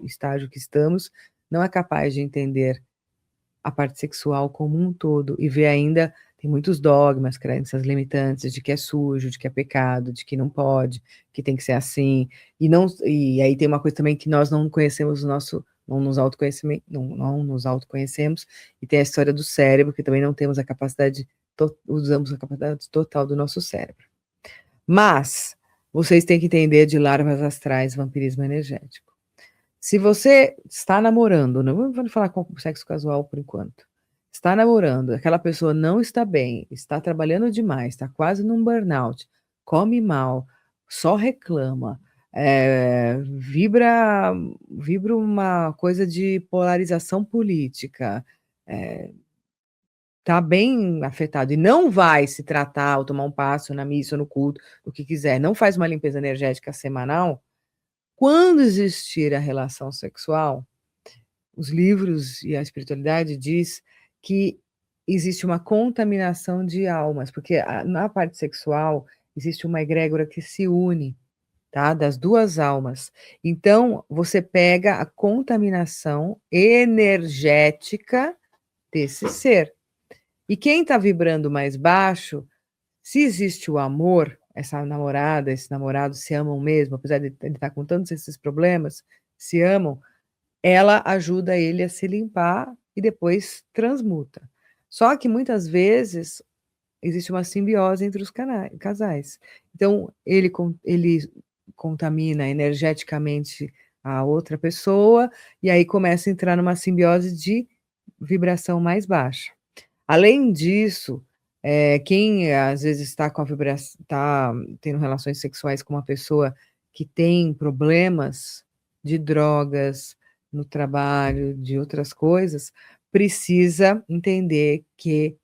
estágio que estamos, não é capaz de entender a parte sexual como um todo, e vê ainda, tem muitos dogmas, crenças limitantes de que é sujo, de que é pecado, de que não pode, que tem que ser assim, e aí tem uma coisa também que nós não conhecemos o nosso não nos autoconhecimento, não nos autoconhecemos, e tem a história do cérebro, que também não temos a capacidade, usamos a capacidade total do nosso cérebro. Mas vocês têm que entender de larvas astrais, vampirismo energético. Se você está namorando, não vou falar com sexo casual por enquanto, está namorando, aquela pessoa não está bem, está trabalhando demais, está quase num burnout, come mal, só reclama, vibra uma coisa de polarização política, está bem afetado e não vai se tratar ou tomar um passo na missa ou no culto, o que quiser, não faz uma limpeza energética semanal, quando existir a relação sexual, os livros e a espiritualidade diz que existe uma contaminação de almas, porque na parte sexual existe uma egrégora que se une, tá? Das duas almas. Então, você pega a contaminação energética desse ser. E quem está vibrando mais baixo, se existe o amor, essa namorada, esse namorado se amam mesmo, apesar de ele estar com todos esses problemas, se amam, ela ajuda ele a se limpar e depois transmuta. Só que muitas vezes existe uma simbiose entre os casais. Então, ele contamina energeticamente a outra pessoa e aí começa a entrar numa simbiose de vibração mais baixa. Além disso, quem às vezes está com a vibração, está tendo relações sexuais com uma pessoa que tem problemas de drogas no trabalho, de outras coisas, precisa entender que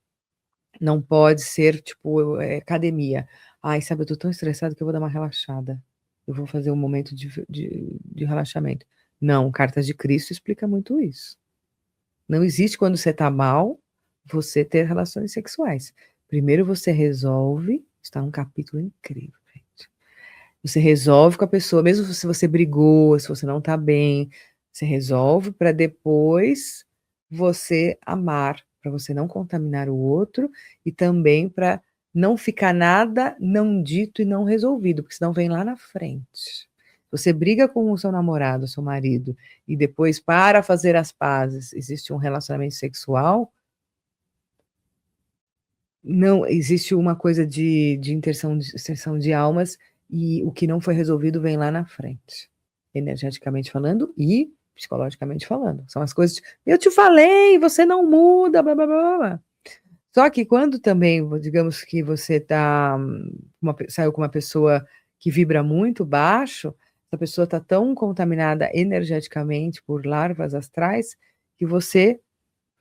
não pode ser tipo academia. Ai, sabe, eu tô tão estressado que eu vou dar uma relaxada. Eu vou fazer um momento de relaxamento. Não, Cartas de Cristo explica muito isso. Não existe quando você está mal, você ter relações sexuais. Primeiro você resolve, está um capítulo incrível, gente. Você resolve com a pessoa, mesmo se você brigou, se você não está bem, você resolve para depois você amar, para você não contaminar o outro e também para não ficar nada não dito e não resolvido, porque senão vem lá na frente. Você briga com o seu namorado, seu marido, e depois, para fazer as pazes, existe um relacionamento sexual, não existe uma coisa de interseção de almas, e o que não foi resolvido vem lá na frente, energeticamente falando e psicologicamente falando. São as coisas, eu te falei, você não muda, blá, blá, blá, blá. Só que quando também, digamos que você saiu com uma pessoa que vibra muito baixo, essa pessoa está tão contaminada energeticamente por larvas astrais que você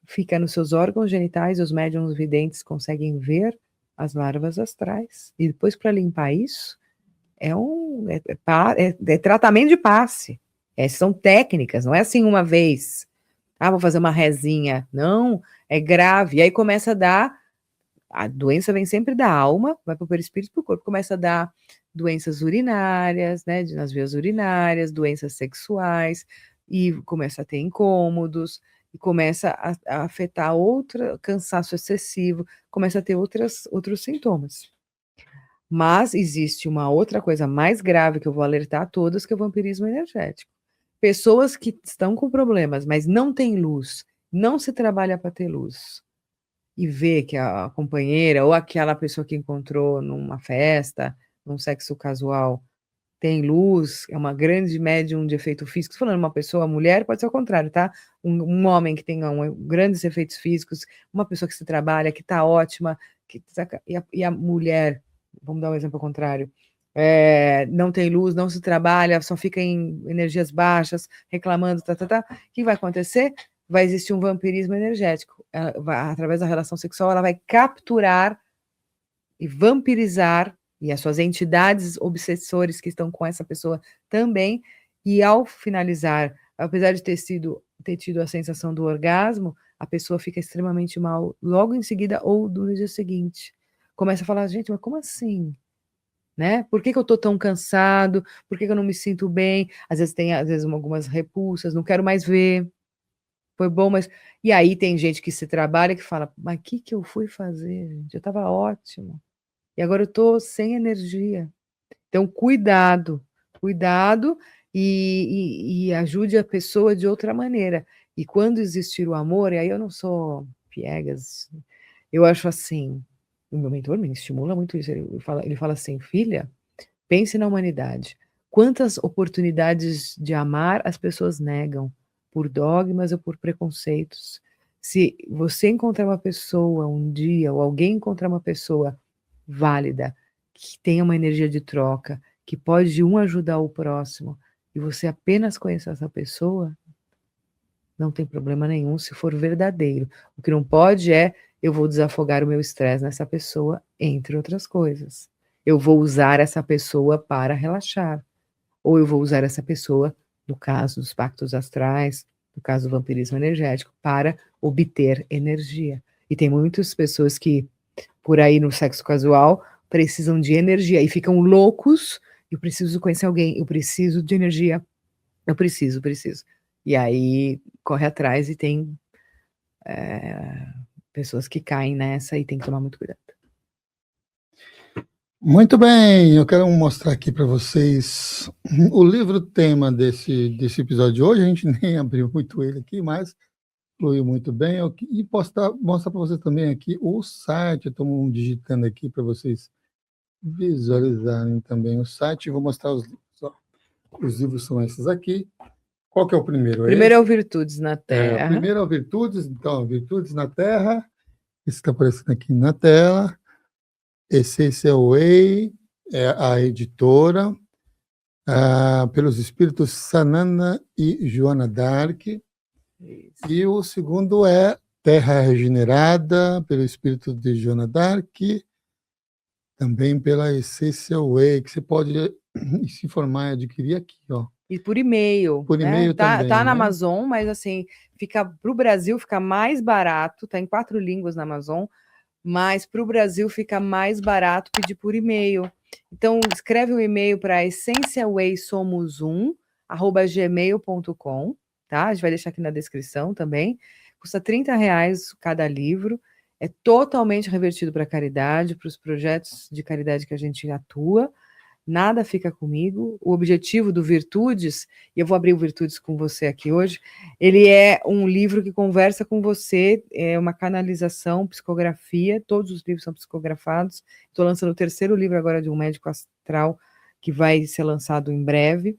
fica nos seus órgãos genitais, os médiuns videntes conseguem ver as larvas astrais. E depois, para limpar isso, é tratamento de passe. São técnicas, não é assim uma vez. Vou fazer uma rezinha. Não, é grave. E aí começa a dar. A doença vem sempre da alma, vai para o perispírito, para o corpo. Começa a dar doenças urinárias, né, nas vias urinárias, doenças sexuais, e começa a ter incômodos, e começa a afetar cansaço excessivo, começa a ter outros sintomas. Mas existe uma outra coisa mais grave que eu vou alertar a todas, que é o vampirismo energético. Pessoas que estão com problemas, mas não têm luz, não se trabalha para ter luz, e vê que a companheira ou aquela pessoa que encontrou numa festa, num sexo casual, tem luz, é uma grande médium de efeito físico. Falando uma pessoa, mulher, pode ser o contrário, tá? Um homem que tenha grandes efeitos físicos, uma pessoa que se trabalha, que está ótima, e a mulher, vamos dar um exemplo ao contrário, não tem luz, não se trabalha, só fica em energias baixas, reclamando, o que vai acontecer? Vai existir um vampirismo energético. Através da relação sexual, ela vai capturar e vampirizar, e as suas entidades obsessores que estão com essa pessoa também, e ao finalizar, apesar de ter tido a sensação do orgasmo, a pessoa fica extremamente mal logo em seguida ou no dia seguinte. Começa a falar, gente, mas como assim? Né? Por que eu estou tão cansado? Por que eu não me sinto bem? Às vezes tem algumas repulsas, não quero mais ver. Foi bom, mas... E aí tem gente que se trabalha que fala, mas o que eu fui fazer, gente? Eu estava ótimo. E agora eu estou sem energia. Então, cuidado. e ajude a pessoa de outra maneira. E quando existir o amor, e aí eu não sou piegas, eu acho assim, o meu mentor me estimula muito isso, ele fala assim: "Filha, pense na humanidade. Quantas oportunidades de amar as pessoas negam, por dogmas ou por preconceitos? Se você encontrar uma pessoa um dia, ou alguém encontrar uma pessoa válida, que tenha uma energia de troca, que pode um ajudar o próximo, e você apenas conhecer essa pessoa, não tem problema nenhum se for verdadeiro. O que não pode é, eu vou desafogar o meu estresse nessa pessoa, entre outras coisas. Eu vou usar essa pessoa para relaxar, ou eu vou usar essa pessoa, no caso dos pactos astrais, no caso do vampirismo energético, para obter energia. E tem muitas pessoas que, por aí no sexo casual, precisam de energia e ficam loucos. Eu preciso conhecer alguém, eu preciso de energia, eu preciso. E aí corre atrás e tem pessoas que caem nessa e tem que tomar muito cuidado. Muito bem, eu quero mostrar aqui para vocês o livro tema desse episódio de hoje. A gente nem abriu muito ele aqui, mas fluiu muito bem. E mostrar para vocês também aqui o site. Estou digitando aqui para vocês visualizarem também o site. Vou mostrar os livros. Ó. Os livros são esses aqui. Qual que é o primeiro? Primeiro é o Virtudes na Terra. O primeiro é o Virtudes, então, Virtudes na Terra. Esse está aparecendo aqui na tela. Essential Way, é a editora, pelos espíritos Sanana e Joana Dark. Isso. E o segundo é Terra Regenerada, pelo espírito de Joana Dark, também pela Essential Way, que você pode se informar e adquirir aqui, ó. E por e-mail. Por e-mail também. Tá na Amazon, mas assim, para o Brasil fica mais barato, tá em 4 línguas na Amazon, mas para o Brasil fica mais barato pedir por e-mail. Então, escreve um e-mail para essencialwaysomos1@gmail.com, tá? A gente vai deixar aqui na descrição também. Custa R$30 cada livro. É totalmente revertido para a caridade, para os projetos de caridade que a gente atua. Nada fica comigo. O objetivo do Virtudes, e eu vou abrir o Virtudes com você aqui hoje, ele é um livro que conversa com você, é uma canalização, psicografia, todos os livros são psicografados. Estou lançando o 3º livro agora de um médico astral, que vai ser lançado em breve.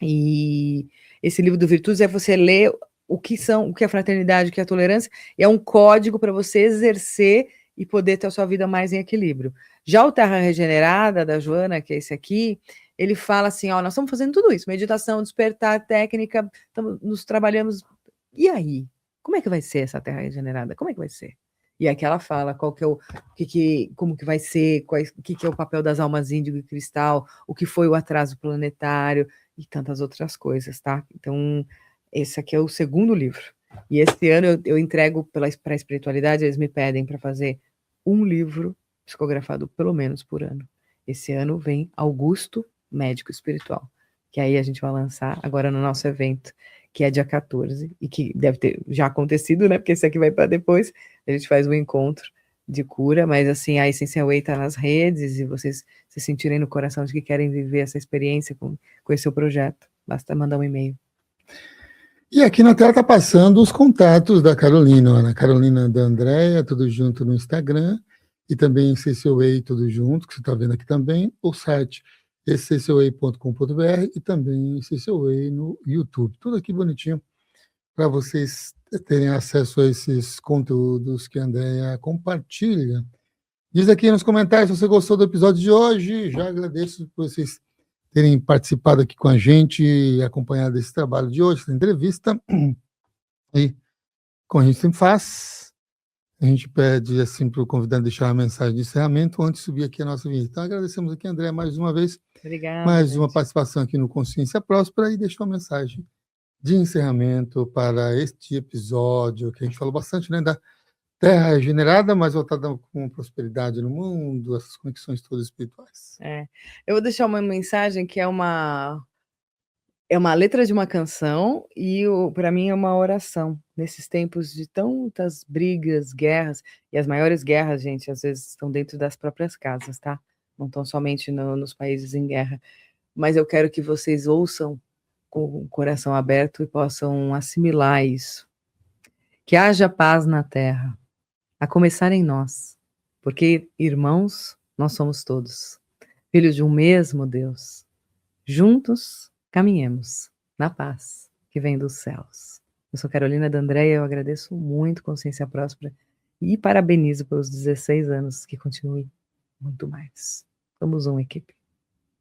E esse livro do Virtudes é você ler o que é a fraternidade, o que é a tolerância, e é um código para você exercer e poder ter a sua vida mais em equilíbrio. Já o Terra Regenerada, da Joana, que é esse aqui, ele fala assim, ó, nós estamos fazendo tudo isso, meditação, despertar, técnica, nos trabalhamos, e aí? Como é que vai ser essa Terra Regenerada? Como é que vai ser? E aqui ela fala qual que é como que vai ser, o que é o papel das almas índigo e cristal, o que foi o atraso planetário, e tantas outras coisas, tá? Então, esse aqui é o 2º livro. E esse ano eu entrego para a espiritualidade, eles me pedem para fazer um livro psicografado pelo menos por ano. Esse ano vem Augusto, Médico Espiritual, que aí a gente vai lançar agora no nosso evento, que é dia 14, e que deve ter já acontecido, né? Porque esse aqui vai para depois, a gente faz um encontro de cura, mas assim, a Essential Way está nas redes, e vocês se sentirem no coração de que querem viver essa experiência com esse seu projeto, basta mandar um e-mail. E aqui na tela está passando os contatos da Carolina, Ana Carolina da Andréia, tudo junto no Instagram, e também Essential Way, tudo junto, que você está vendo aqui também, o site essentialway.com.br e também Essential Way no YouTube. Tudo aqui bonitinho para vocês terem acesso a esses conteúdos que a Andréia compartilha. Diz aqui nos comentários se você gostou do episódio de hoje. Já agradeço por vocês terem participado aqui com a gente e acompanhado esse trabalho de hoje, essa entrevista. E, como a gente sempre faz, a gente pede assim para o convidado deixar uma mensagem de encerramento antes de subir aqui a nossa vinheta. Então, agradecemos aqui, André, mais uma vez. Obrigada, mais uma participação aqui no Consciência Próspera e deixar uma mensagem de encerramento para este episódio, que a gente falou bastante, né, da Terra Regenerada, mas voltada com prosperidade no mundo, essas conexões todas espirituais. Eu vou deixar uma mensagem que é uma letra de uma canção e para mim é uma oração. Nesses tempos de tantas brigas, guerras, e as maiores guerras, gente, às vezes estão dentro das próprias casas, tá? Não estão somente nos países em guerra. Mas eu quero que vocês ouçam com o coração aberto e possam assimilar isso. Que haja paz na terra, a começar em nós, porque irmãos nós somos todos, filhos de um mesmo Deus. Juntos caminhemos na paz que vem dos céus. Eu sou Carolina D'Andrea, eu agradeço muito Consciência Próspera e parabenizo pelos 16 anos, que continue muito mais. Somos uma equipe.